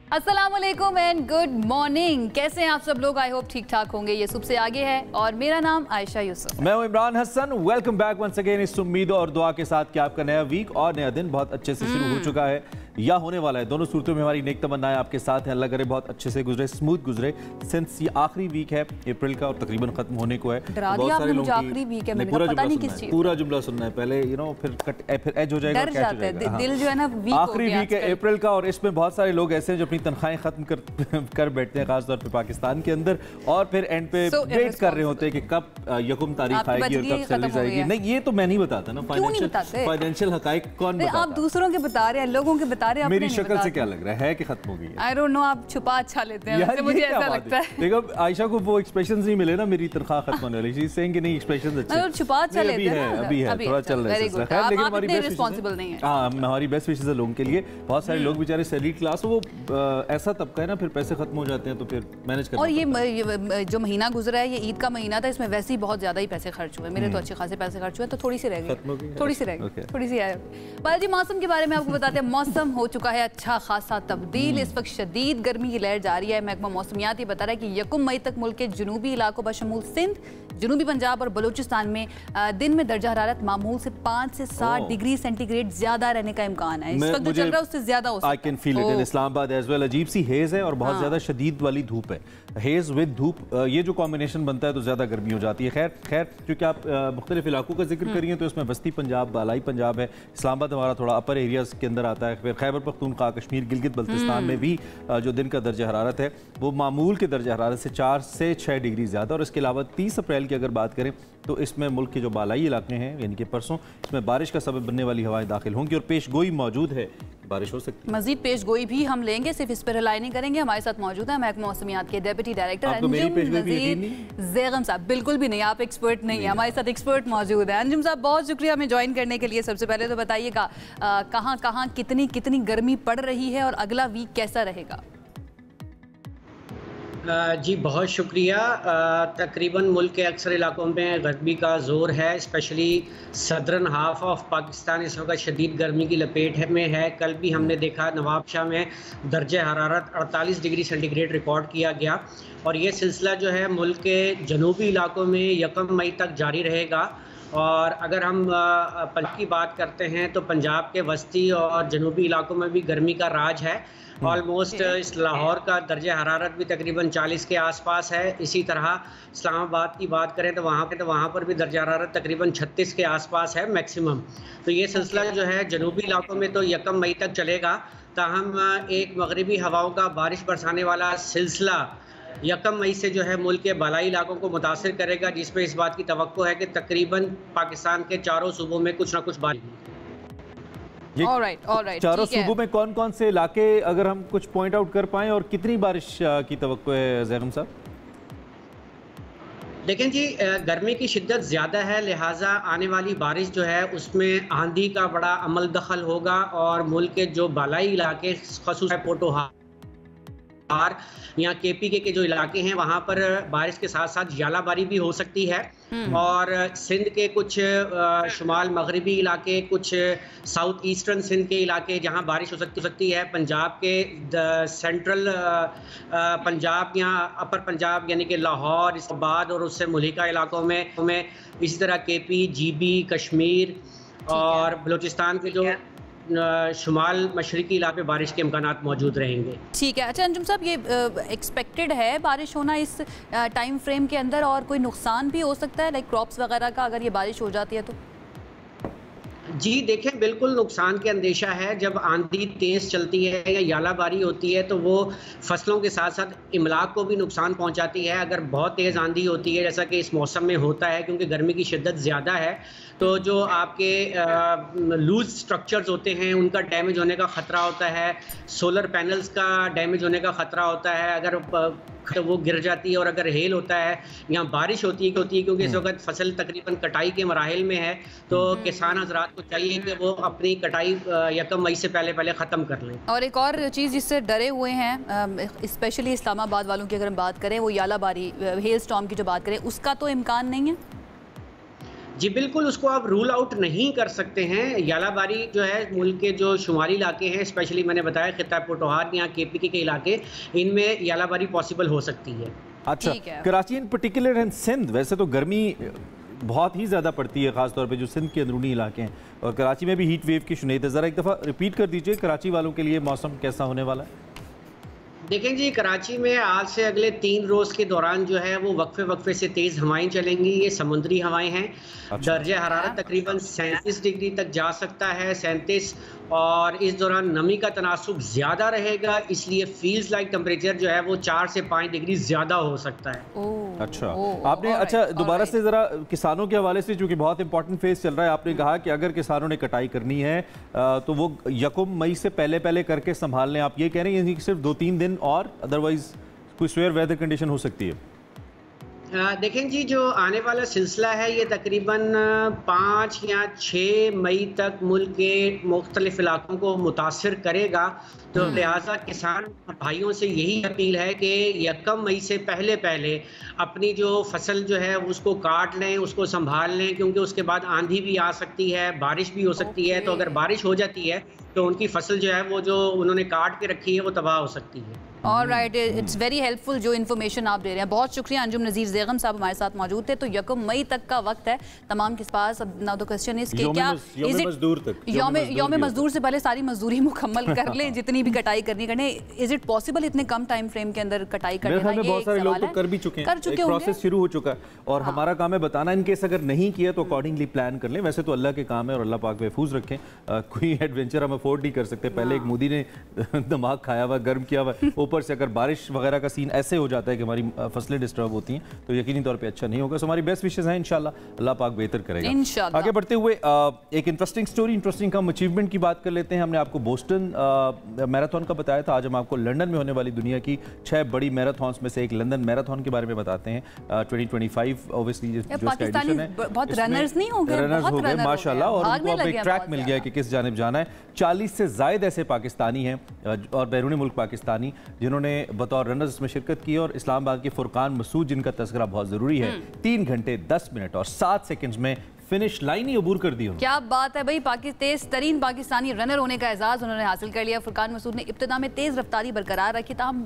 अस्सलामुअलैकुम and good morning. कैसे हैं आप सब लोग? आई होप ठीक ठाक होंगे। ये सुबह से आगे है और मेरा नाम आयशा यूसुफ। मैं हूं Imran Hasan. Welcome back once again इस उम्मीद और दुआ के साथ कि आपका नया वीक और नया दिन बहुत अच्छे से शुरू हो चुका है या होने वाला है। दोनों सूरतों में हमारी नेक तमन्नाएं आपके साथ हैं। अल्लाह करे बहुत अच्छे से गुजरे, स्मूथ गुजरे। सिंस ये आखिरी वीक है अप्रैल का और तकरीबन खत्म होने को है। बहुत सारे लोग आखिरी वीक है, पूरा जुमला सुनना है पहले, फिर एज हो जाएगा, दिल जो है ना आखिरी वीक है अप्रैल का। और इसमें बहुत सारे लोग ऐसे हैं जो अपनी तनख्वाहें खत्म कर बैठते हैं, खासतौर पर पाकिस्तान के अंदर, और फिर एंड पे वेट कर रहे होते हैं कि कब यकम तारीख आएगी और कब सैलरी आएगी। नहीं, ये तो मैं नहीं बताता ना, फाइनेंशियल हकाइक कौन बताता है? आप दूसरों के बता रहे हैं, लोगों के बता रहे हैं। मेरी शक्ल से क्या लग रहा है कि खत्म हो गई है? आई डोंट नो, आप छुपा अच्छा लेते हैं, मुझे ऐसा लगता है। देखो आयशा को वो एक्सप्रेशंस नहीं मिले ना मेरी तनख्वाह खत्म होने वाली। शी इज सेइंग कि नहीं, एक्सप्रेशंस अच्छे हैं, छुपा अच्छा लेते हैं। अभी है थोड़ा चल रहा है, लेकिन हमारी बेस्ट रिस्पांसिबल नहीं है। हां, हमारी बेस्ट विशेस है लोगों के लिए। बहुत सारे लोग बेचारे सैलरी क्लास, वो ऐसा तबका है ना, फिर पैसे खत्म हो जाते हैं तो फिर मैनेज करना। और ये जो महीना गुजरा है, ये ईद का महीना था, इसमें वैसे ही बहुत ज्यादा ही पैसे खर्च हुए। मेरे तो अच्छे खासे पैसे खर्च हुए, तो थोड़ी सी रह गई, थोड़ी सी है। पायल जी, मौसम के बारे में आपको बताते हैं। मौसम हो चुका है अच्छा खासा तब्दील। इस वक्त शदीद गर्मी की लहर जारी है। महकमा मौसमियात ये बता रहा है कि यकम मई तक मुल्क के जनूबी इलाकों बशमूल सिंध, जनूबी पंजाब और बलूचिस्तान में दिन में दर्जा हरारत मामूल से 5 से 7 डिग्री सेंटीग्रेड ज्यादा रहने का इम्कान है। इस वक्त जो चल रहा है उससे ज्यादा हो सकता है। I can feel it in Islamabad as well. अजीब सी हेज है और बहुत ज्यादा शदीद वाली धूप है। हेज विद धूप, ये जो कॉम्बिनेशन बनता है तो ज्यादा गर्मी हो जाती है। खैर क्योंकि आप मुख्तलिफ इलाकों का जिक्र करिए तो इसमें वस्ती पंजाब, बालाई पंजाब है, इस्लामाबाद हमारा थोड़ा अपर एरियाज के अंदर आता है। फिर खैबर पख्तूनख्वा, कश्मीर, गिलगित बल्तिस्तान में भी जो दिन का दर्जा हरारत है वो मामूल के दर्जा हरारत से 4 से 6 डिग्री ज़्यादा। और इसके अलावा 30 अप्रैल की अगर बात करें तो इसमें मुल्क के जो बालाई इलाके हैं, यानी कि परसों, इसमें बारिश का सबब बनने वाली हवाएं दाखिल होंगी और पेशगोई मौजूद है, बारिश हो सकती है। मजीद पेशगोई भी हम लेंगे, सिर्फ इस पर रिलाई नहीं करेंगे। हमारे साथ मौजूद है महकमा मौसमियात के डेप्यूटी डायरेक्टर अंजुम नज़ीर ज़ेगम साहब। बिल्कुल भी नहीं, आप एक्सपर्ट नहीं है, हमारे साथ एक्सपर्ट मौजूद है। अंजुम साहब, बहुत शुक्रिया हमें ज्वाइन करने के लिए। सबसे पहले तो बताइएगा कहाँ कहाँ कितनी गर्मी पड़ रही है और अगला वीक कैसा रहेगा? जी बहुत शुक्रिया। तकरीबन मुल्क के अक्सर इलाकों में गर्मी का ज़ोर है। Specially southern half of Pakistan इस वक्त शदीद गर्मी की लपेट में है। कल भी हमने देखा नवाबशाह में दर्जे हरारत 48 डिग्री सेंटीग्रेड रिकॉर्ड किया गया और ये सिलसिला जो है मुल्क के जनूबी इलाकों में यकम मई तक जारी रहेगा। और अगर हम पंजाब की बात करते हैं तो पंजाब के वस्ती और जनूबी इलाकों में भी गर्मी का राज है। ऑलमोस्ट इस लाहौर का दर्जा हरारत भी तकरीबन 40 के आसपास है। इसी तरह इस्लामाबाद की बात करें तो वहाँ पर भी दर्जा हरारत तकरीबन 36 के आसपास है मैक्सिमम। तो ये सिलसिला जो है जनूबी इलाकों में तो यकम मई तक चलेगा। ताहम एक मगरबी हवाओं का बारिश बरसाने वाला सिलसिला यकम मई से जो है मुल्क के बालाई इलाकों को मुतासिर करेगा, जिसमें इस बात की तवक्को है कि तकरीबन पाकिस्तान के चारों सूबों में कुछ ना कुछ बारिश। चारों सूबों में कौन कौन से इलाके, अगर हम कुछ पॉइंट आउट कर पाएं, और कितनी बारिश की तवक्को है ज़ेगम साहब? लेकिन जी गर्मी की शिद्दत ज़्यादा है, लिहाजा आने वाली बारिश जो है उसमें आंधी का बड़ा अमल दखल होगा और मुल्क के जो बालाई इलाके ख़ुसूसन पोटोहार या केपीके के जो इलाके हैं वहाँ पर बारिश के साथ साथ यालाबारी भी हो सकती है। और सिंध के कुछ शुमाल मगरबी इलाके, कुछ साउथ ईस्टर्न सिंध के इलाके जहाँ बारिश हो सकती है। पंजाब के सेंट्रल पंजाब या अपर पंजाब यानी कि लाहौर, इस्लामाबाद और उससे मुल्हिका इलाकों में इसी तरह केपी, जीबी, कश्मीर और बलूचिस्तान के जो शुमाल मशरकी इलाके बारिश के इम्कानात मौजूद रहेंगे। ठीक है। अच्छा अंजुम साहब, ये एक्सपेक्टेड है बारिश होना इस टाइम फ्रेम के अंदर, और कोई नुकसान भी हो सकता है लाइक क्रॉप्स वगैरह का अगर ये बारिश हो जाती है तो? जी देखें, बिल्कुल नुकसान के अंदेशा है। जब आंधी तेज़ चलती है या यालाबारी होती है तो वो फसलों के साथ साथ इमलाक को भी नुकसान पहुंचाती है। अगर बहुत तेज़ आंधी होती है जैसा कि इस मौसम में होता है, क्योंकि गर्मी की शिद्दत ज़्यादा है, तो जो आपके लूज स्ट्रक्चर्स होते हैं उनका डैमेज होने का ख़तरा होता है। सोलर पैनल्स का डैमेज होने का ख़तरा होता है अगर तो वो गिर जाती है। और अगर हेल होता है या बारिश होती है क्योंकि इस वक्त फसल तकरीबन कटाई के मराहिल में है, तो किसान हजरात को चाहिए कि वो अपनी कटाई यकम मई से पहले ख़त्म कर लें। और एक और चीज़ जिससे डरे हुए हैं स्पेशली इस्लामाबाद वालों की अगर हम बात करें, वो यालाबारी, हेल स्टॉर्म की जो बात करें, उसका तो इम्कान नहीं है? जी बिल्कुल, उसको आप रूल आउट नहीं कर सकते हैं। यालाबारी जो है मुल्क के जो शुमारी इलाके हैं, स्पेशली मैंने बताया खिता पोटोहार या केपीके के इलाके, इनमें यालाबारी पॉसिबल हो सकती है। अच्छा, Karachi in particular and Sindh, वैसे तो गर्मी बहुत ही ज़्यादा पड़ती है, ख़ासतौर पे जो सिंध के अंदरूनी इलाके हैं, और कराची में भी हीट वेव की शुनेद है। ज़रा एक दफ़ा रिपीट कर दीजिए कराची वालों के लिए मौसम कैसा होने वाला है? देखें जी, कराची में आज से अगले 3 रोज़ के दौरान जो है वो वक्फे से तेज़ हवाएं चलेंगी। ये समुद्री हवाएं हैं। अच्छा। दर्जे हरारत तकरीबन 37 डिग्री तक जा सकता है, 37, और इस दौरान नमी का तनासुब ज़्यादा रहेगा, इसलिए फील्स लाइक टेम्परेचर जो है वो 4 से 5 डिग्री ज़्यादा हो सकता है। अच्छा, आपने अच्छा दोबारा से ज़रा किसानों के हवाले से, चूँकि बहुत इंपॉर्टेंट फेज चल रहा है, आपने कहा कि अगर किसानों ने कटाई करनी है तो वो 1 मई से पहले करके संभाल लें। आप ये कह रहे हैं कि सिर्फ 2-3 दिन और, अदरवाइज कोई स्वेयर वेदर कंडीशन हो सकती है? देखें जी, जो आने वाला सिलसिला है ये तकरीबन 5 या 6 मई तक मुल्क के मुख्तलिफ इलाकों को मुतासिर करेगा। तो लिहाजा किसान भाइयों से यही अपील है कि 1 मई से पहले अपनी जो फसल जो है उसको काट लें, उसको संभाल लें, क्योंकि उसके बाद आंधी भी आ सकती है, बारिश भी हो सकती है। तो अगर बारिश हो जाती है तो उनकी फसल जो है वो जो उन्होंने काट के रखी है वो तबाह हो सकती है। ऑलराइट, इट्स वेरी हेल्पफुल जो इन्फॉर्मेशन आप दे रहे हैं। बहुत शुक्रिया। अंजुम नज़ीर ज़ेगम साहब हमारे साथ मौजूद थे। तो 1 मई तक का वक्त है तमाम के पास। अब ना तो क्वेश्चन इज कि क्या यौम मजदूर से पहले सारी मजदूरी मुकम्मल कर लें, जितनी भी कटाई करनी इज इट पॉसिबल इतने कम टाइम फ्रेम के अंदर कटाई कर लेना? बहुत सारे लोग तो कर भी चुके हैं, प्रोसेस शुरू हो चुका है, और हमारा काम है बताना। इनकेस अगर नहीं किया तो अकॉर्डिंगली प्लान कर लें। वैसे तो अल्लाह के काम है और अल्लाह पाक महफूज रखें, कोई एडवेंचर हम अफोर्ड नहीं कर सकते। पहले एक मोदी ने दिमाग खाया हुआ, गर्म किया हुआ, ऊपर से अगर बारिश वगैरह का सीन ऐसे हो जाता है कि हमारी फसलें डिस्टर्ब होती हैं तो यकीनी तौर पे अच्छा नहीं होगा। सो हमारी बेस्ट विशेस हैं, इंशाल्लाह अल्लाह पाक बेहतर करेगा इंशाल्लाह। आगे बढ़ते हुए एक इंटरेस्टिंग स्टोरी, इंटरेस्टिंग कम अचीवमेंट की बात कर लेते हैं। हमने आपको बोस्टन मैराथन का बताया था, आज हम आपको लंदन में होने वाली दुनिया की 6 बड़ी मैराथन्स में से एक लंदन मैराथन के बारे में बताते हैं। 2025 ऑब्वियसली जो एडिशन है, बहुत रनर्स नहीं हो गए माशाल्लाह, और उनको अब एक ट्रैक मिल गया कि किस जानिब जाना है। 40 से ज़ायद ऐसे पाकिस्तानी हैं और बैरून मुल्क पाकिस्तानी जिन्होंने बतौर रनर्स में शिरकत की, और इस्लामाबाद के फुरकान मसूद जिनका तस्करा बहुत ज़रूरी है, 3 घंटे 10 मिनट और 7 सेकंड्स में फिनिश लाइन ही अबूर कर दी। क्या बात है भाई, तेज तरीन पाकिस्तानी रनर होने का एजाज उन्होंने हासिल कर लिया। फुरकान मसूद ने इब्तिदा में तेज रफ्तारी बरकरार रखी, ताहम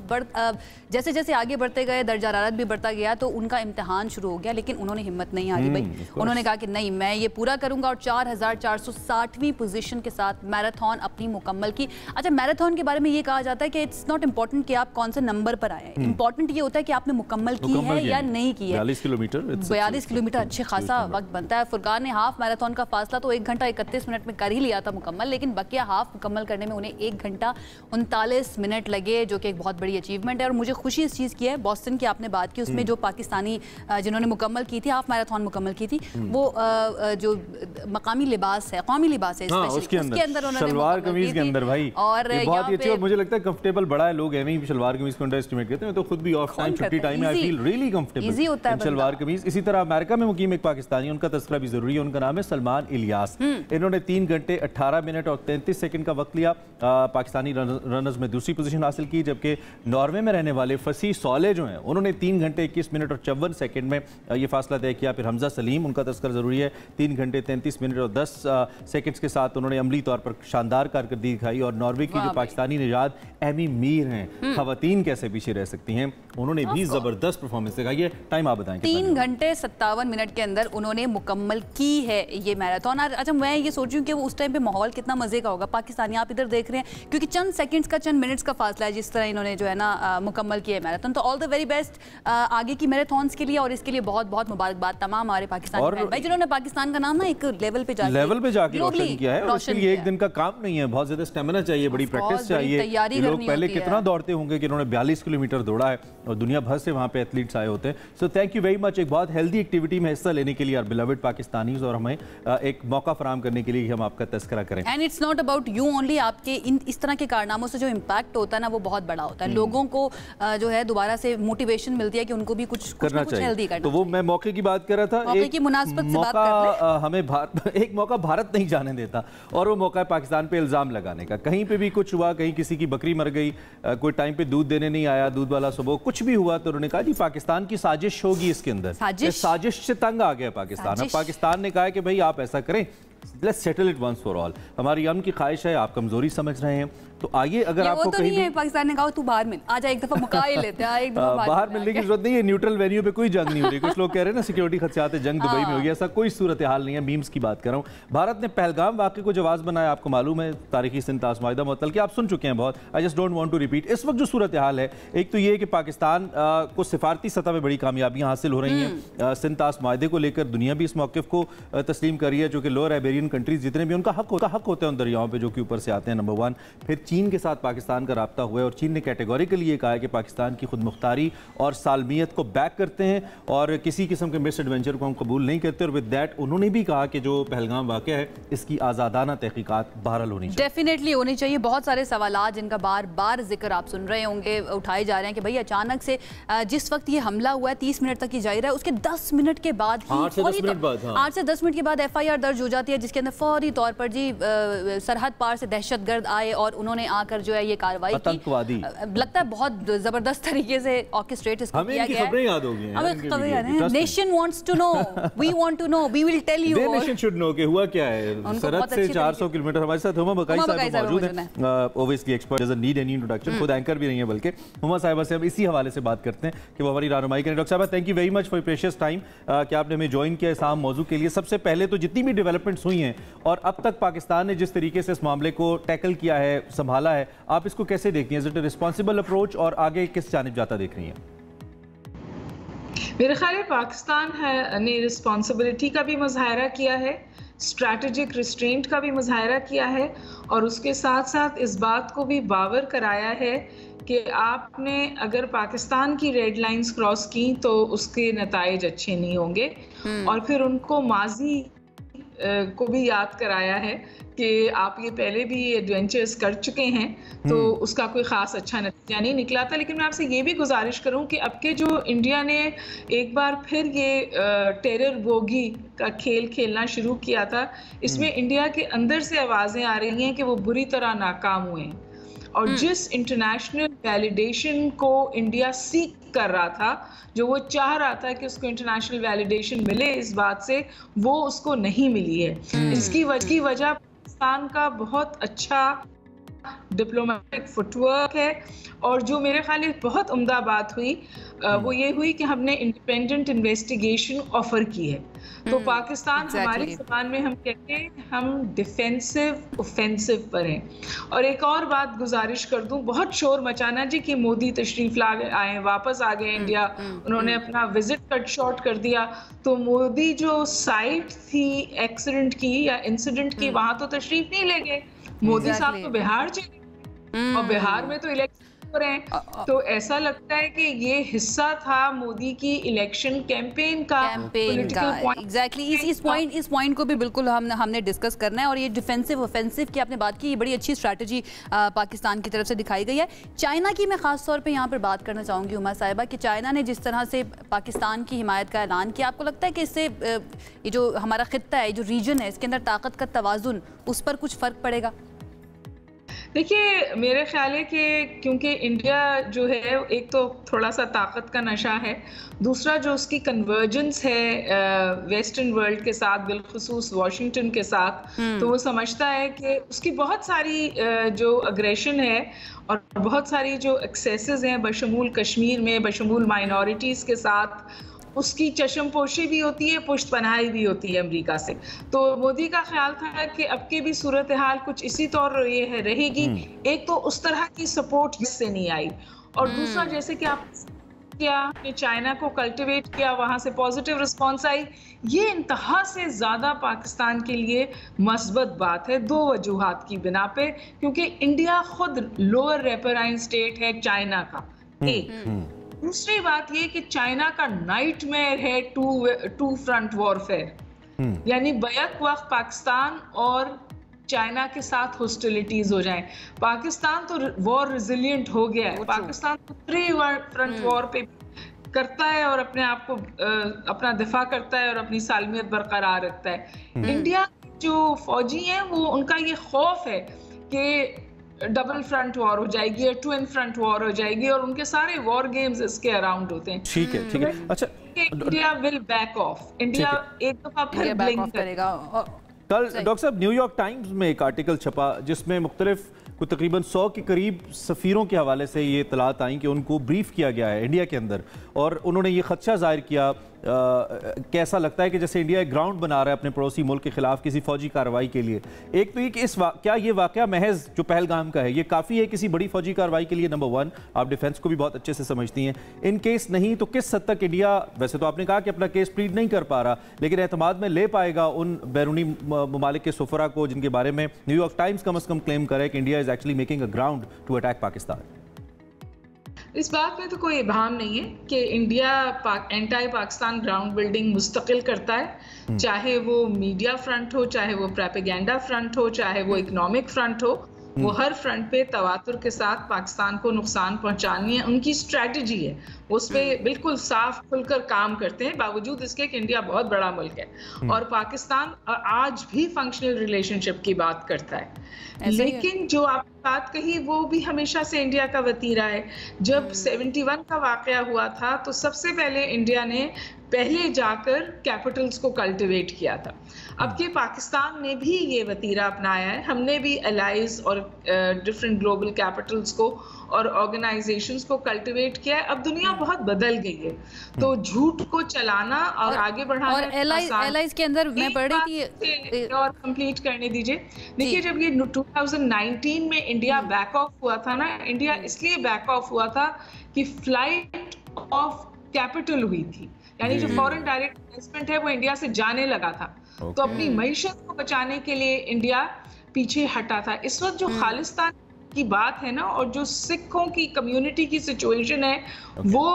जैसे जैसे आगे बढ़ते गए दर्जा हरारत भी बढ़ता गया तो उनका इम्तिहान शुरू हो गया, लेकिन उन्होंने हिम्मत नहीं हारी भाई। उन्होंने कहा कि नहीं, मैं ये पूरा करूंगा, और 4460वीं पोजीशन के साथ मैराथन अपनी मुकम्मल की। अच्छा, मैराथन के बारे में ये कहा जाता है कि इट्स नॉट इम्पोर्टेंट कि आप कौन से नंबर पर आए, इंपॉर्टेंट ये होता है कि आपने मुकम्मल की है या नहीं की है। 42 किलोमीटर अच्छे खासा वक्त बनता है। फुरकान ने हाफ मैराथन का फासला तो 1 घंटा 31 मिनट में कर ही लिया था मुकम्मल, लेकिन बकिया हाफ मुकम्मल करने में उन्हें 1 घंटा 39 मिनट लगे, जो कि एक बहुत बड़ी अचीवमेंट है। और मुझे खुशी इस चीज़ की है, बोस्टन की आपने बात की, उसमें जो पाकिस्तानी जिन्होंने मुकम्मल की थी, हाफ मैराथन मुकम्मल की थी, वो जो मकामी लिबास है, कौमी लिबास है, उसके अंदर शलवार कमीज के अंदर भाई, और बहुत ही अच्छी, और मुझे लगता है कंफर्टेबल बड़ा है। लोग एवं शलवार कमीज को अंडर एस्टिमेट करते हैं, तो खुद भी ऑफ टाइम छुट्टी टाइम में I feel really comfortable shalwar kameez. इसी तरह अमेरिका में मुकीम एक पाकिस्तानी, उनका तस्करा भी जरूरी है, उनका नाम है सलमान इलियास। इन्होंने 3 घंटे 18 मिनट और 33 सेकंड का वक्त लिया। पाकिस्तानी रनर्स में दूसरी पोजीशन हासिल की, जबकि नॉर्वे में रहने वाले फसी सौले जो हैं उन्होंने 3 घंटे 21 मिनट और 54 सेकंड में ये फासला तय किया। फिर हमजा सलीम, उनका तस्कर जरूरी है, 3 घंटे 33 मिनट और 10 सेकंड्स के साथ उन्होंने अमली तौर पर शानदार कारकर्दगी दिखाई। और नॉर्वे की जो पाकिस्तानी निजात एमी मीर हैं, खवातीन कैसे पीछे रह सकती हैं, उन्होंने भी जबरदस्त परफॉर्मेंस दिखाई है। टाइम आप बताएं। 3 घंटे 57 मिनट के अंदर उन्होंने मुकम्मल की है ये मैराथन। अच्छा, मैं ये सोच रही हूँ कि वो उस टाइम पे माहौल कितना मजे का होगा। पाकिस्तानी आप इधर देख रहे हैं, क्योंकि चंद सेकंड्स का, चंद मिनट्स का फासला है, जिस तरह इन्होंने जो है ना मुकम्मल किया है मैराथन। तो ऑल द वेरी बेस्ट आगे की मैराथन्स के लिए, और इसके लिए बहुत बहुत मुबारकबाद तमाम हमारे पाकिस्तानी भाई जिन्होंने पाकिस्तान का नाम ना एक लेवल पे जाके रोशन किया है। और इसके लिए एक दिन का काम नहीं है, बहुत ज्यादा स्टेमिना चाहिए, बड़ी प्रैक्टिस चाहिए। लोग पहले कितना दौड़ते होंगे कि इन्होंने 42 किलोमीटर दौड़ा है, और दुनिया भर से वहाँ पे एथलीट्स आए होते हैं। So thank you very much, एक बहुत हेल्दी एक्टिविटी में हिस्सा लेने के लिए आवर बिलवड पाकिस्तानीज, और हमें एक मौका फराहम करने के लिए हम आपका तस्करा करें। And it's not about you only, आपके इस तरह के कारनामों से जो इम्पैक्ट होता है ना वो बहुत बड़ा होता है। लोगों को जो है दोबारा से मोटिवेशन मिलती है कि उनको भी कुछ करना चाहिए। तो वो मैं मौके की बात कर रहा था, मौके की मुनासबत से बात कर रहे। हमें एक मौका भारत नहीं जाने देता, और वो मौका है पाकिस्तान पे इल्जाम लगाने का। कहीं पे भी कुछ हुआ, कहीं किसी की बकरी मर गई, कोई टाइम पे दूध देने नहीं आया, दूध वाला सुबह कुछ भी हुआ, तो उन्होंने कहा जी पाकिस्तान की साजिश होगी इसके अंदर, साजिश से तंग आ गया पाकिस्तान। पाकिस्तान ने कहा है कि भाई आप ऐसा करें, let's settle it once for all, हमारी अमन की ख्वाहिश है, आप कमजोरी समझ रहे हैं, तो आइए अगर आपको तो कहीं पाकिस्तान ने कहा तू बाहर मिल, आजा एक दफा मुका ही लेते हैं, एक दफा बाहर मिलने की जरूरत नहीं है, न्यूट्रल वेन्यू पे कोई जंग नहीं हो रही। कुछ लोग कह रहे हैं ना सिक्योरिटी खदशात है, जंग दुबई में होगी, ऐसा कोई सूरत हाल नहीं है, मीम्स की बात कर रहा हूँ। भारत ने पहलगाम वाक़े को जवाब बनाया, आपको मालूम है, तारीखी सिंतास माहिदा मुअत्तल की आप सुन चुके हैं बहुत, I just don't want to repeat. इस वक्त जो सूरत हाल है, एक तो ये है कि पाकिस्तान को सिफारती सतह पर बड़ी कामयाबियाँ हासिल हो रही हैं, सिंतास माहिदे को लेकर दुनिया भी इस मौक़िफ़ को तस्लीम कर रही है, जो कि लोअर आइबेरियन कंट्रीज जितने भी उनका हक होता है उन दरियाओं पर जो कि ऊपर से आते हैं, नंबर 1। फिर चीन के साथ पाकिस्तान का राब्ता हुआ है और चीन ने कैटेगोरिकली ये कहा है कि पाकिस्तान की खुद मुख्तारी और सालमियत को बैक करते हैं और किसी किस्म के मिस एडवेंचर को हम कबूल नहीं करते। और विद दैट उन्होंने भी कहा कि जो पहलगाम वाक़या है इसकी आज़ादाना तहकीकात बहरहाल होनी चाहिए, डेफिनेटली होनी चाहिए। बहुत सारे सवालात जिनका बार बार जिक्र आप सुन रहे होंगे उठाए जा रहे हैं कि भाई अचानक से जिस वक्त ये हमला हुआ है 30 मिनट तक ही जारी रहा है, उसके 10 मिनट के बाद 8 से 10 मिनट के बाद FIR दर्ज हो जाती है, जिसके अंदर फौरी तौर पर जी सरहद पार से दहशतगर्द आए और उन्होंने आकर जो है ये कार्रवाई की। लगता है बहुत जबरदस्त तरीके से ऑर्केस्ट्रेट इसको किया गया है। खबरें याद हो गई हैं, हमें खबरें याद हैं। Nation wants to know, we want to know, we will tell you. Nation should know कि हुआ क्या है। सरहद से 400 किलोमीटर हमारे साथ हुमा बकाई साहब मौजूद हैं, obviously expert, doesn't need any introduction, खुद एंकर भी नहीं है, बल्कि हुमा साहिबा से हम इसी हवाले से बात करते हैं कि वो हमारी रहनुमाई करें। डॉक्टर साहब, thank you very much for precious time कि आपने हमें ज्वाइन किया इस आम मौजू के लिए। सबसे पहले तो जितनी भी डेवलपमेंट्स हुई हैं और अब तक पाकिस्तान ने जिस तरीके से इस मामले को टैकल किया है, संभाला है, आप इसको कैसे देखती हैं? Is it a responsible approach और आगे किस जानिब जाता देख रही हैं? मेरे ख्याल है पाकिस्तान ने रिस्पॉन्सिबिलिटी का भी मुजाहरा किया है, स्ट्रैटेजिक रिस्ट्रेंट का भी मुजाहरा किया है और उसके साथ साथ इस बात को भी बावर कराया है कि आपने अगर पाकिस्तान की रेड लाइंस क्रॉस की तो उसके नताइज अच्छे नहीं होंगे और फिर उनको माजी को भी याद कराया है कि आप ये पहले भी एडवेंचर्स कर चुके हैं तो उसका कोई ख़ास अच्छा नतीजा नहीं निकला था। लेकिन मैं आपसे ये भी गुजारिश करूं कि अब के जो इंडिया ने एक बार फिर ये टेरर बोगी का खेल खेलना शुरू किया था, इसमें इंडिया के अंदर से आवाज़ें आ रही हैं कि वो बुरी तरह नाकाम हुए हैं और जिस इंटरनेशनल वैलिडेशन को इंडिया सीख कर रहा था, जो वो चाह रहा था कि उसको इंटरनेशनल वैलिडेशन मिले इस बात से, वो उसको नहीं मिली है। इसकी वजह पाकिस्तान का बहुत अच्छा डिप्लोमेटिक फुटवर्क है और जो मेरे ख्याल में बहुत उम्दा बात हुई वो ये हुई कि हमने इंडिपेंडेंट इन्वेस्टिगेशन ऑफर की है। तो पाकिस्तान हमारी ज़बान में हम कहते हैं हम डिफेंसिव ऑफेंसिव पर हैं। और एक और बात गुजारिश कर दूं, बहुत शोर मचाना जी कि मोदी तशरीफ ला आए, वापस आ गए इंडिया, उन्होंने अपना विजिट कट शॉर्ट कर दिया। तो मोदी जो साइट थी एक्सीडेंट की या इंसिडेंट की, वहां तो तशरीफ नहीं ले गए। मोदी साहब तो बिहार चले और बिहार में तो इलेक्शन हो रहे हैं, तो ऐसा लगता है कि ये हिस्सा था मोदी की इलेक्शन कैंपेन का। एग्जैक्टली इस पॉइंट को भी बिल्कुल हमने डिस्कस करना है। और ये डिफेंसिव ऑफेंसिव की आपने बात की, ये बड़ी अच्छी स्ट्रैटेजी पाकिस्तान की तरफ से दिखाई गई है। चाइना की मैं खास तौर पे यहाँ पर बात करना चाहूँगी उमा साहिबा कि चाइना ने जिस तरह से पाकिस्तान की हिमायत का ऐलान किया, आपको लगता है कि इससे ये जो हमारा खित्ता है, जो रीजन है, इसके अंदर ताकत का तवाजुन, उस पर कुछ फ़र्क पड़ेगा? देखिए, मेरे ख्याल है कि क्योंकि इंडिया जो है एक तो थोड़ा सा ताकत का नशा है, दूसरा जो उसकी कन्वर्जेंस है वेस्टर्न वर्ल्ड के साथ, बिलखुसूस वाशिंगटन के साथ, तो वो समझता है कि उसकी बहुत सारी जो अग्रेशन है और बहुत सारी जो एक्सेसेस हैं बशमूल कश्मीर में, बशमूल माइनॉरिटीज़ के साथ, उसकी चशमपोशी भी होती है, पुष्टपनाही भी होती है अमेरिका से। तो मोदी का ख्याल था कि अब के भी सूरत हाल कुछ इसी तौर ये है रहेगी। एक तो उस तरह की सपोर्ट इससे नहीं आई और दूसरा जैसे कि आप किया चाइना को कल्टिवेट किया, वहाँ से पॉजिटिव रिस्पॉन्स आई, ये इंतहा से ज़्यादा पाकिस्तान के लिए मस्बत बात है दो वजूहात की बिना पे, क्योंकि इंडिया खुद लोअर रेपराइन स्टेट है चाइना का। दूसरी बात ये कि चाइना का नाइटमेयर है टू फ्रंट वॉरफेयर, यानी बैक वक्त पाकिस्तान और चाइना के साथ हॉस्टिलिटीज हो जाएं। पाकिस्तान तो वॉर रेजिलिएंट हो गया है, पाकिस्तान तो थ्री फ्रंट वॉर पे करता है और अपने आप को अपना दिफा करता है और अपनी सालमियत बरकरार रखता है। इंडिया जो फौजी हैं वो उनका ये खौफ है कि डबल फ्रंट वॉर हो जाएगी या ट्विन फ्रंट वॉर हो जाएगी और उनके सारे वॉर गेम्स इसके अराउंड होते हैं। ठीक है। अच्छा India will back of, India एक दफा फिर ब्लिंक करेगा। कल डॉक्टर साहब न्यूयॉर्क टाइम्स में एक आर्टिकल छपा जिसमें मुख्तलिफ कुछ तकरीबन 100 के करीब सफ़ीरों के हवाले से ये इतलात आई कि उनको ब्रीफ किया गया है इंडिया के अंदर, और उन्होंने ये खदशा जाहिर किया कैसा लगता है कि जैसे इंडिया एक ग्राउंड बना रहा है अपने पड़ोसी मुल्क के खिलाफ किसी फौजी कार्रवाई के लिए। एक तो ये कि क्या ये वाकया महज जो पहलगाम का है ये काफ़ी है किसी बड़ी फौजी कार्रवाई के लिए? नंबर वन, आप डिफेंस को भी बहुत अच्छे से समझती हैं, इन केस नहीं तो किस हद तक इंडिया, वैसे तो आपने कहा कि अपना केस प्लीड नहीं कर पा रहा, लेकिन एतमाद में ले पाएगा उन बैरूनी ममालिक के सफरा को जिनके बारे में न्यूयॉर्क टाइम्स कम अज़ कम क्लेम करे कि India is actually making a ground to attack Pakistan? इस बात में तो कोई इबाम नहीं है कि India anti Pakistan ground building मुस्तकिल करता है, चाहे वो मीडिया फ्रंट हो, चाहे वो प्रोपेगेंडा फ्रंट हो, चाहे वो इकोनॉमिक फ्रंट हो, वो हर फ्रंट पे तवातुर के साथ पाकिस्तान को नुकसान पहुंचानी है उनकी स्ट्रेटजी है, उस पर बिल्कुल साफ खुलकर काम करते हैं, बावजूद इसके कि इंडिया बहुत बड़ा मुल्क है और पाकिस्तान आज भी फंक्शनल रिलेशनशिप की बात करता है। लेकिन जो आप बात कही वो भी हमेशा से इंडिया का वतीरा है। जब 71 का वाकया हुआ था तो सबसे पहले इंडिया ने पहले जाकर कैपिटल्स को कल्टिवेट किया था। अब के पाकिस्तान ने भी ये वतीरा अपनाया है, हमने भी एलाइज और डिफरेंट ग्लोबल कैपिटल्स को और ऑर्गेनाइजेशंस को कल्टिवेट किया है। अब दुनिया बहुत बदल गई है, तो झूठ को चलाना और आगे बढ़ाना और एलाइज के अंदर मैं पढ़ रही थी और कंप्लीट करने दीजिए। देखिए जब ये 2019 में इंडिया बैक ऑफ हुआ था ना, इंडिया इसलिए बैक ऑफ हुआ था कि फ्लाइट ऑफ कैपिटल हुई थी, यानी जो फॉरेन डायरेक्ट इन्वेस्टमेंट है वो इंडिया से जाने लगा था। तो अपनी मईशत को बचाने के लिए इंडिया पीछे हटा था। इस वक्त जो खालिस्तान की बात है ना और जो सिखों की कम्युनिटी की सिचुएशन है वो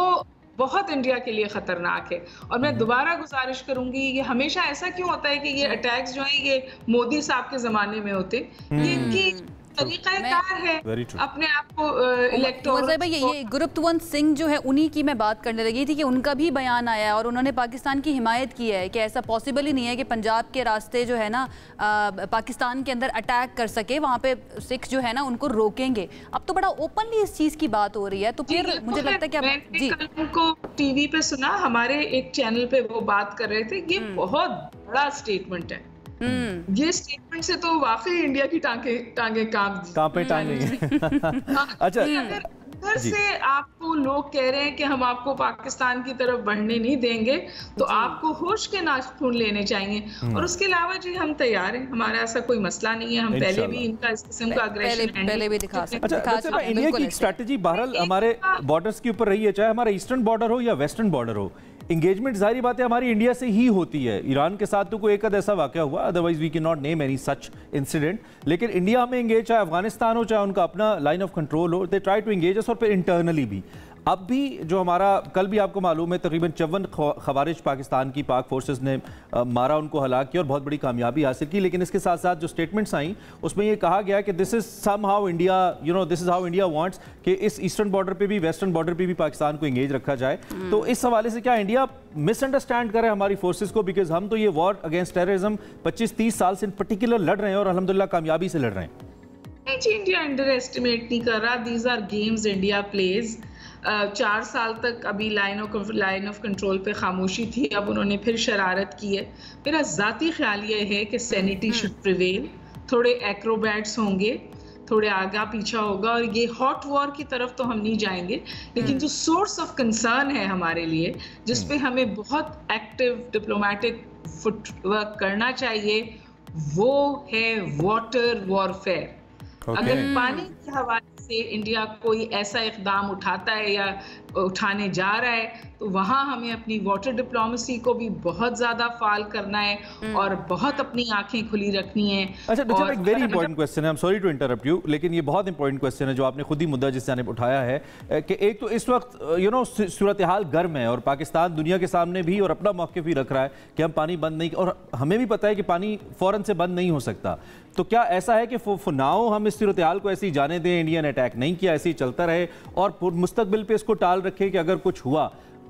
बहुत इंडिया के लिए खतरनाक है। और मैं दोबारा गुजारिश करूंगी, ये हमेशा ऐसा क्यों होता है कि ये अटैक्स जो है ये मोदी साहब के जमाने में होते, ये इनकी तरीक़ाकार है अपने आप को इलेक्टोरल। ये गुरप्तवंत सिंह जो है उन्हीं की मैं बात करने लगी थी कि उनका भी बयान आया और उन्होंने पाकिस्तान की हिमायत की है कि ऐसा पॉसिबल ही नहीं है कि पंजाब के रास्ते जो है ना पाकिस्तान के अंदर अटैक कर सके, वहाँ पे सिख जो है ना उनको रोकेंगे। अब तो बड़ा ओपनली इस चीज़ की बात हो रही है, तो फिर मुझे लगता है कि मैंने कल उनको टीवी पे सुना, हमारे एक चैनल पे वो बात कर रहे थे, ये बहुत बड़ा स्टेटमेंट है। ये स्टेटमेंट से तो वाकई इंडिया की टांगे कांपे अच्छा, अगर से आपको लोग कह रहे हैं कि हम आपको पाकिस्तान की तरफ बढ़ने नहीं देंगे तो आपको होश के नाखून लेने चाहिए। और उसके अलावा जी हम तैयार हैं, हमारा ऐसा कोई मसला नहीं है, हम पहले भी इनका इस किस्म का अग्रेशन पहले भी दिखा सकते हैं। अच्छा, इंडिया की स्ट्रेटजी बहरहाल हमारे बॉर्डर्स के ऊपर रही है, चाहे हमारा ईस्टर्न बॉर्डर हो या वेस्टर्न बॉर्डर हो, इंगेजमेंट जाहिर बात है हमारी इंडिया से ही होती है। ईरान के साथ तो कोई एक ऐसा वाकया हुआ, otherwise we cannot name any such सच इंसिडेंट, लेकिन इंडिया में इंगेज, चाहे अफगानिस्तान हो चाहे उनका अपना लाइन ऑफ कंट्रोल हो, दे ट्राई टू इंगेज अस, और फिर इंटरनली भी। अब भी जो हमारा, कल भी आपको मालूम है तकरीबन 54 खवारिज पाकिस्तान की पाक फोर्सेस ने मारा, उनको हलाक किया और बहुत बड़ी कामयाबी हासिल की। लेकिन इसके साथ साथ जो स्टेटमेंट्स आई उसमें ये कहा गया कि this is somehow India, you know, this is how India wants कि इस ईस्टर्न बॉर्डर पे भी, वेस्टर्न बॉर्डर पे भी पाकिस्तान को इंगेज रखा जाए। तो इस हवाले से क्या इंडिया मिसअंडरस्टैंड करे हमारी फोर्सेस को? बिकॉज हम तो ये वॉर अगेंस्ट टेररिज्म 25-30 साल से इन पर्टिकुलर लड़ रहे हैं और अल्हम्दुलिल्लाह कामयाबी से लड़ रहे हैं। नहीं जी, इंडिया अंडर एस्टिमेट नहीं कर रहा, these are games India plays. 4 साल तक अभी लाइन ऑफ कंट्रोल पे खामोशी थी, अब उन्होंने फिर शरारत की है। मेरा ज़ाती ख्याल ये है कि सैनिटी शुड प्रिवेल, थोड़े एक्रोबैट्स होंगे, थोड़े आगा पीछा होगा और ये हॉट वॉर की तरफ तो हम नहीं जाएंगे। लेकिन जो सोर्स ऑफ कंसर्न है हमारे लिए, जिस पे हमें बहुत एक्टिव डिप्लोमेटिक फुटवर्क करना चाहिए, वो है वाटर वॉरफेयर। अगर पानी के हवाले से इंडिया कोई ऐसा इकदाम उठाता है या उठाने जा रहा है तो वहाँ हमें अपनी वाटर डिप्लोमेसी को भी बहुत ज़्यादा फाल करना है और बहुत अपनी आंखें खुली रखनी है। अच्छा, एक वेरी इंपॉर्टेंट क्वेश्चन है, I am sorry to interrupt you, लेकिन ये बहुत इंपॉर्टेंट क्वेश्चन है जो आपने खुद ही मुद्दा जिस जानिब उठाया है कि एक तो इस वक्त यू नो सूरत हाल गर्म है और पाकिस्तान दुनिया के सामने भी और अपना मौक़िफ़ भी रख रहा है कि हम पानी बंद नहीं, और हमें भी पता है कि पानी फ़ौरन से बंद नहीं हो सकता। तो क्या ऐसा है कि फुनाओ हम इस सूरत हाल को ऐसे ही जाने दें, इंडिया ने अटैक नहीं किया, ऐसे ही चलता रहे और मुस्तकबिल पे इसको टाल रखे कि अगर कुछ हुआ,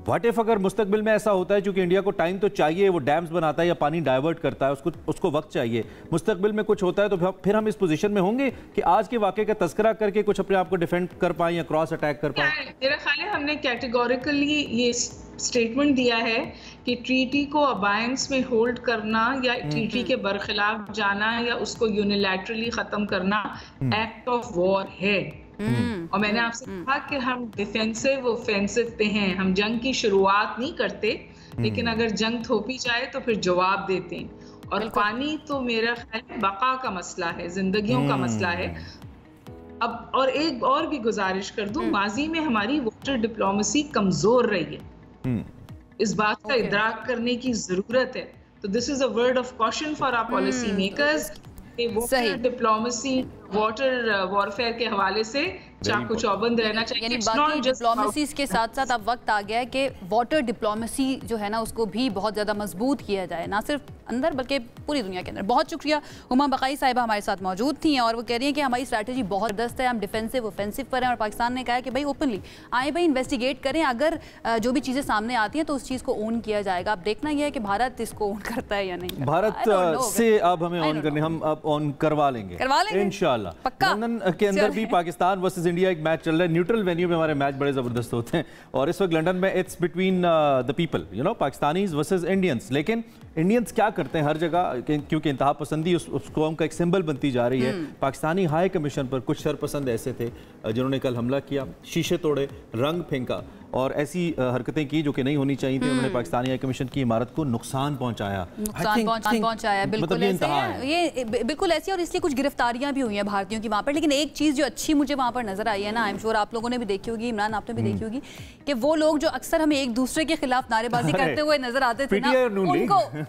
व्हाट इफ अगर मुस्तकबिल में ऐसा होता है, क्योंकि इंडिया को टाइम तो चाहिए, वो डैम्स बनाता है या पानी डाइवर्ट करता है, उसको वक्त चाहिए, मुस्तकबिल में कुछ होता है तो फिर हम इस पोजीशन में होंगे कि आज के वाक़े का तस्करा करके कुछ अपने आप को डिफेंड कर पाएं या क्रॉस अटैक कर पाएं? मेरा ख्याल है हमने कैटेगोरिकली ये स्टेटमेंट दिया है कि ट्रीटी को अबायंस में होल्ड करना या ट्रीटी के बरखिलाफ जाना या उसको यूनिलैटरली खत्म करना एक्ट ऑफ वॉर है। और मैंने आपसे कहा कि हम डिफेंसिव ऑफेंसिव पे हैं, हम जंग की शुरुआत नहीं करते, लेकिन अगर जंग थोपी जाए तो फिर जवाब देते हैं। और पानी तो मेरा ख्याल बका का मसला है, जिंदगियों का मसला है। अब और एक और भी गुजारिश कर दूं, माजी में हमारी वाटर डिप्लोमेसी कमजोर रही है, इस बात का इदराक करने की जरूरत है। तो this is a word of caution for our policy makers. Water diplomacy water warfare के हवाले से चाकू चौबंद रहना चाहिए। यानी बाकी डिप्लोमेसी के साथ साथ अब वक्त आ गया है कि वाटर डिप्लोमेसी जो है ना उसको भी बहुत ज़्यादा मजबूत किया जाए, ना सिर्फ अंदर बल्कि पूरी दुनिया के अंदर। बहुत शुक्रिया। हुमा बकाई साहिबा हमारे साथ मौजूद थी और वो कह रही हैं कि हमारी स्ट्रैटेजी बहुत दस्त है, हम डिफेंसिव ऑफेंसिव पर हैं और पाकिस्तान ने कहा कि भाई ओपनली आए, भाई इन्वेस्टिगेट करें, अगर जो भी चीज़ें सामने आती हैं तो उस चीज़ को ओन किया जाएगा। अब देखना यह है कि भारत इसको ओन करता है या नहीं। भारत से अब हमें ऑन करने, हम अब ऑन करवा लेंगे इंशाल्लाह। पक्का। लंदन के अंदर भी पाकिस्तान वर्सेस इंडिया एक मैच चल रहा है। न्यूट्रल वेन्यू में हमारे मैच बड़े जबरदस्त होते हैं और इस वक्त लंदन में it's between the people, you know, Pakistanis versus Indians. लेकिन इंडियंस क्या करते हैं हर जगह, क्योंकि इंतहा पसंदी उस कौम का एक सिंबल बनती जा रही है। पाकिस्तानी हाई कमीशन पर कुछ शरपसंद ऐसे थे जिन्होंने कल हमला किया, शीशे तोड़े, रंग फेंका और ऐसी हरकतें की जो कि नहीं होनी चाहिए थी। उन्होंने पाकिस्तानी हाई कमीशन की इमारत को नुकसान पहुंचाया। बिल्कुल ऐसे है, ये बिल्कुल ऐसी। और इसलिए कुछ गिरफ्तारियां भी हुई हैं भारतीयों की वहाँ पर। लेकिन एक चीज़ जो अच्छी मुझे वहाँ पर नजर आई है ना, आई एम श्योर आप लोगों ने भी देखी होगी, इमरान आपने भी देखी होगी, कि वो लोग जो अक्सर हमें एक दूसरे के खिलाफ नारेबाजी करते हुए नजर आते थे ना,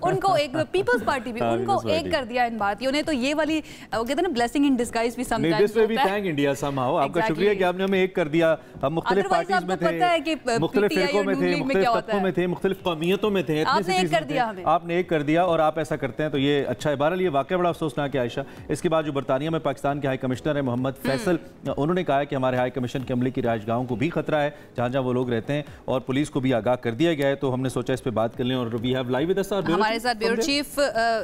उनको एक पीपल्स पार्टी भी उनको एक कर दिया इन भारतीयों ने। तो ये वाली वो कहते हैं ना ब्लेसिंग इन डिस्गाइज भी समटाइम्स होता है। थैंक इंडिया समहाउ, आपका शुक्रिया कि आपने हमें एक कर दिया। हम मुख्तलिफ पार्टीज में थे, मुख्तलिफ फिरकों में थे, मुख्तलिफ तबकों में थे, मुख्तलिफ कौमियतों में थे, आपने एक कर दिया हमें, आपने एक कर दिया और आप ऐसा करते हैं तो ये अच्छा है। बहरहाल ये वाकया बड़ा अफसोसनाक है आयशा। इसके बाद जो बरतानिया में पाकिस्तान के हाई कमिश्नर है मोहम्मद फैसल, उन्होंने कहा है कि हमारे हाई कमीशन के अमले की रिहाइशगाहों को भी खतरा है जहाँ जहाँ वो लोग रहते हैं और पुलिस को भी आगाह कर दिया गया है। तो हमने सोचा इस पर बात कर लें और we have live with us हमारे साथ ब्यूरो चीफ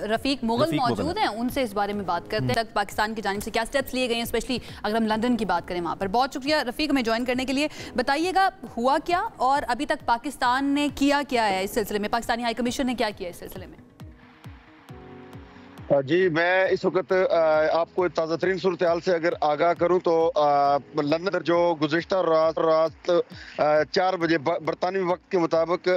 रफीक मुगल मौजूद हैं, उनसे इस बारे में बात करते हैं पाकिस्तान की जानिब से क्या स्टेप्स लिए गए हैं, स्पेशली अगर हम लंदन की बात करें वहाँ पर। बहुत शुक्रिया रफीक हमें ज्वाइन करने के लिए। बताइएगा हुआ क्या और अभी तक पाकिस्तान ने किया क्या है इस सिलसिले में, पाकिस्तानी हाई कमीशन ने क्या किया इस सिलसिले में? जी, मैं इस वक्त आपको ताज़ा तरीन सूरत हाल से अगर आगाह करूं तो लंदन जो गुज़िश्ता रात 4 बजे बरतानवी वक्त के मुताबिक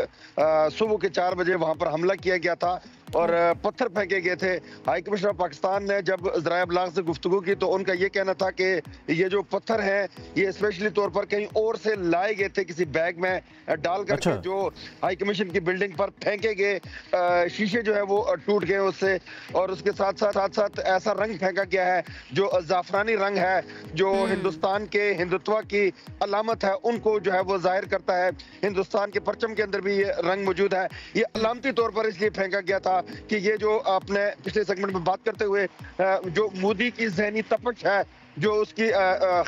सुबह के 4 बजे वहां पर हमला किया गया था और पत्थर फेंके गए थे। हाई कमिश्नर पाकिस्तान ने जब ज़राए इब्लाग से गुफ्तगू की तो उनका ये कहना था कि ये जो पत्थर हैं ये स्पेशली तौर पर कहीं और से लाए गए थे, किसी बैग में डाल करके जो हाई कमीशन की बिल्डिंग पर फेंके गए। शीशे जो है वो टूट गए उससे, और उसके साथ साथ ऐसा रंग फेंका गया है जो जाफरानी रंग है, जो हिंदुस्तान के हिंदुत्व की अलामत है, उनको जो है वो जाहिर करता है। हिंदुस्तान के परचम के अंदर भी ये रंग मौजूद है। ये अलामती तौर पर इसलिए फेंका गया था कि ये जो आपने पिछले सेगमेंट में बात करते हुए जो मोदी की ज़हनी तपश है, जो उसकी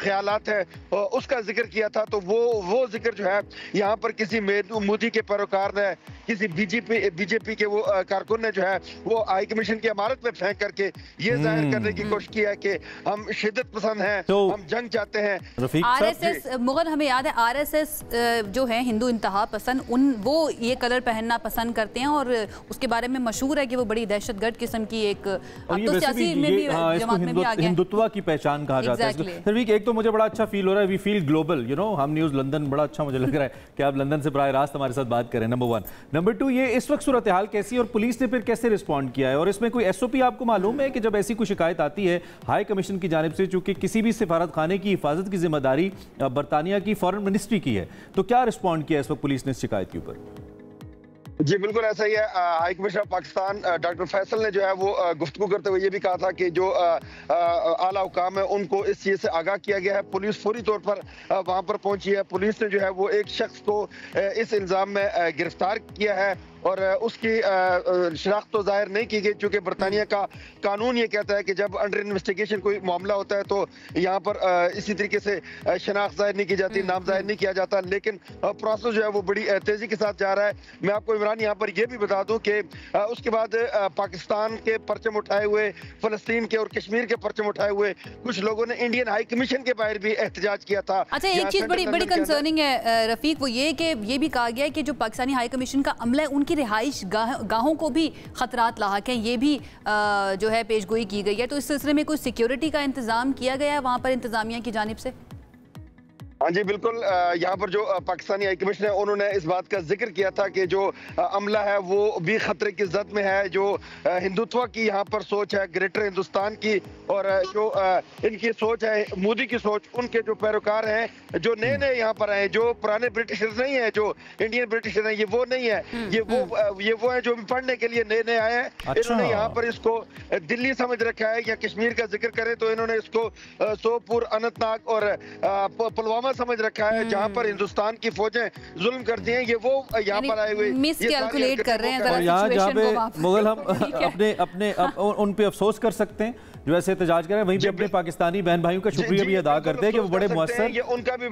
ख्यालात है, उसका जिक्र किया था, तो वो जिक्र जो है यहाँ पर किसी मोदी के पैरोकार ने, किसी बीजेपी के वो कारकुन ने जो है वो हाई कमीशन की इमारत में फेंक करके ये जाहिर करने की कोशिश की है कि हम शिद्दत पसंद हैं, तो हम जंग चाहते हैं। आरएसएस मुगल, हमें याद है आरएसएस जो है हिंदू इंतहा पसंद, वो ये कलर पहनना पसंद करते हैं और उसके बारे में मशहूर है कि वो बड़ी दहशतगर्द किस्म की एक, अब तो सियासी में भी जमात में भी आ गया, हिंदुत्व की पहचान कहा जाता है। एक तो मुझे बड़ा अच्छा फील हो रहा है, we feel global, you know, Hum News London, बड़ा अच्छा मुझे लग रहा है कि आप लंदन से बराह रास्त हमारे साथ बात करें, नंबर 1। नंबर 2, ये इस वक्त सूरत हाल कैसी है और पुलिस ने फिर कैसे रिस्पॉन्ड किया है, और इसमें कोई एसओपी आपको मालूम है कि जब ऐसी कोई शिकायत आती है हाई कमीशन की जानिब से, चूंकि किसी भी सिफारत खाने की हिफाजत की जिम्मेदारी बरतानिया की फॉरेन मिनिस्ट्री की है, तो क्या रिस्पॉन्ड किया इस वक्त पुलिस ने इस शिकायत के ऊपर? जी बिल्कुल ऐसा ही है। High commissioner Pakistan doctor Faisal ने जो है वो गुफ्तगू करते हुए ये भी कहा था कि जो आला हुकाम है उनको इस चीज़ से आगाह किया गया है। पुलिस फौरी तौर पर वहाँ पर पहुंची है। पुलिस ने जो है वो एक शख्स को इस इल्ज़ाम में गिरफ्तार किया है और उसकी शनाख्त तो जाहिर नहीं की गई, चूँकि बरतानिया का कानून ये कहता है कि जब अंडर इन्वेस्टिगेशन कोई मामला होता है तो यहाँ पर इसी तरीके से शनाख्त जाहिर नहीं की जाती, नाम जाहिर नहीं किया जाता। लेकिन प्रोसेस जो है वो बड़ी तेजी के साथ जा रहा है। मैं आपको इमरान यहाँ पर यह भी बता दूं कि उसके बाद पाकिस्तान के परचम उठाए हुए, फलस्तीन के और कश्मीर के परचम उठाए हुए कुछ लोगों ने इंडियन हाई कमीशन के बाहर भी एहतजाज किया था। अच्छा, एक चीज बड़ी कंसर्निंग है रफीक, वो ये कि ये भी कहा गया है कि जो पाकिस्तानी हाई कमीशन का अमला है उनकी रिहाइश गाहों को भी खतरात लाहक हैं, ये भी जो है पेशगोई की गई है। तो इस सिलसिले में कोई सिक्योरिटी का इंतजाम किया गया है वहाँ पर इंतजामिया की जानिब से? हाँ जी बिल्कुल, यहाँ पर जो पाकिस्तानी हाई कमीशन है उन्होंने इस बात का जिक्र किया था कि जो अमला है वो भी खतरे की जद में है। जो हिंदुत्व की यहाँ पर सोच है, ग्रेटर हिंदुस्तान की, और जो इनकी सोच है, मोदी की सोच, उनके जो पैरोकार हैं, जो नए नए यहाँ पर आए, जो पुराने ब्रिटिशर्स नहीं है, जो इंडियन ब्रिटिशर हैं, ये वो नहीं है, ये वो है जो पढ़ने के लिए नए नए आए हैं। अच्छा। इन्होंने यहाँ पर इसको दिल्ली समझ रखा है, या कश्मीर का जिक्र करें तो इन्होंने इसको सोपुर, अनंतनाग और पुलवामा समझ रखा है, जहाँ पर हिंदुस्तान की फौजें जुल्म करती हैं। ये वो यहाँ पर आए हुए मिस कैलकुलेट कर रहे हैं। और यहाँ जहाँ पे मुगल हम अपने उन पे अफसोस कर सकते हैं जो ऐसे एहतजाज कर रहे हैं, वहीं पे अपने पाकिस्तानी बहन भाइयों का शुक्रिया भी अदा करते हैं कि वो बड़े मुअस्सर, ये उनका भी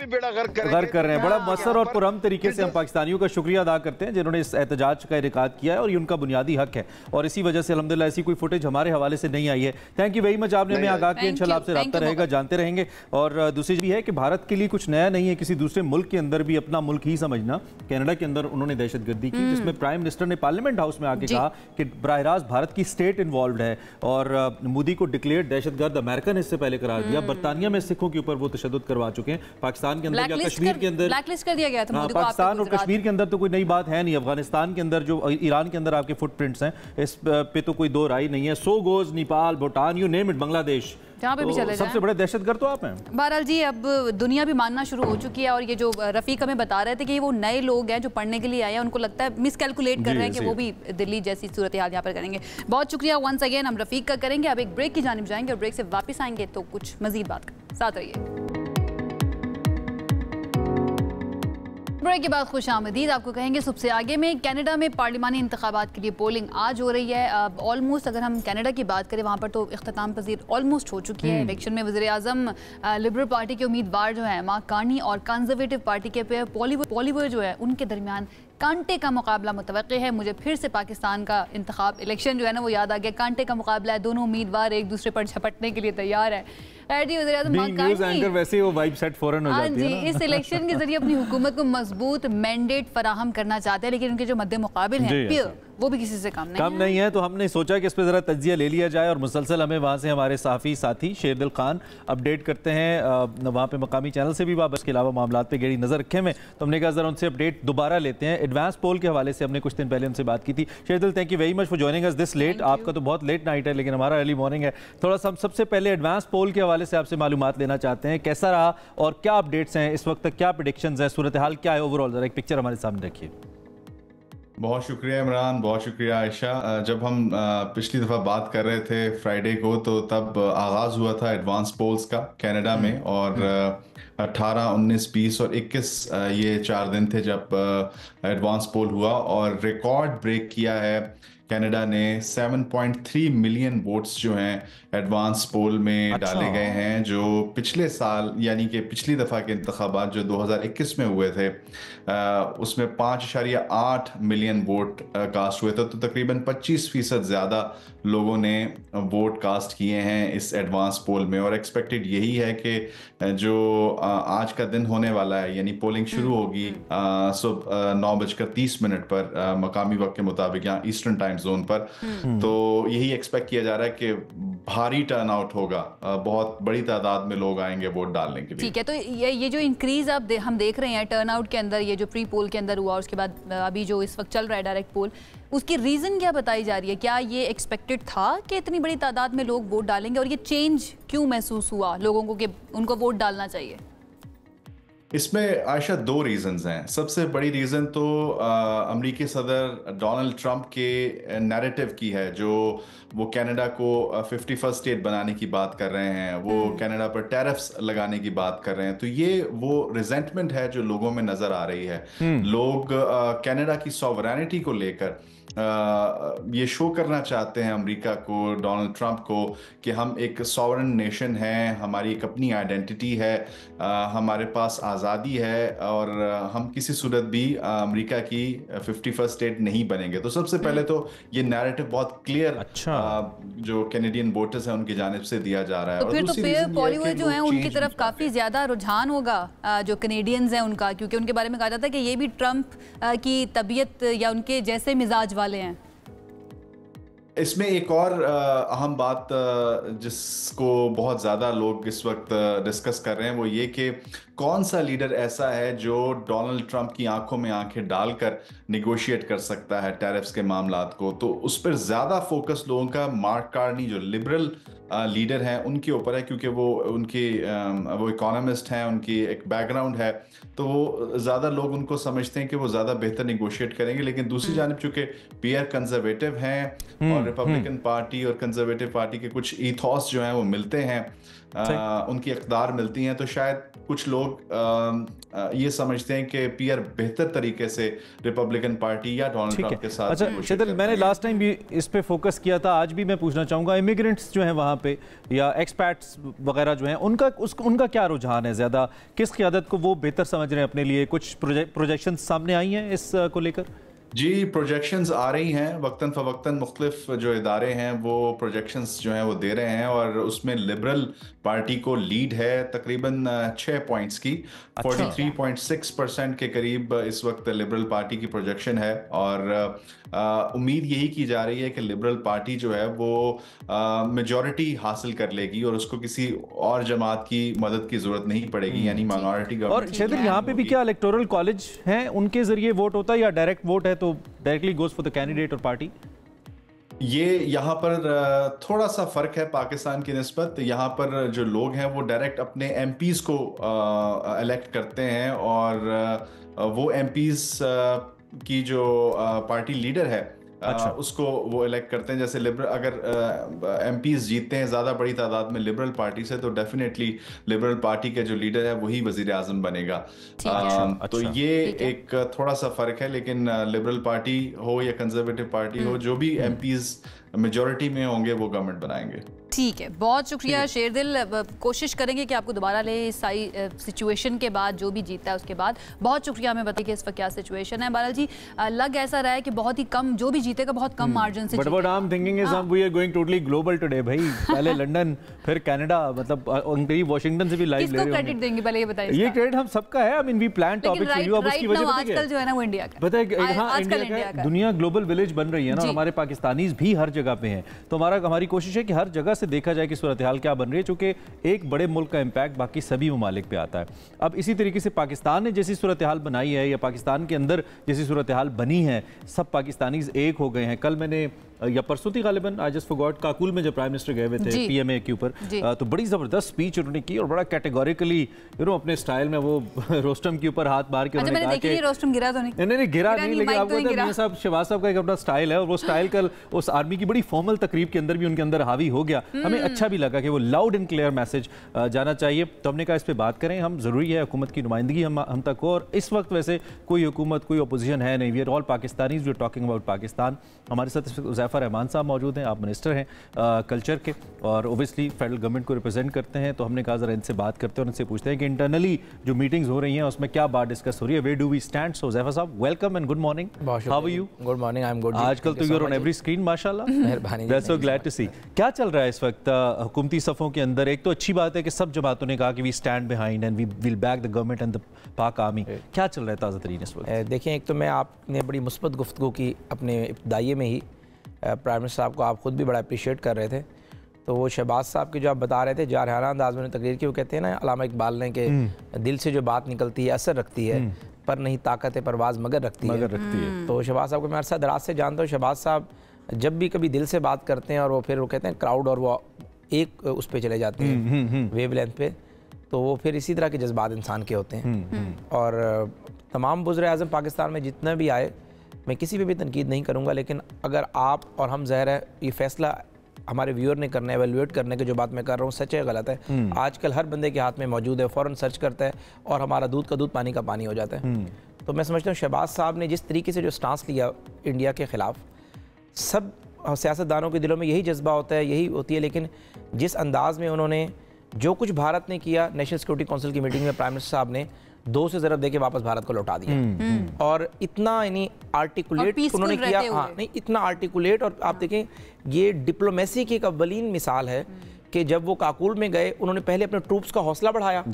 बेड़ा गर्क कर रहे हैं। बड़ा मुअस्सर और पुरअमन तरीके से हम पाकिस्तानियों का शुक्रिया अदा करते हैं जिन्होंने इस एहतजाज का इनेकाद किया है, और ये उनका बुनियादी हक है। और इसी वजह से अल्हम्दुलिल्लाह ऐसी कोई फुटेज हमारे हवाले से नहीं आई है। थैंक यू वेरी मच, आपने हमें आगाह किया। इंशाल्लाह आपसे रब्ता रहेगा, जानते रहेंगे। और दूसरी चीज भी है कि भारत के लिए कुछ नया नहीं है किसी दूसरे मुल्क के अंदर भी अपना मुल्क ही समझना। कनाडा के अंदर उन्होंने दहशतगर्दी की, जिसमें प्राइम मिनिस्टर ने पार्लियामेंट हाउस में आके कहा कि बराह रास्त भारत की स्टेट इन्वॉल्व है, और मोदी को डिक्लेयर दहशतगर्द अमेरिका ने इससे पहले करार दिया। बरतानिया में सिखों के ऊपर वो तशद्दुद करवा चुके हैं। पाकिस्तान के अंदर या कश्मीर के अंदर ब्लैकलिस्ट कर दिया गया था मोदी को। पाकिस्तान और कश्मीर के अंदर तो कोई नई बात है नहीं। अफगानिस्तान के अंदर जो ईरान के अंदर आपके फुटप्रिंट्स हैं, इस पे तो कोई दो राय नहीं है। So goes Nepal, Bhutan, you name it, Bangladesh, जहाँ पे भी चले जाएं, सबसे बड़े दहशतगर्द तो आप हैं। बहरहाल जी, अब दुनिया भी मानना शुरू हो चुकी है। और ये जो रफीक हमें बता रहे थे कि वो नए लोग हैं जो पढ़ने के लिए आए हैं, उनको लगता है मिस कैलकुलेट कर रहे हैं कि वो भी दिल्ली जैसी सूरत हाल यहाँ पर करेंगे। बहुत शुक्रिया वंस अगेन, हम रफीक का करेंगे। अब एक ब्रेक की जानिब जाएंगे और ब्रेक से वापस आएंगे तो कुछ मजीद बात करें। साथ रहिए। ब्रेक के बाद खुश आमदीद। आपको कहेंगे सबसे आगे में कनाडा में पार्लिमानी इंतखाबात के लिए पोलिंग आज हो रही है। अब ऑलमोस्ट अगर हम कनाडा की बात करें, वहाँ पर तो इख्तिताम पजीर ऑलमोस्ट हो चुकी है। इलेक्शन में वज़ीर आज़म लिबरल पार्टी के उम्मीदवार जो है मार्क कार्नी और कंजर्वेटिव पार्टी के पे पॉलीवर जो है उनके दरमियान कांटे का मुकाबला मुतवक्के है। मुझे फिर से पाकिस्तान का इंतखाब इलेक्शन जो है ना वो याद आ गया। कांटे का मुकाबला है, दोनों उम्मीदवार एक दूसरे पर झपटने के लिए तैयार है। वैसे वो वाइब सेट फौरन हो जाती है ना। इस इलेक्शन के जरिए अपनी हुकूमत को मजबूत मैंडेट फराहम करना चाहते हैं, लेकिन उनके जो मद्दे मुकाबिल हैं वो भी किसी से कम नहीं है। तो हमने सोचा कि इस पर जरा तज्जिया ले लिया जाए, और मुसलसल हमें वहाँ से हमारे साफी साथी शेरदिल खान अपडेट करते हैं। वहाँ पे मकामी चैनल से भी वापस के अलावा मामला पे गहरी नजर रखे में, तो हमने कहा जरा उनसे अपडेट दोबारा लेते हैं। एडवांस पोल के हवाले से हमने कुछ दिन पहले उनसे बात की थी। Sherdil, thank you very much for joining us this late. आपका तो बहुत लेट नाइट है, लेकिन हमारा अर्ली मॉर्निंग है। थोड़ा सा हम सबसे पहले एडवांस पोल के हवाले से आपसे मालूमात लेना चाहते हैं, कैसा रहा और क्या अपडेट्स हैं इस वक्त तक, क्या प्रेडिक्शंस हैं, सूरत हाल क्या है ओवरऑल, जरा एक पिक्चर हमारे सामने रखिए। बहुत शुक्रिया इमरान, बहुत शुक्रिया आयशा। जब हम पिछली दफ़ा बात कर रहे थे फ्राइडे को, तो तब आगाज़ हुआ था एडवांस पोल्स का कनाडा में, और 18, 19, 20 और 21 ये 4 दिन थे जब एडवांस पोल हुआ, और रिकॉर्ड ब्रेक किया है कनाडा ने। 7.3 मिलियन वोट्स जो हैं एडवांस पोल में डाले गए हैं, जो पिछले साल यानी कि पिछली दफ़ा के इंतखाबात जो 2021 में हुए थे उसमें 5.8 मिलियन वोट कास्ट हुए थे। तो तकरीबन 25% ज़्यादा लोगों ने वोट कास्ट किए हैं इस एडवांस पोल में, और एक्सपेक्टेड यही है कि जो आज का दिन होने वाला है, यानी पोलिंग शुरू होगी सुबह 9:30 पर मकामी वक्त के मुताबिक यहाँ ईस्टर्न टाइम जोन पर। तो यही एक्सपेक्ट किया जा रहा है कि भारी टर्नआउट होगा, बहुत बड़ी तादाद में लोग आएंगे वोट डालने के लिए। ठीक है, तो ये जो इंक्रीज अब हम देख रहे हैं टर्नआउट के अंदर, ये जो प्री पोल के अंदर हुआ, उसके बाद अभी जो इस वक्त चल रहा है डायरेक्ट पोल, उसकी रीज़न क्या बताई जा रही है? क्या ये एक्सपेक्टेड था कि इतनी बड़ी तादाद में लोग वोट डालेंगे, और ये चेंज क्यों महसूस हुआ लोगों को कि उनको वोट डालना चाहिए? इसमें आयशा दो रीजंस हैं। सबसे बड़ी रीजन तो अमेरिकी सदर डोनाल्ड ट्रंप के नैरेटिव की है, जो वो कनाडा को 51st स्टेट बनाने की बात कर रहे हैं, वो कनाडा पर टैरिफ्स लगाने की बात कर रहे हैं। तो ये वो रिजेंटमेंट है जो लोगों में नजर आ रही है। लोग कनाडा की सॉवरेनिटी को लेकर ये शो करना चाहते हैं अमेरिका को, डोनाल्ड ट्रंप को, कि हम एक सॉवरेन नेशन है, हमारी एक अपनी आइडेंटिटी है, हमारे पास आज़ादी है और हम किसी सूरत भी अमेरिका की 51st स्टेट नहीं बनेंगे। तो सबसे पहले तो ये नैरेटिव बहुत क्लियर जो कैनेडियन वोटर्स हैं उनकी जानिब से दिया जा रहा है। तो फिर तो पेयर पॉलिटिक्स जो है उनकी तरफ काफी ज्यादा रुझान होगा जो कैनेडियंस हैं उनका, क्योंकि उनके बारे में कहा जाता है कि ये भी ट्रंप की तबीयत या उनके जैसे मिजाज वाले हैं। इसमें एक और अहम बात जिसको बहुत ज़्यादा लोग इस वक्त डिस्कस कर रहे हैं वो ये कि कौन सा लीडर ऐसा है जो डोनाल्ड ट्रंप की आंखों में आंखें डालकर निगोशिएट कर सकता है टैरिफ्स के मामलात को। तो उस पर ज़्यादा फोकस लोगों का मार्क कार्नी जो लिबरल लीडर हैं उनके ऊपर है, क्योंकि वो इकोनॉमिस्ट हैं, उनकी एक बैकग्राउंड है, तो वो ज़्यादा लोग उनको समझते हैं कि वो ज़्यादा बेहतर निगोशिएट करेंगे। लेकिन दूसरी जानिब चूँकि पीयर कंजर्वेटिव हैं और रिपब्लिकन पार्टी और कंजर्वेटिव पार्टी के कुछ ईथॉस जो हैं वो मिलते हैं, उनकी इक़्तिदार मिलती हैं, तो शायद कुछ लोग ये समझते हैं कि पीयर बेहतर तरीके से रिपब्लिकन पार्टी या डोनाल्ड ट्रंप के साथ। अच्छा शेदल, मैंने लास्ट टाइम भी इस पे फोकस किया था, आज भी मैं पूछना चाहूँगा, इमिग्रेंट्स जो हैं वहाँ पे या एक्सपैट्स वगैरह जो हैं उनका क्या रुझान है, ज़्यादा किस क़ियादत को वो बेहतर समझ रहे हैं अपने लिए? कुछ प्रोजेक्शन सामने आई हैं इस को लेकर? जी, प्रोजेक्शंस आ रही हैं वक्तन फ़वक्तन, मुख्तलिफ जो इदारे हैं वो प्रोजेक्शंस जो हैं वो दे रहे हैं, और उसमें लिबरल पार्टी को लीड है तकरीबन 6 पॉइंट्स की। 43.6% के करीब इस वक्त लिबरल पार्टी की प्रोजेक्शन है, और उम्मीद यही की जा रही है कि लिबरल पार्टी जो है वो मेजॉरिटी हासिल कर लेगी और उसको किसी और जमात की मदद की जरूरत नहीं पड़ेगी, यानी माइनॉरिटी गवर्नमेंट। और शेदल, यहाँ पे भी क्या इलेक्टोरल कॉलेज हैं, उनके जरिए वोट होता है या डायरेक्ट वोट है तो directly goes for the candidate और पार्टी? ये यहाँ पर थोड़ा सा फ़र्क है पाकिस्तान की निस्बत। यहाँ पर जो लोग हैं वो डायरेक्ट अपने एमपीज़ को इलेक्ट करते हैं, और वो एमपीज़ की जो पार्टी लीडर है उसको वो इलेक्ट करते हैं। जैसे लिबरल अगर एमपीज़ जीतते हैं ज़्यादा बड़ी तादाद में लिबरल पार्टी से, तो डेफिनेटली लिबरल पार्टी के जो लीडर है वही वज़ीर आज़म बनेगा। तो ये एक थोड़ा सा फ़र्क है, लेकिन लिबरल पार्टी हो या कंजर्वेटिव पार्टी हो, जो भी एमपीज़ मेजॉरिटी में होंगे वो गवर्नमेंट बनाएंगे। ठीक है, बहुत शुक्रिया शेरदिल। कोशिश करेंगे कि आपको दोबारा ले इस सिचुएशन के बाद, जो भी जीता है उसके बाद। बहुत शुक्रिया हमें बताइए कि इस वक्त क्या सिचुएशन है। बाला जी, लग ऐसा रहा है कि बहुत ही कम, जो भी जीतेगा बहुत कम मार्जिन से जीतेगा। But what I am thinking is we are going totally global today भाई। पहले लंदन, फिर कनाडा, मतलब वॉशिंगटन से भी लाइव ले रहे हैं। किसको क्रेडिट देंगे पहले ये बताइए? ये क्रेडिट हम सबका है। I mean we plan topic for you. अब उसकी वजह आजकल जो है ना वो इंडिया का, पता है, हां इंडिया का, दुनिया ग्लोबल विलेज बन रही है ना, हमारे पाकिस्तानीज भी हर जगह पे हैं। तो हमारी कोशिश है कि हर जगह से देखा जाए कि सूरत हाल क्या बन रही है, चूंकि एक बड़े मुल्क का इंपैक्ट बाकी सभी ममालिक पे आता है। अब इसी तरीके से पाकिस्तान ने जैसी सूरत हाल बनाई है या पाकिस्तान के अंदर जैसी सूरत हाल बनी है, सब पाकिस्तानीज एक हो गए हैं। कल मैंने या परसों थी गालिबन, आई जस्ट फॉरगॉट, काकुल में जब प्राइम मिनिस्टर गए हुए थे पीएमए के ऊपर, तो बड़ी जबरदस्त स्पीच उन्होंने की और बड़ा कैटेगोरिकली अपने स्टाइल में वो रोस्टम के ऊपर हाथ मार के उन्होंने कहा कि रोस्टम गिरा तो नहीं गिरा नहीं, लेकिन आपको मियां साहब, शहबाज साहब का एक अपना स्टाइल है, और वो स्टाइल कल उस आर्मी की बड़ी फॉर्मल तकरीब के अंदर भी उनके अंदर हावी हो गया। हमें अच्छा भी लगा कि वो लाउड एंड क्लियर मैसेज जाना चाहिए। तो हमने कहा इस पर बात करें हम, जरूरी है हुकूमत की नुमाइंदगी हम तक हो। और इस वक्त वैसे कोई हुकूमत, कोई अपोजिशन है नहीं, we are all Pakistanis, we are talking about Pakistan. हमारे साथ ज़ैफ़र रहमान साहब मौजूद हैं, आप मिनिस्टर हैं कल्चर के और ओबियसली फेडरल गवर्नमेंट को रिप्रेजेंट करते हैं। तो हमने कहा ज़रा इनसे बात करते हैं और इनसे पूछते हैं कि इंटरनली जो मीटिंग्स हो रही हैं उसमें क्या बात डिस्कस हो रही है, where do we stand. So Zafar साहब, welcome and good morning, how are you? Good morning, I am good. आजकल तो you are on every screen माशाल्लाह, मेहरबानी, that's so glad to see. क्या चल रहा है इस वक्त हुकूमती सफ़ों के अंदर? एक तो अच्छी बात है कि सब जमातों ने कहा कि we stand behind and we will back the government and the Pak army. क्या चल रहा है ताज़ा तरीन इस वक्त? देखिए, एक तो मैं आपने बड़ी मुस्बत गुफ्तगू की अपने इब्तदाइये में ही, प्राइम मिनिस्टर साहब को आप ख़ुद भी बड़ा अप्रिशिएट कर रहे थे। तो वो शहबाज साहब के जो आप बता रहे थे जारहाना अंदाज में तकरीर की, वो कहते हैं ना अल्लामा इकबाल ने कि दिल से जो बात निकलती है असर रखती है, पर नहीं ताकत है परवाज़ मगर रखती है। तो शहबाज साहब को मैं अरसा दराज से जानता हूँ। शहबाज साहब जब भी कभी दिल से बात करते हैं और वो फिर वो कहते हैं क्राउड और वो एक उस पर चले जाते हैं वेव लेंथ पे, तो वो फिर इसी तरह के जज्बात इंसान के होते हैं। और तमाम वज़ीर-ए-आज़म पाकिस्तान में जितने भी आए, मैं किसी पे भी तनकीद नहीं करूँगा, लेकिन अगर आप और हम ज़ाहिर है ये फ़ैसला हमारे व्यूअर ने करना है, एवेल्युएट करने की जो बात मैं कर रहा हूँ सच है गलत है। आजकल हर बंदे के हाथ में मौजूद है, फ़ौरन सर्च करता है और हमारा दूध का दूध पानी का पानी हो जाता है। तो मैं समझता हूँ शहबाज साहब ने जिस तरीके से जो स्टांस लिया इंडिया के ख़िलाफ़, सब सियासतदानों के दिलों में यही जज्बा होता है, यही होती है, लेकिन जिस अंदाज़ में उन्होंने जो कुछ भारत ने किया, नेशनल सिक्योरिटी काउंसिल की मीटिंग में प्राइम मिनिस्टर साहब ने 2 से ज़रब देके वापस भारत को लौटा दिया। और इतना यानी आर्टिकुलेट उन्होंने किया, हाँ नहीं इतना आर्टिकुलेट। और आप देखें ये डिप्लोमेसी की एक अव्वलीन मिसाल है कि जब वो काकुल में गए उन्होंने पहले अपने ट्रूप्स का हौसला बढ़ाया,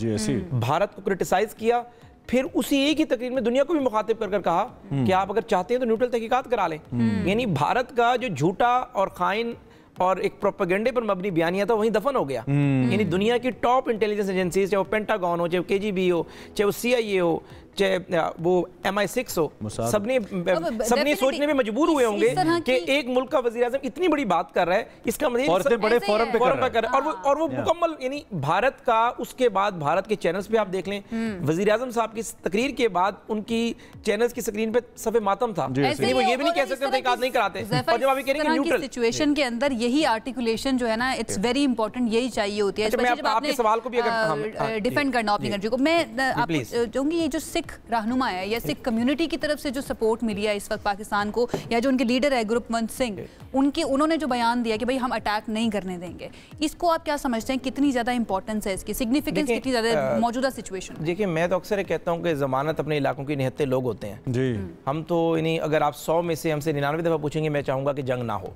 भारत को क्रिटिसाइज किया, फिर उसी एक ही तकरीर में दुनिया को भी मुखातिब कर कहा कि आप अगर चाहते हैं तो न्यूट्रल तहकीकात करा लें। यानी भारत का जो झूठा और खाइन और एक प्रोपेगेंडे पर मबनी बयानिया था वहीं दफन हो गया। यानी दुनिया की टॉप इंटेलिजेंस एजेंसीज, चाहे वो पेंटागन हो, चाहे वो KGB हो, चाहे वो CIA हो, चाहे वो MI6 हो, सबने सोचने में मजबूर हुए होंगे कि एक मुल्क का वज़ीर आज़म इतनी बड़ी बात कर रहा है, इसका मतलब बड़े फोरम पे कर रहा है। और वो मुकम्मल यानी भारत का, उसके बाद भारत के चैनल्स पे आप देख लें, वज़ीर आज़म साहब की तकरीर के बाद उनकी चैनल्स की स्क्रीन पे सफ़े मातम था। वो ये भी नहीं कह सकते तहकीकात नहीं कराते। और जब आप कह रहे हैं न्यूट्रल सिचुएशन के अंदर यही आर्टिकुलेशन जो है ना, इट्स वेरी इंपॉर्टेंट, यही चाहिए होती है। मैं आपके सवाल को भी अगर डिफेंड करना अपनी कंट्री को, मैं आपको चाहूंगी ये जो सिख रहनुमा है या सिख कम्युनिटी की तरफ से जो सपोर्ट मिली है इस वक्त पाकिस्तान को, या जो उनके लीडर है गुरपवंत सिंह, उन्होंने जो बयान दिया कि भाई हम अटैक नहीं करने देंगे, इसको आप क्या समझते हैं, कितनी ज़्यादा इंपॉर्टेंस है इसकी, सिग्निफिकेंस कितनी ज़्यादा मौजूदा सिचुएशन? देखिए मैं तो अक्सर कहता हूँ कि ज़मानत अपने इलाकों के निहत्ते लोग होते हैं जी। हम तो यानी अगर आप 100 में से हमसे 99 दफ़ा पूछेंगे, मैं चाहूँगा कि जंग ना हो,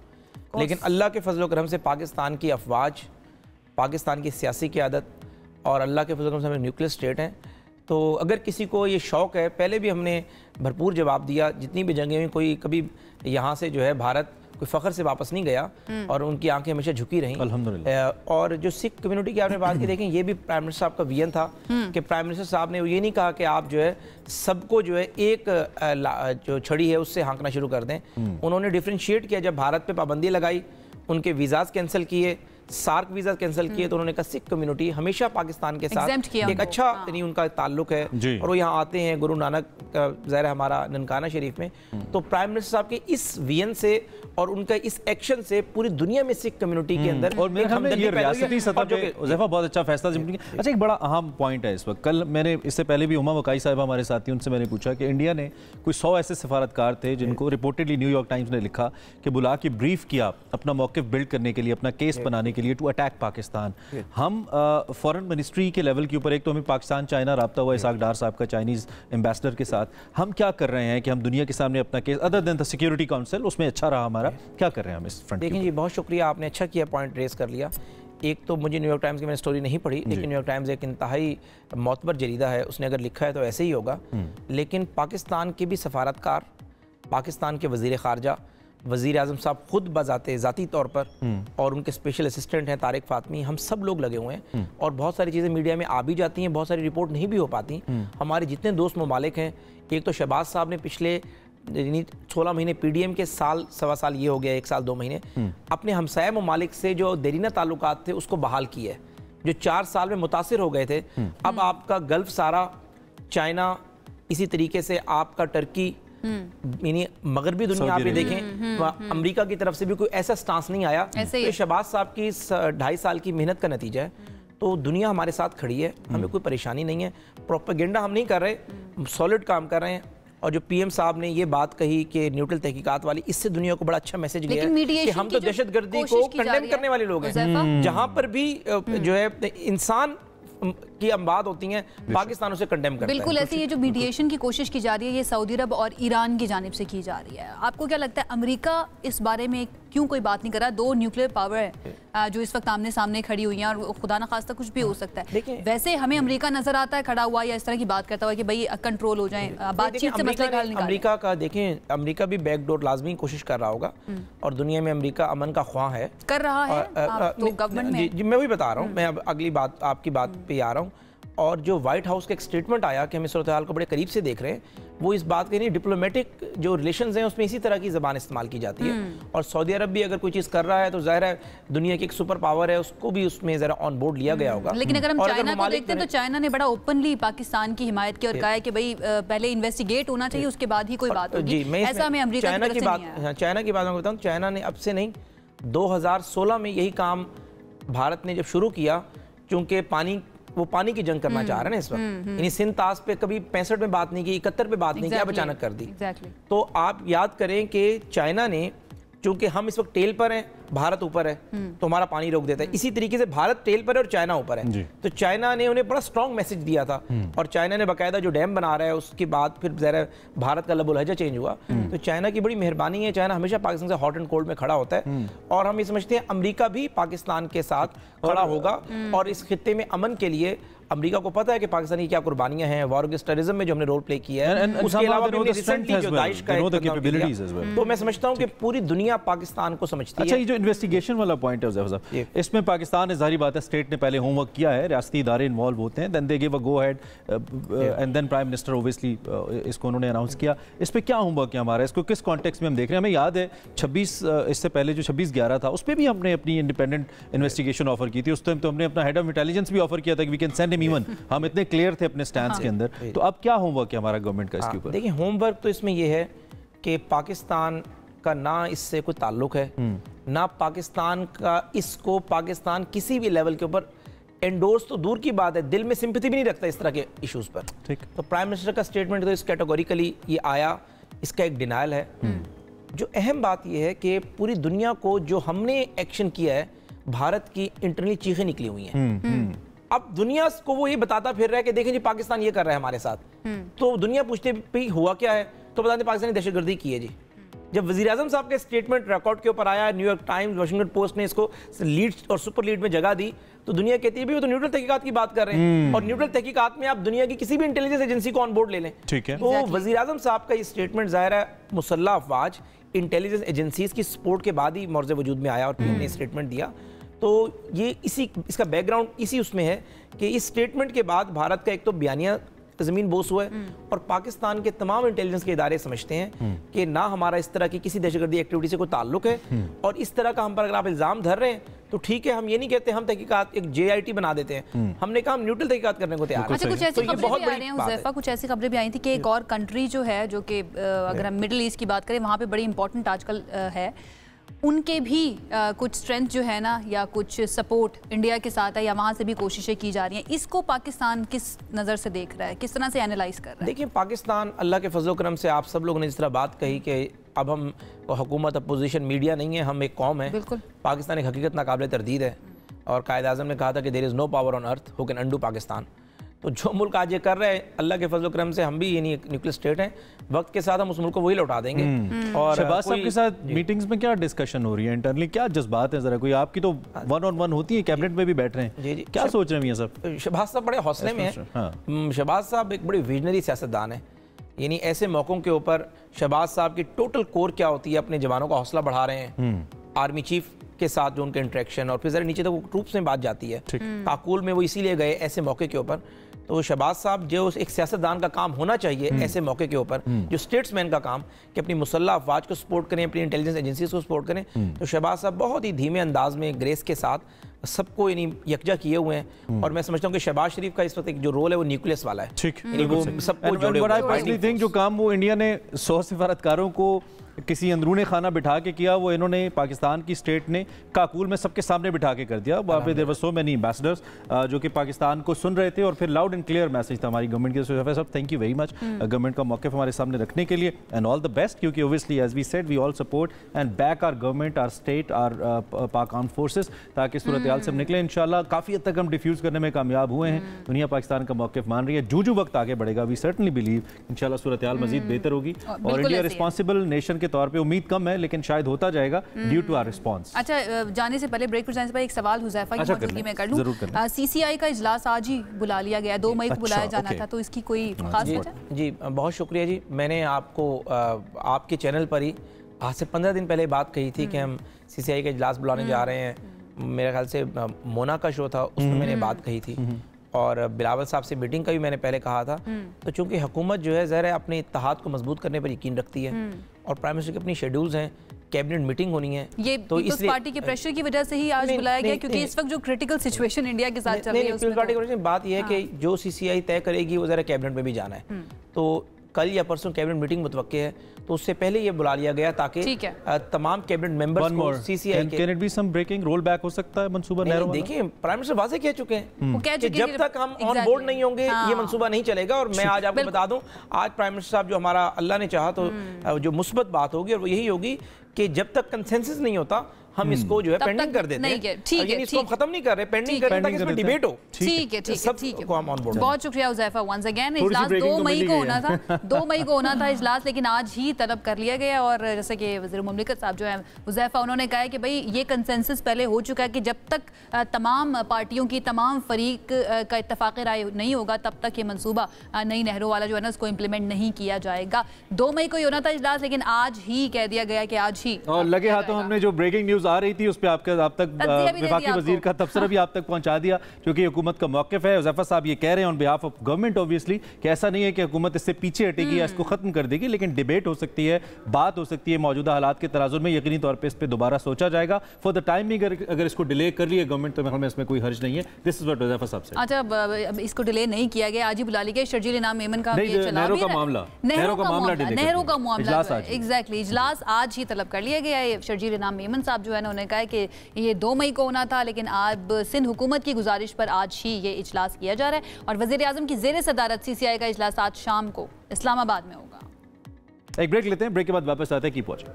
लेकिन अल्लाह के फजल करम से पाकिस्तान की अफवाज, पाकिस्तान की सियासी क़यादत और अल्लाह के फजल करम से हमें न्यूक्लियर स्टेट हैं। तो अगर किसी को ये शौक़ है, पहले भी हमने भरपूर जवाब दिया, जितनी भी जंगें हुई कोई कभी यहाँ से जो है भारत कोई फ़ख्र से वापस नहीं गया और उनकी आंखें हमेशा झुकी रहीं अल्हम्दुलिल्लाह। और जो सिख कम्युनिटी की आपने बात की, देखें ये भी प्राइम मिनिस्टर साहब का विजन था कि प्राइम मिनिस्टर साहब ने ये नहीं कहा कि आप जो है सबको जो है एक जो छड़ी है उससे हाँकना शुरू कर दें। उन्होंने डिफ्रेंशिएट किया, जब भारत पे पाबंदी लगाई, उनके वीज़ाज़ कैंसिल किए, सार्क वीज़ा कैंसिल किए, तो उन्होंने कहा सिख कम्युनिटी हमेशा पाकिस्तान के साथ एक अच्छा यानी उनका ताल्लुक है और वो यहाँ आते हैं गुरु नानक ज़ाहिर हमारा ननकाना शरीफ में। तो प्राइम मिनिस्टर साहब के इस विजन से और उनका इस एक्शन से पूरी दुनिया में सिख कम्युनिटी के अंदर और मेरे ख्याल में ये रियासती सतह पे ज़ैफा बहुत अच्छा फैसला। अच्छा, एक बड़ा अहम पॉइंट है इस वक्त, कल मैंने इससे पहले भी उमा वकाई साहिबा हमारे साथी, उनसे मैंने पूछा कि इंडिया ने कोई 100 ऐसे सफारतकार थे जिनको रिपोर्टेडली न्यूयॉर्क टाइम्स ने लिखा कि बुला के ब्रीफ किया अपना मौक़िफ़ बिल्ड करने के लिए, अपना केस बनाने के लिए टू अटैक पाकिस्तान। हम फॉरेन मिनिस्ट्री के लेवल के ऊपर, एक तो हमें पाकिस्तान चाइना राब्ता हुआ इसाक डार साहब का चाइनीज़ एम्बेसडर के साथ, हम क्या कर रहे हैं कि हम दुनिया के सामने अपना case, other than the security council, उसमें अच्छा रहा हमारा, क्या कर रहे हैं हम इस फ्रंट? देखिए जी, बहुत शुक्रिया, आपने अच्छा किया, पॉइंट रेस कर लिया। एक तो मुझे न्यूयॉर्क टाइम्स की मैंने स्टोरी नहीं पढ़ी, लेकिन न्यूयॉर्क टाइम्स एक इंतहाई मोतबर जरीदा है, उसने अगर लिखा है तो ऐसे ही होगा। लेकिन पाकिस्तान के भी सफारतकार, पाकिस्तान के वज़ीर ख़ारजा, वज़ीर आज़म साहब खुद बजाते ज़ाती तौर पर और उनके स्पेशल असिस्टेंट हैं तारिक फ़ातमी, हम सब लोग लगे हुए हैं और बहुत सारी चीज़ें मीडिया में आ भी जाती हैं, बहुत सारी रिपोर्ट नहीं भी हो पाती। हमारे जितने दोस्त ममालिक हैं, एक तो शहबाज साहब ने पिछले 16 महीने PDM के साल सवा साल ये हो गया, 1 साल 2 महीने अपने हमसाया ममालिक से जो देरीना ताल्लुकात थे उसको बहाल किया है, जो 4 साल में मुतासिर हो गए थे। अब आपका गल्फ सारा, चाइना, इसी तरीके से आपका टर्की, यानी मगरबी दुनिया आप ये देखें, अमेरिका की तरफ से भी कोई ऐसा स्टांस नहीं आया। तो शहबाज साहब की 2.5 साल की मेहनत का नतीजा है। तो दुनिया हमारे साथ खड़ी है, हमें कोई परेशानी नहीं है, प्रोपेगेंडा हम नहीं कर रहे, सॉलिड काम कर रहे हैं। और जो PM साहब ने ये बात कही कि न्यूट्रल तहकीकात वाली, इससे दुनिया को बड़ा अच्छा मैसेज गया है कि हम तो दहशतगर्दी को कंडेम करने वाले लोग हैं। जहां पर भी जो है इंसान की अमवाद होती हैं, पाकिस्तान उसे कंडेम करता है। बिल्कुल ऐसे ये जो मीडिएशन की कोशिश की जा रही है, ये सऊदी अरब और ईरान की जानिब से की जा रही है। आपको क्या लगता है अमेरिका इस बारे में क्यों कोई बात नहीं कर रहा? 2 न्यूक्लियर पावर है जो इस वक्त आमने सामने खड़ी हुई हैं और खुदा ना खास्ता कुछ भी हो सकता है। वैसे हमें अमेरिका नजर आता है खड़ा हुआ या इस तरह की बात करता हुआ कि भाई कंट्रोल हो जाए, बातचीत से मसले हल निकालें। अमेरिका का देखें, अमेरिका भी बैकडोर लाजमी कोशिश कर रहा होगा और दुनिया में अमेरिका अमन का ख्वाह है, कर रहा है। तो गवर्नमेंट में मैं वही बता रहा हूँ, मैं अब अगली बात आपकी बात पे आ रहा हूँ। और जो वाइट हाउस का एक स्टेटमेंट आया कि हम इस सूरत हाल को बड़े करीब से देख रहे हैं, वो इस बात के नहीं, डिप्लोमेटिक जो रिलेशंस हैं उसमें इसी तरह की ज़बान इस्तेमाल की जाती है। और सऊदी अरब भी अगर कोई चीज़ कर रहा है तो जाहिर है दुनिया की एक सुपर पावर है, उसको भी उसमें ज़रा ऑन बोर्ड लिया गया होगा। लेकिन अगर हम चाइना को देखते हैं तो चाइना ने बड़ा ओपनली पाकिस्तान की हिमायत की और कहा है कि भाई पहले इन्वेस्टिगेट होना चाहिए, उसके बाद ही कोई बात होगी। ऐसा हमें अमेरिका चाइना की बात मैं बताऊँ, चाइना ने अब से नहीं 2016 में यही काम भारत ने जब शुरू किया, चूंकि वो पानी की जंग करना चाह रहे हैं ना इस वक्त, यानी सिंध तास पे कभी 65 में बात नहीं की, 71 पे बात नहीं की, अब अचानक कर दी। तो आप याद करें कि चाइना ने, चूंकि हम इस वक्त टेल पर हैं, भारत ऊपर है, तो हमारा पानी रोक देता है। इसी तरीके से भारत टेल पर है और चाइना ऊपर है, तो चाइना ने उन्हें बड़ा स्ट्रॉन्ग मैसेज दिया था। और चाइना ने बाकायदा जो डैम बना रहा है उसके बाद फिर ज़रा भारत का लबुल हजा चेंज हुआ। तो चाइना की बड़ी मेहरबानी है, चाइना हमेशा पाकिस्तान से हॉट एंड कोल्ड में खड़ा होता है। और हम ये समझते हैं अमेरिका भी पाकिस्तान के साथ खड़ा होगा, और इस खित्ते में अमन के लिए अमेरिका को पता है कि पाकिस्तान की क्या कुर्बानियां हैं, वॉर अगेंस्ट टेररिज्म में जो हमने रोल प्ले किया है, उसके अलावा भी रिसेंटली जो दाइश का तो मैं समझता हूं कि पूरी दुनिया पाकिस्तान को समझती है। अच्छा, ये जो इन्वेस्टिगेशन वाला पॉइंट है हुज़ैफा साहब, इसमें पाकिस्तान ने जाहिर बात है स्टेट ने पहले होमवर्क किया है, रियासती इदारे इन्वॉल्व होते हैं, then they give a go ahead and then prime minister obviously इसको उन्होंने अनाउंस किया। इस पे क्या होमवर्क है हमारा, इसको किस कॉन्टेक्स्ट में हम देख रहे हैं? हमें याद है 26 इससे पहले जो 26/11 था उस पर भी हमने अपनी इंडिपेंडेंट इन्वेस्टिगेशन ऑफर की थी। उस टाइम तो हमने अपना हेड ऑफ इंटेलिजेंस भी ऑफर किया था कि we can send him even, हम इतने क्लियर थे अपने स्टैंड के अंदर। तो अब क्या होमवर्क है हमारा गवर्नमेंट का इसके ऊपर? देखिए, होमवर्क तो इसमें यह है कि पाकिस्तान का ना इससे कोई ताल्लुक है, ना पाकिस्तान का इसको पाकिस्तान किसी भी लेवल के ऊपर एंडोर्स तो दूर की बात है, दिल में सिंपैथी भी नहीं रखता इस तरह के इश्यूज पर। ठीक, तो प्राइम मिनिस्टर का स्टेटमेंट तो इस कैटेगोरिकली ये आया, इसका एक डिनायल है। जो अहम बात यह है कि पूरी दुनिया को जो हमने एक्शन किया है, भारत की इंटरनली चीखें निकली हुई हैं। अब दुनिया को वो ये बताता फिर रहा है कि देखें जी पाकिस्तान ये कर रहा है हमारे साथ, तो दुनिया पूछते भी हुआ क्या है, तो बताते पाकिस्तान ने दहशतगर्दी की है जी। जब वज़ीर आज़म साहब के स्टेटमेंट रिकॉर्ड के ऊपर आया, न्यूयॉर्क टाइम्स, वाशिंगटन पोस्ट ने इसको लीड और सुपर लीड में जगह दी, तो दुनिया कहती है भी वो तो न्यूट्रल तहकीकात की बात कर रहे हैं, और न्यूट्रल तहकीकात में आप दुनिया की किसी भी इंटेलिजेंस एजेंसी को ऑन बोर्ड ले लें। ठीक है, तो वज़ीर आज़म साहब का ये स्टेटमेंट ज़ाहिर है मुसल्लह अफवाज इंटेलिजेंस एजेंसीज की सपोर्ट के बाद ही मौर्ज़े वजूद में आया और पीएम ने स्टेटमेंट दिया। तो ये इसका बैकग्राउंड इसी उसमें है कि इस स्टेटमेंट के बाद भारत का एक तो बयानिया ज़मीन बोस हुआ है, और पाकिस्तान के तमाम इंटेलिजेंस के इदारे समझते हैं कि ना हमारा इस तरह की किसी दहशतगर्दी एक्टिविटी से कोई ताल्लुक है, और इस तरह का हम पर अगर आप इल्ज़ाम धर रहे हैं तो ठीक है, हम ये नहीं कहते हम तहकीकात एक JIT बना देते हैं, हमने कहा हम न्यूट्रल तहकीकात करने को तैयार हैं। अच्छा, कुछ ऐसी खबरें भी आ रही हैं हुज़ैफा, कुछ ऐसी खबरें भी आई थी कि एक और कंट्री जो है, जो कि अगर हम मिडिल ईस्ट की बात करें, वहाँ पे बड़ी इंपॉर्टेंट आजकल है, उनके भी कुछ स्ट्रेंथ जो है ना, या कुछ सपोर्ट इंडिया के साथ है, या वहाँ से भी कोशिशें की जा रही हैं। इसको पाकिस्तान किस नज़र से देख रहा है, किस तरह से एनालाइज कर रहा है? देखिए, पाकिस्तान अल्लाह के फजल करम से, आप सब लोगों ने जिस तरह बात कही कि अब हम हुकूमत अपोजिशन मीडिया नहीं है, हम एक कौम है। बिल्कुल, पाकिस्तान एक हकीकत नाकाबिल तरदीद है, और कायद आज़म ने कहा था कि there is no power on earth who can undo Pakistan. तो जो मुल्क आज ये कर रहे हैं, अल्लाह के फजल करम से हम भी यानी एक न्यूक्लियर स्टेट हैं, वक्त के साथ हम उस मुल्क को वही लौटा देंगे। और शहबाज साहब के साथ मीटिंग्स में क्या डिस्कशन हो रही है इंटरनली, क्या जज्बात है? जरा कोई आपकी तो 1-on-1 होती है, कैबिनेट में भी बैठ रहे हैं, जी क्या सोच रहे हैं सब? शहबाज साहब बड़े हौसले में हैं। शहबाज साहब एक बड़ी विजनरी सियासतदान है, यानी ऐसे मौक़ों के ऊपर शहबाज साहब की टोटल कोर क्या होती है, अपने जवानों का हौसला बढ़ा रहे हैं, आर्मी चीफ के साथ जो उनके इंटरेक्शन, और फिर जरा नीचे तक वो ट्रूप्स में बात जाती है, ताकुल में वो इसीलिए गए ऐसे मौके के ऊपर। तो शहबाज साहब जो एक सियासतदान का काम होना चाहिए ऐसे मौके के ऊपर, जो स्टेट्समैन का काम कि अपनी मुसल्लह अफवाज को सपोर्ट करें, अपनी इंटेलिजेंस एजेंसीज को सपोर्ट करें, तो शहबाज साहब बहुत ही धीमे अंदाज में ग्रेस के साथ सबको यानी यकजा किए हुए हैं। और मैं समझता हूँ कि शहबाज शरीफ का इस वक्त एक जो रोल है वो न्यूक्लियस वाला है, ठीक, वो सबको जोड़े हुए। जो काम वो इंडिया ने 100 सफारतकारों को किसी अंदरूनी खाना बिठा के किया, वो इन्होंने पाकिस्तान की स्टेट ने काकुल में सबके सामने बिठा के कर दिया। वहाँ पे there were so many ambassadors जो कि पाकिस्तान को सुन रहे थे, और फिर लाउड एंड क्लियर मैसेज था हमारी गवर्नमेंट की तरफ से। सब thank you very much government का मौक़िफ़ हमारे सामने रखने के लिए, एंड ऑल द बेस्ट, क्योंकि obviously as we said we all support and back our government, our state, our Pak armed forces, ताकि सूरत हाल से हम निकले। इंशाल्लाह काफ़ी हद तक हम डिफ्यूज़ करने में कामयाब हुए हैं, दुनिया पाकिस्तान का मौक़िफ़ मान रही है। जो वक्त आगे बढ़ेगा, वी सर्टनली बिलीव इंशाल्लाह सूरत हाल मज़ीद बेहतर होगी, और इंडिया रिस्पॉन्सिबल नेशन के तौर पर उम्मीद कम है, लेकिन शायद होता जाएगा ड्यू टू आवर रिस्पांस। अच्छा, जाने से पहले, ब्रेक पर जाने से पहले एक सवाल हुज़ैफा की मौजूदगी में कर लूं। CCI का इजलास आज ही बुला लिया गया, 2 मई को बुलाया जाना था, तो इसकी कोई खास वजह? जी बहुत शुक्रिया जी। मैंने आपको आपके चैनल पर ही आज से 15 दिन पहले बात कही थी कि हम CCI का इजलास बुलाने जा रहे हैं। मेरे ख्याल से मोना का शो था, उसमें मैंने बात कही थी। और बिलावल साहब से मीटिंग का भी मैंने पहले कहा था। तो चूंकि हुकूमत जो है ज़ाहिर है अपने इत्तेहाद को मजबूत करने पर यकीन रखती है और प्राइम मिनिस्टर की अपनी शेड्यूल्स हैं, कैबिनेट मीटिंग होनी है, ये तो इसलिए पार्टी के प्रेशर की वजह से ही आज बुलाया गया, क्योंकि इस वक्त जो क्रिटिकल सिचुएशन इंडिया के साथ चल रही है उसमें पार्टी की बात यह है कि जो CCI तय करेगी वो ज़रा कैबिनेट में भी जाना है। तो कल या परसों कैबिनेट मीटिंग मुतवक्के है, तो उससे पहले ये बुला लिया गया ताकि तमाम कैबिनेट मेंबर्स को CCI के can it be some breaking roll back हो सकता है मंसूबा नहरों वाला? देखिए प्राइम मिनिस्टर वाज़ेह कह चुके हैं कि जब तक हम ऑन बोर्ड नहीं होंगे ये मंसूबा नहीं चलेगा। और मैं आज आपको बता दूं, आज प्राइम मिनिस्टर साहब जो हमारा अल्लाह ने चाहा तो जो मुस्बत बात होगी और वो यही होगी कि जब तक कंसेंसस नहीं होता हम इसको जो है पेंडिंग कर देते हैं। ठीक है, इसको खत्म नहीं कर रहे, पेंडिंग कर ताकि इसमें डिबेट हो। ठीक है, ठीक है, को हम ऑन बोर्ड। बहुत शुक्रिया हुज़ैफा वंस अगेन। इजलास 2 मई को होना था, 2 मई को होना था इजलास, लेकिन आज ही तलब कर लिया गया। और जैसे कि वज़ीर मुमलिकत साहब जो है हुज़ैफा, उन्होंने कहा है कि भाई ये कंसेंसस पहले हो चुका है कि जब तक तमाम पार्टियों की तमाम फरीक का इत्तफाक़ राय नहीं होगा तब तक ये मनसूबा नई नहरों वाला जो है ना उसको इम्प्लीमेंट नहीं किया जाएगा। 2 मई को ही होना था इजलास, लेकिन आज ही कह दिया गया कि आज ही। और लगे हाथों हमने जो ब्रेकिंग न्यूज़ आ रही थी उस पर आप तक वफाकी वजीर का तबसरा भी आप तक पहुंचा दिया, क्योंकि हुकूमत का मौक़िफ़ है। हुज़ैफा साहब ये कह रहे हैं on behalf of government obviously कि ऐसा नहीं है कि हुकूमत इससे पीछे हटेगी या इसको खत्म कर देगी, लेकिन डिबेट हो सकती है, बात हो सकती है। मौजूदा हालात के तराजुर में यकीनी तौर पर इस पर दोबारा सोचा जाएगा। फॉर द टाइम अगर इसको डिले कर लिया गवर्नमेंट तो मेरे में इसमें कोई हर्ज नहीं है। दिस इज व्हाट हुज़ैफा साहब से। अच्छा, इसको डिले नहीं किया गया, आज ही बुला लिया गया। शर्जील इनाम मेमन का नहरों का मामला एग्जैक्टली इजलास आज ही तलब कर लिया गया है। शर्जील इनाम मेमन साहब जो है ना उन्होंने कहा कि ये 2 मई को होना था, लेकिन अब सिंध हुकूमत की गुजारिश पर आज ही ये इजलास किया जा रहा है। और वज़ीर आज़म की ज़ेर सदारत CCI का इजलास आज शाम को इस्लामाबाद में होगा। एक ब्रेक लेते हैं, ब्रेक के बाद वापस आते हैं। Keep watching.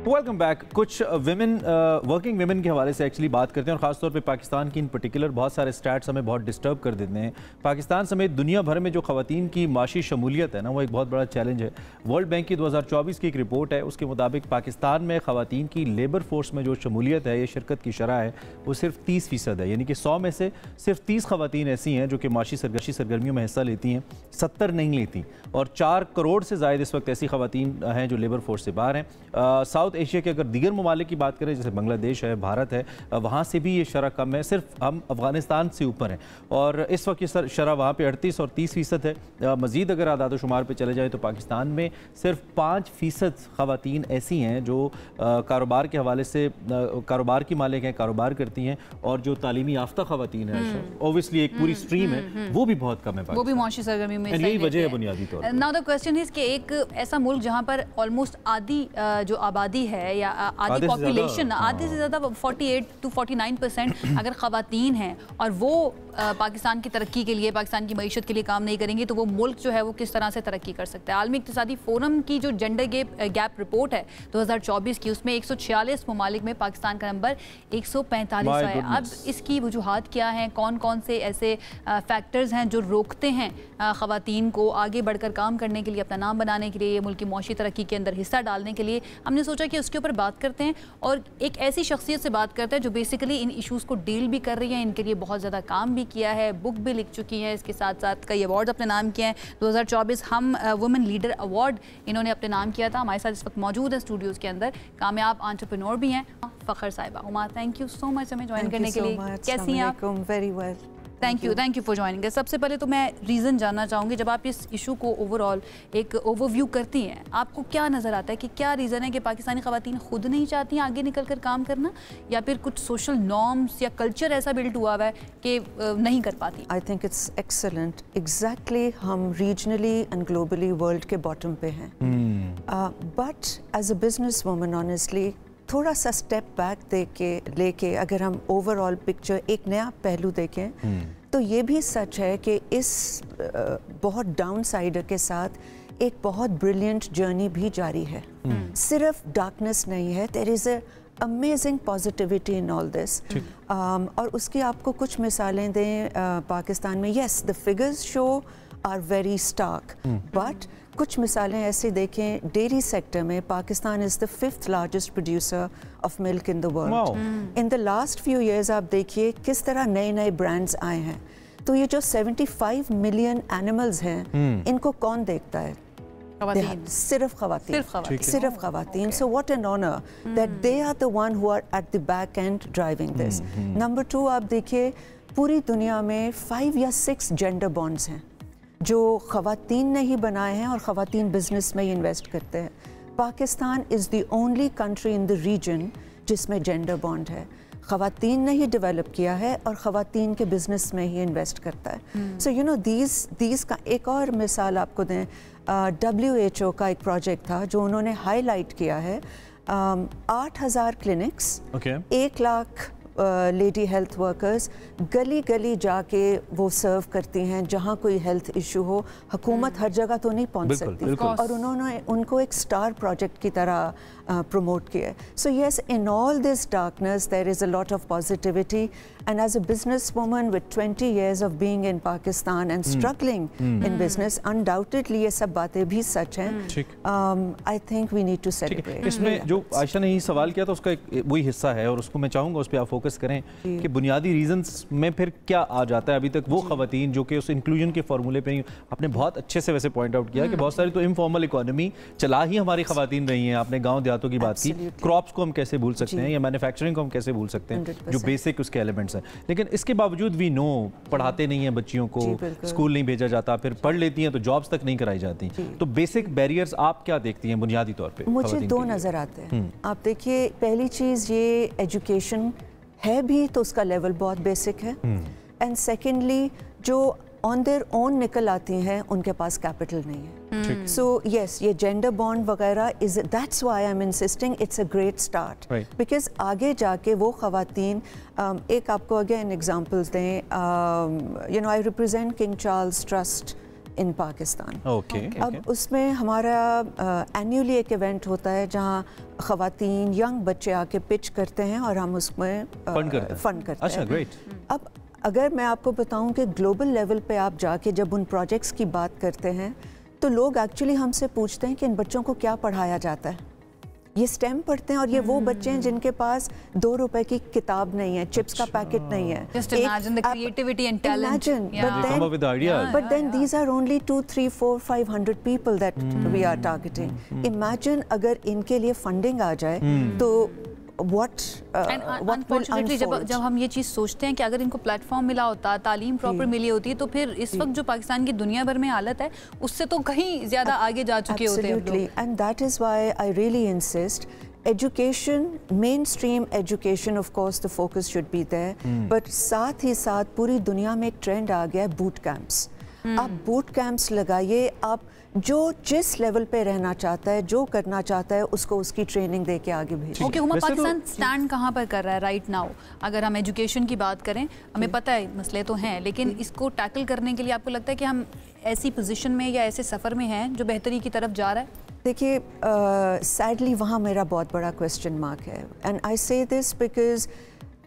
Welcome back. कुछ विमेन वर्किंग विमेन के हवाले से एक्चुअली बात करते हैं, और ख़ासतौर पे पाकिस्तान की इन पर्टिकुलर बहुत सारे स्टैट्स हमें बहुत डिस्टर्ब कर देते हैं। पाकिस्तान समेत दुनिया भर में जो ख़वातीन की माशी शमूलियत है ना, वो एक बहुत बड़ा चैलेंज है। वर्ल्ड बैंक की 2024 की एक रिपोर्ट है, उसके मुताबिक पाकिस्तान में ख़वातीन की लेबर फोर्स में जो शमूलियत है, ये शिरकत की शरह है, वो सिर्फ 30% है। यानी कि 100 में से सिर्फ 30 ख़वातीन ऐसी हैं जो कि माशी सरगर्मियों में हिस्सा लेती हैं, 70 नहीं लेती। और 4 करोड़ से ज़ायद इस वक्त ऐसी ख़वातीन हैं जो लेबर फोर्स से बाहर हैं। साउथ एशिया के अगर दीगर ममालिक की बात करें, जैसे बांग्लादेश है, भारत है, वहाँ से भी ये शरह कम है, सिर्फ हम अफगानिस्तान से ऊपर हैं। और इस वक्त ये शरह वहाँ पे 38 और 30% है। मज़ीद अगर आदाद शुमार पे चले जाए तो पाकिस्तान में सिर्फ 5% ख़वातीन ऐसी हैं जो कारोबार के हवाले से कारोबार की मालिक हैं, कारोबार करती हैं। और जो तालीमी याफ्ता ख़वातीन हैं, ओबियसली एक पूरी स्ट्रीम है, वो भी बहुत कम है, वो भी मौशी सरगर्मी में। यही वजह है बुनियादी तौर पर। नाउ द क्वेश्चन इज कि एक ऐसा मुल्क जहाँ पर ऑलमोस्ट आधी जो आबादी है या आधी पॉपुलेशन, आधे से ज़्यादा 48 to 49% अगर ख़वातीन हैं और वो पाकिस्तान की तरक्की के लिए, पाकिस्तान की मईशत के लिए काम नहीं करेंगे तो वो मुल्क जो है वो किस तरह से तरक्की कर सकता है। आलमी इक़्तिसादी फोरम की जो जेंडर गैप रिपोर्ट है 2024 की, उसमें 146 ममालिक में पाकिस्तान का नंबर 145 है। अब इसकी वजूहात क्या हैं, कौन कौन से ऐसे फैक्टर्स हैं जो रोकते हैं ख़वातीन को आगे बढ़कर काम करने के लिए, अपना नाम बनाने के लिए, मुल्क की मौशी तरक्की के अंदर हिस्सा डालने के लिए। हमने सोचा कि उसके ऊपर बात करते हैं और एक ऐसी शख्सियत से बात करते हैं जो बेसिकली इन इशूज़ को डील भी कर रही है, इनके लिए बहुत ज़्यादा काम भी किया है, बुक भी लिख चुकी हैं, इसके साथ साथ कई अवार्ड अपने नाम किए हैं। 2024 हम वुमेन लीडर अवार्ड इन्होंने अपने नाम किया था। हमारे साथ इस वक्त मौजूद है स्टूडियोज़ के अंदर, कामयाब एंटरप्रेन्योर भी हैं, फ़खर साहिबा। Huma, thank you so much हमें ज्वाइन करने के लिए। कैसी हैं आप? Very well, thank you for joining. सबसे पहले तो मैं रीज़न जानना चाहूँगी, जब आप इस इशू को ओवरऑल एक ओवरव्यू करती हैं, आपको क्या नज़र आता है कि क्या रीज़न है कि पाकिस्तानी ख़वातीन खुद नहीं चाहती हैं आगे निकल कर काम करना, या फिर कुछ सोशल नॉर्म्स या कल्चर ऐसा बिल्ट हुआ हुआ है कि नहीं कर पाती? I think it's excellent. Exactly, हम रीजनली एंड ग्लोबली वर्ल्ड के बॉटम पे हैं, but as a business woman honestly थोड़ा सा स्टेप बैक लेके अगर हम ओवरऑल पिक्चर एक नया पहलू देखें तो ये भी सच है कि इस बहुत डाउन साइडर के साथ एक बहुत ब्रिलियंट जर्नी भी जारी है। सिर्फ डार्कनेस नहीं है, there is amazing positivity in all this. और उसकी आपको कुछ मिसालें दें पाकिस्तान में। Yes, the figures show are very stark, but कुछ मिसालें ऐसे देखें, डेयरी सेक्टर में Pakistan is the 5th largest producer of milk in the world. In the last few years आप देखिए किस तरह नए नए ब्रांड्स आए हैं। तो ये जो 75 मिलियन एनिमल्स हैं, इनको कौन देखता है? सिर्फ खवातीन. So what an honor that they are the one who are at the back end driving this. Number 2, आप देखिए पूरी दुनिया में 5 या 6 जेंडर बॉन्ड्स हैं जो खवातीन ने ही बनाए हैं और खवातीन बिजनेस में ही इन्वेस्ट करते हैं. Pakistan is the only country in the region जिसमें जेंडर बॉन्ड है. खवातीन ने ही डेवलप किया है और खवातीन के बिजनेस में ही इन्वेस्ट करता है. सो यू नो दीज का एक और मिसाल आपको दें, WHO का एक प्रोजेक्ट था जो उन्होंने हाईलाइट किया है. 8,000 clinics, 1 lakh lady health workers गली गली जाके वो सर्व करती हैं. जहाँ कोई हेल्थ इशू हो, हुकूमत हर जगह तो नहीं पहुँच सकती और उन्होंने उनको एक स्टार प्रोजेक्ट की तरह प्रमोट किया है. So yes, in all this darkness there is a lot of positivity. And as a businesswoman with 20 years of being in Pakistan and struggling in business, undoubtedly ये सब बातें भी सच हैं. I think we need to celebrate. इसमें जो आयशा ने ही सवाल किया था उसका एक वही हिस्सा है और उसको मैं चाहूँगा उस पर आप फोकस करें कि बुनियादी रीजंस में फिर क्या आ जाता है. अभी तक वो खवातीन जो कि उस इंक्लूजन के फॉर्मूले पे आपने बहुत अच्छे से वैसे पॉइंट आउट किया कि बहुत सारी तो इनफॉर्मल इकोनॉमी चला ही हमारी खवातीन रही हैं. आपने गाँव देहातों की बात की, क्रॉप्स को हम कैसे भूल सकते हैं या मैन्युफैक्चरिंग को हम कैसे भूल सकते हैं जो बेसिक उसके एलिमेंट्स. लेकिन इसके बावजूद वी नो पढ़ाते नहीं हैं बच्चियों को, स्कूल नहीं भेजा जाता, फिर पढ़ लेती हैं तो जॉब्स तक नहीं कराई जाती. तो बेसिक बैरियर्स आप क्या देखती हैं बुनियादी तौर पे? मुझे 2 नज़र आते हैं. आप देखिए, पहली चीज़ ये एजुकेशन है भी तो उसका लेवल बहुत बेसिक है. एंड सेकेंडली जो ऑन देयर ओन निकल आती हैं उनके पास कैपिटल नहीं है. सो यस, ये जेंडर बॉन्ड वगैरह is that's why I am insisting it's a great start because आगे जाके वो खवातीन, एक आपको अगेन एग्जांपल्स दें, you know I represent king Charles trust in Pakistan. अब उसमें हमारा एनुअली एक इवेंट होता है जहाँ खवातीन यंग बच्चे आके पिच करते हैं और हम उसमें फंड करते हैं. ग्रेट. अब अगर मैं आपको बताऊं कि ग्लोबल लेवल पे आप जाके जब उन प्रोजेक्ट्स की बात करते हैं तो लोग एक्चुअली हमसे पूछते हैं कि इन बच्चों को क्या पढ़ाया जाता है. ये स्टेम पढ़ते हैं और ये वो बच्चे हैं जिनके पास 2 रुपए की किताब नहीं है, चिप्स का पैकेट नहीं है. Just imagine the creativity and talent. But then these are only 2, 3, 4, 500 people that we are targeting. Imagine अगर इनके लिए फंडिंग आ जाए तो अनफॉर्चुनेटली जब हम ये चीज़ सोचते हैं कि अगर इनको प्लेटफॉर्म मिला होता, तालीम प्रॉपर मिली होती, तो फिर इस वक्त जो पाकिस्तान की दुनिया भर में हालत है उससे तो कहीं ज़्यादा आगे जा चुके होते हैं. And that is why I really insist education, mainstream education, of course the focus should be there, but साथ ही साथ पूरी दुनिया में एक ट्रेंड आ गया है बूट कैंप्स. आप बूट कैंप्स लगाइए, आप जो जिस लेवल पे रहना चाहता है, जो करना चाहता है, उसको उसकी ट्रेनिंग दे के आगे भेजिए. ओके, पाकिस्तान स्टैंड कहाँ पर कर रहा है राइट नाउ? अगर हम एजुकेशन की बात करें, हमें पता है मसले तो हैं, लेकिन इसको टैकल करने के लिए आपको लगता है कि हम ऐसी पोजीशन में या ऐसे सफ़र में हैं जो बेहतरी की तरफ जा रहा है? देखिए, सैडली वहाँ मेरा बहुत बड़ा क्वेश्चन मार्क है. And I say this because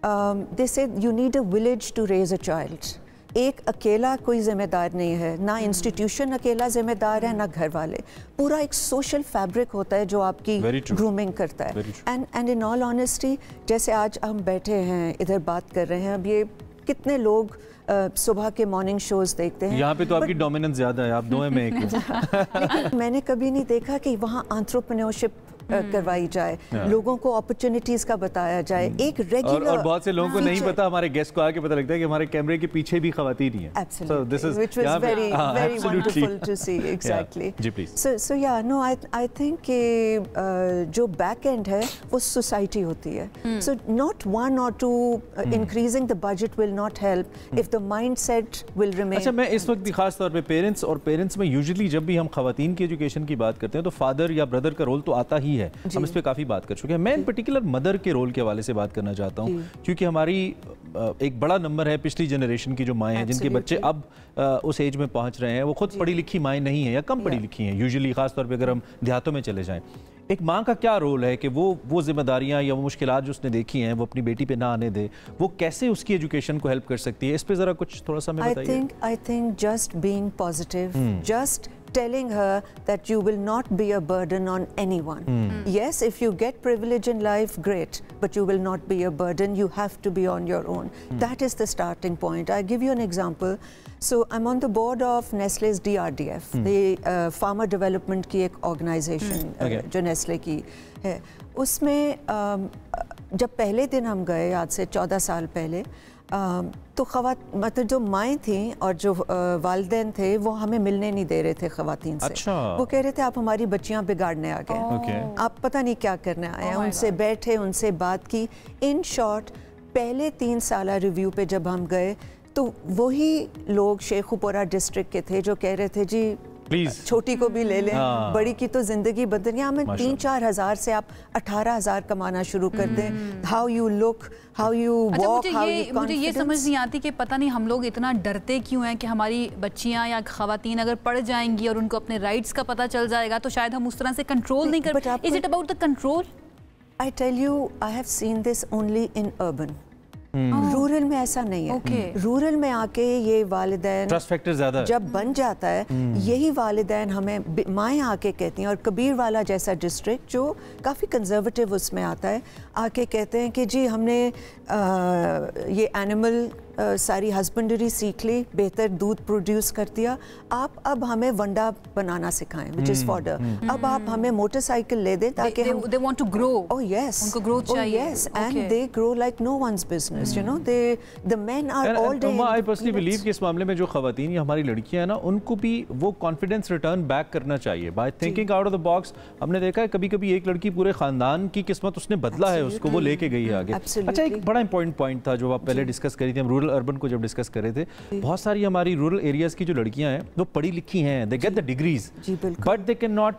they say you need a village to raise a child. एक अकेला कोई जिम्मेदार नहीं है, ना इंस्टीट्यूशन अकेला जिम्मेदार है, ना घर वाले. पूरा एक सोशल फैब्रिक होता है जो आपकी ग्रूमिंग करता है. एंड इन ऑल ऑनेस्टी, जैसे आज हम बैठे हैं इधर बात कर रहे हैं, अब ये कितने लोग सुबह के मॉर्निंग शोज देखते हैं. यहाँ पे तो आपकी डोमिनेंस ज़्यादा है, आप 2 में 1 लेकिन मैंने कभी नहीं देखा कि वहाँ एंटरप्रेन्योरशिप करवाई जाए, लोगों को अपॉर्चुनिटीज का बताया जाए. एक रेगुलर और बहुत से लोगों को नहीं पता, हमारे गेस्ट को आके पता लगता है कि हमारे कैमरे के पीछे भी खवातीन ही हैं. Absolutely, this is which was very wonderful to see. Exactly. जी please. So yeah, no, I think कि जो बैक एंड है वो सोसाइटी होती है. So not 1 or 2 increasing the budget will not help if the mindset will remain. अच्छा, मैं इस वक्त भी खास तौर पे पेरेंट्स में यूजुअली जब भी हम खवातीन की एजुकेशन की बात करते हैं तो फादर या ब्रदर का रोल तो आता ही है. हम इस पे काफ़ी बात कर चुके हैं. मैं इन पर्टिकुलर मदर के रोल के हवाले से बात करना चाहता हूँ, क्योंकि हमारी एक बड़ा नंबर है पिछली जनरेशन की जो माएँ हैं जिनके बच्चे अब उस एज में पहुँच रहे हैं. वो खुद पढ़ी लिखी माएँ नहीं हैं या कम पढ़ी लिखी हैं यूजुअली, खासतौर पर अगर हम देहातों में चले जाएँ. एक माँ का क्या रोल है कि वो जिम्मेदारियाँ या वो मुश्किलात जो उसने देखी हैं वो अपनी बेटी पे ना आने दे, वो कैसे उसकी एजुकेशन को हेल्प कर सकती है? इस पे ज़रा कुछ थोड़ा सा हमें बताइए. I think just being positive, just telling her that you will not be a burden on anyone. Yes, if you get privilege in life, great, but you will not be a burden. You have to be on your own. That is the starting point. I give you an example. So I'm on the board of Nestle's DRDF, the Farmer Development की एक organization जो Nestle की है. उसमें जब पहले दिन हम गए आज से 14 साल पहले, तो मतलब जो माएँ थीं और जो वालिदैन थे वो हमें मिलने नहीं दे रहे थे ख़वातीन से. अच्छा. वो कह रहे थे आप हमारी बच्चियाँ बिगाड़ने आ गए, आप पता नहीं क्या करने आए हैं. उनसे बैठे, उनसे बात की. इन शॉर्ट पहले 3 साल रिव्यू पे जब हम गए तो वही लोग शेखुपुरा डिस्ट्रिक्ट के थे जो कह रहे थे जी प्लीज छोटी को भी ले लें, बड़ी की तो जिंदगी बदल गई. हमें 3-4 हज़ार से आप 18,000 कमाना शुरू कर दें. How you look, how you walk, मुझे ये समझ नहीं आती कि पता नहीं हम लोग इतना डरते क्यों हैं कि हमारी बच्चियां या खवातीन अगर पढ़ जाएंगी और उनको अपने राइट्स का पता चल जाएगा तो शायद हम उस तरह से कंट्रोल नहीं कर. Is it about the control? I tell you, I have seen this only in urban. Rural में ऐसा नहीं है. रूरल में आके ये वालिदैन ट्रस्ट फैक्टर ज्यादा जब बन जाता है, यही वालिदैन हमें माएँ आके कहती हैं. और कबीर वाला जैसा डिस्ट्रिक्ट जो काफ़ी कंजर्वेटिव उसमें आता है, आके कहते हैं कि जी हमने ये एनिमल सारी हस्बेंडरी सीख ली, बेहतर दूध प्रोड्यूस कर दिया, आप अब हमें वंडा बनाना सिखाएं, विच इज फॉडर. अब आप हमें मोटरसाइकिल ले दें ताकि हम they want to grow. Oh yes, उनको growth चाहिए. Oh yes, and they grow like no one's business. You know, the men are all day. I personally believe कि इस मामले में जो खवातीन या हमारी लड़कियां हैं ना, उनको भी वो कॉन्फिडेंस रिटर्न बैक करना चाहिए by thinking out of the box. हमने देखा है कभी-कभी एक लड़की पूरे खानदान की किस्मत उसने बदला है, उसको वो लेके गई है आगे. अच्छा, एक बड़ा इंपॉर्टेंट पॉइंट था जो आप पहले डिस्कस करी थी, हम रूरल अर्बन को जब डिस्कस कर रहे थे. बहुत सारी हमारी रूरल एरियाज की जो लड़कियां हैं वो पढ़ी लिखी हैं, they get the degrees, but they can not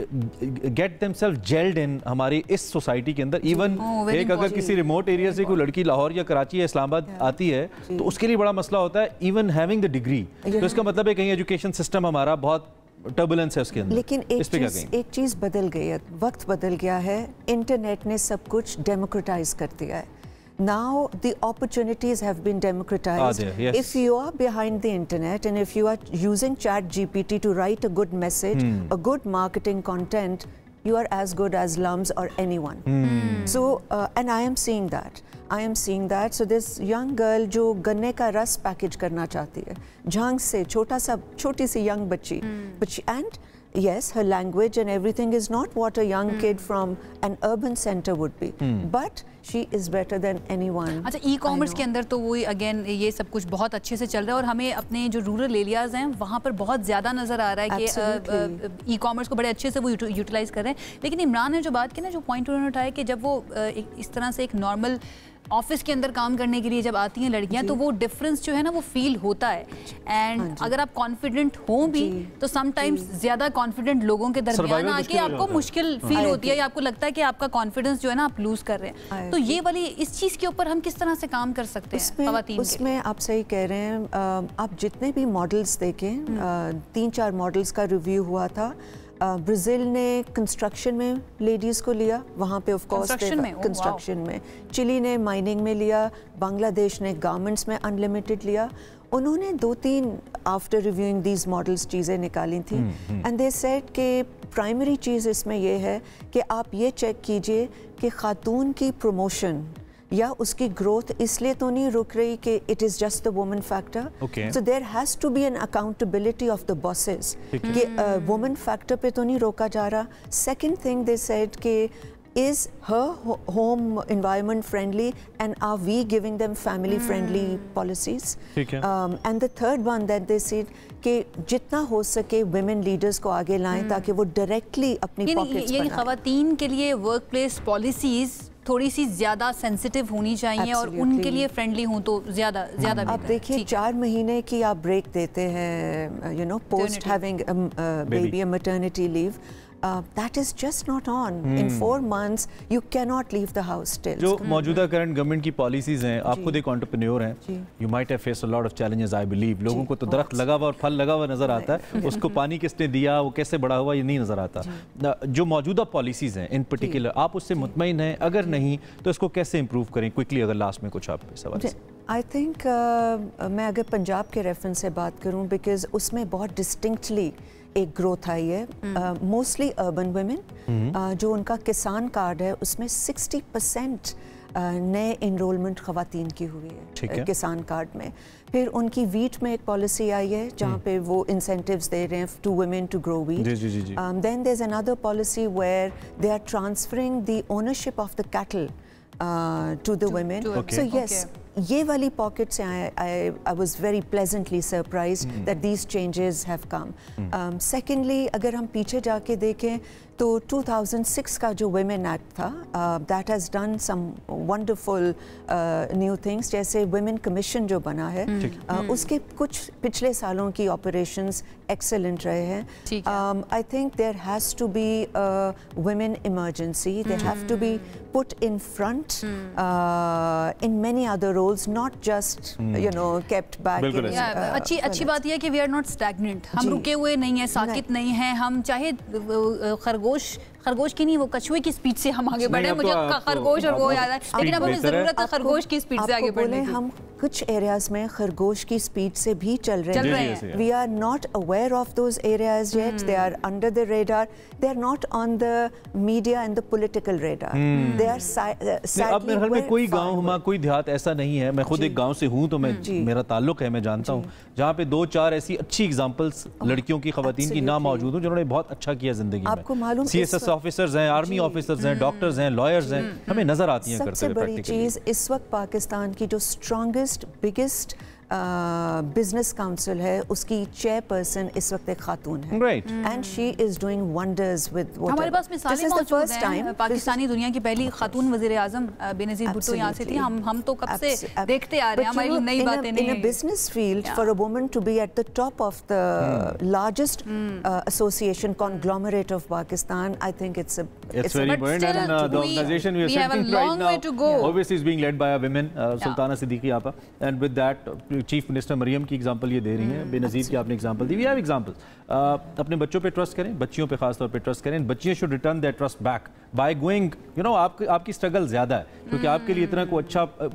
get themselves gelled in हमारी इस सोसाइटी के अंदर. इवन एक अगर किसी रिमोट एरिया से कोई लड़की लाहौर या कराची या इस्लामाबाद आती है तो उसके लिए बड़ा मसला होता है इवन हैविंग द डिग्री. तो इसका मतलब है कहीं एजुकेशन सिस्टम हमारा बहुत टर्बुलेंस है उसके अंदर. लेकिन एक चीज़ बदल गई है, वक्त बदल गया है. इंटरनेट ने सब कुछ डेमोक्रेटाइज कर दिया है. Now the opportunities have been democratized. Yes. If you are behind the internet and if you are using ChatGPT to write a good message, a good marketing content, you are as good as Lums or anyone. So and I am seeing that. So this young girl जो गन्ने का रस package करना चाहती है, झांग से छोटी सी young बच्ची, and yes, her language and everything is not what a young kid from an urban center would be, but she is better than anyone. अच्छा, ई-कॉमर्स के अंदर तो वही अगेन ये सब कुछ बहुत अच्छे से चल रहा है और हमें अपने जो रूरल एरियाज हैं वहाँ पर बहुत ज़्यादा नज़र आ रहा है कि ई-कॉमर्स को बड़े अच्छे से वो यूटिलाइज कर रहे हैं. लेकिन इमरान ने जो बात की ना, जो पॉइंट उन्होंने उठाया कि जब वो इस तरह से एक नॉर्मल ऑफिस के अंदर काम करने के लिए जब आती हैं लड़कियां तो वो डिफरेंस जो है ना वो फील होता है. एंड अगर आप कॉन्फिडेंट हो भी तो समटाइम्स ज्यादा कॉन्फिडेंट लोगों के दरमियान आके आपको मुश्किल फील होती है या आपको लगता है कि आपका कॉन्फिडेंस जो है ना आप लूज कर रहे हैं. तो ये वाली इस चीज के ऊपर हम किस तरह से काम कर सकते हैं खवातीन? उसमें आप सही कह रहे हैं. आप जितने भी मॉडल्स देखें, 3-4 मॉडल्स का रिव्यू हुआ था. ब्राज़ील ने कंस्ट्रक्शन में लेडीज़ को लिया, वहाँ पे ऑफ कोर्स कंस्ट्रक्शन में. चिली ने माइनिंग में लिया, बांग्लादेश ने गारमेंट्स में अनलिमिटेड लिया. उन्होंने 2-3 आफ्टर रिव्यूइंग दीज मॉडल्स चीज़ें निकाली थी एंड दे सेड कि प्राइमरी चीज़ इसमें ये है कि आप ये चेक कीजिए कि खातून की प्रमोशन या उसकी ग्रोथ इसलिए तो नहीं रुक रही कि it is just the woman factor. So there has to be an accountability of the bosses कि वुमन फैक्टर पे तो नहीं रोका जा रहा. सेकंड थिंग दे सेड कि is her home environment friendly and are we giving them family friendly policies. And the third one that they said कि जितना हो सके women leaders को आगे लाएं ताकि वो directly अपनी pockets बनाएं. खवातीन के लिए workplace policies थोड़ी सी ज़्यादा सेंसिटिव होनी चाहिए और उनके लिए फ्रेंडली हों तो ज़्यादा आप देखिए 4 महीने की आप ब्रेक देते हैं, you know, post having a baby, a maternity leave. That is just not on. In 4 months, you cannot leave the house still. जो मौजूदा करंट गवर्नमेंट की पॉलिसीज हैं, आप खुद एक एंटरप्रेन्योर हैं, you might have faced a lot of challenges, I believe. लोगों को तो दरख्त लगा हुआ और फल लगा हुआ नजर आता है, उसको पानी किसने दिया, वो कैसे बड़ा हुआ, ये नहीं नजर आता. जो मौजूदा पॉलिसीज हैं इन पर्टिकुलर, आप उससे मुतमईन हैं? अगर नहीं तो इसको कैसे इम्प्रूव करें? क्विकली अगर लास्ट में कुछ आप सवाल. आई थिंक मैं अगर पंजाब के रेफरेंस से बात करूं, बिकॉज उसमें बहुत डिस्टिंक्टली एक ग्रोथ आई है, मोस्टली अर्बन वुमेन। जो उनका किसान कार्ड है उसमें 60% नए इनरोलमेंट ख़वातीन की हुई है किसान कार्ड में। फिर उनकी वीट में एक पॉलिसी आई है जहाँ पे वो इंसेंटिव्स दे रहे हैं to women to grow wheat. Then there is another policy where they are transferring the ownership of the cattle to the women. So yes, ये वाली pockets से I was very pleasantly surprised that these changes have come. Secondly, अगर हम पीछे जाके देखें तो 2006 का जो Women Act था, that has done some wonderful new things, जैसे Women Commission जो बना है, उसके कुछ पिछले सालों की operations excellent रहे हैं। I think there has to be a women emergency. They have to be put in front in many other roles, not just you know kept back. अच्छी बात यह है कि we are not stagnant. हम रुके हुए नहीं हैं, साकित नहीं हैं। हम चाहे खरगोश की नहीं, वो कछुए की स्पीड से हम आगे बढ़े। मुझे खरगोश और वो याद है, लेकिन अब हमें जरूरत है खरगोश की स्पीड से आगे बढ़ने की। हम कुछ एरियाज में खरगोश की स्पीड से भी चल रहे हैं। We are not aware of those areas yet, they are under the radar, they are not on the media and the political radar, they are अब मेरे ख्याल में कोई गांव कोई देहात ऐसा नहीं है, मैं खुद एक गांव से हूं तो मैं मेरा ताल्लुक है, मैं जानता हूं जहां पे 2-4 ऐसी अच्छी एग्जांपल्स लड़कियों की खवातीन की ना मौजूद हो जिन्होंने बहुत अच्छा किया जिंदगी में। आपको मालूम सीएसएस ऑफिसर्स हैं, आर्मी ऑफिसर्स हैं, डॉक्टर्स हैं, लॉयर्स हैं, हमें नजर आती हैं करते हुए। सबसे बड़ी चीज इस वक्त पाकिस्तान की जो स्ट्रॉन्गेस्ट बिगेस्ट बिजनेस काउंसिल है उसकी चेयरपर्सन इस वक्त एक खातून है, and she is doing wonders with हमारे पास मिसालें मौजूद हैं। पाकिस्तानी दुनिया की पहली खातून वजीर आजम बेनजीर भुट्टो यहाँ से थी। हम तो कब से देखते आ रहे हैं, हमारी नई बातें नहीं। In a business field for a woman to be at the top of the largest association conglomerate of Pakistan, I think it's very important, and the organization we are sitting right now obviously is being led by a women, Sultana Siddiqui Apa, and with that chief minister Mariam की example ये दे रही हैं, बेनज़ीर की आपने example दी। We have examples. अपने बच्चों पे ट्रस्ट करें, बच्चियों पे खास तौर पे ट्रस्ट करें। बच्चियां should return their trust back by going, you know आपकी स्ट्रगल ज़्यादा है क्योंकि आपके लिए इतना कोई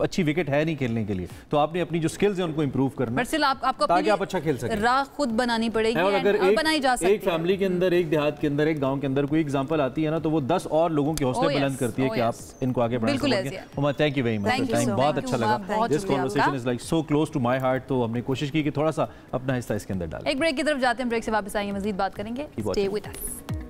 अच्छी विकेट है नहीं खेलने के लिए, तो आपने अपनी जो स्किल्स हैं उनको इंप्रूव करना है ताकि आप अच्छा खेल सकें। राह खुद बनानी पड़ेगी और अगर बनाई जा सकती है। एक फैमिली के अंदर, एक देहात के अंदर, एक गाँव के अंदर कोई एग्जाम्पल आती है ना, तो वो 10 और लोगों के हौसले बुलंद करती है कि आप इनको आगे बढ़ा सकें। थैंक यू वेरी मच, बहुत अच्छा लगा। This conversation is like so close to my heart, तो हमने कोशिश की कि थोड़ा सा अपना हिस्सा इसके अंदर डालें। एक ब्रेक की तरफ जाते हैं, ब्रेक से वापस आएंगे, मजीद बात करेंगे। Stay with us.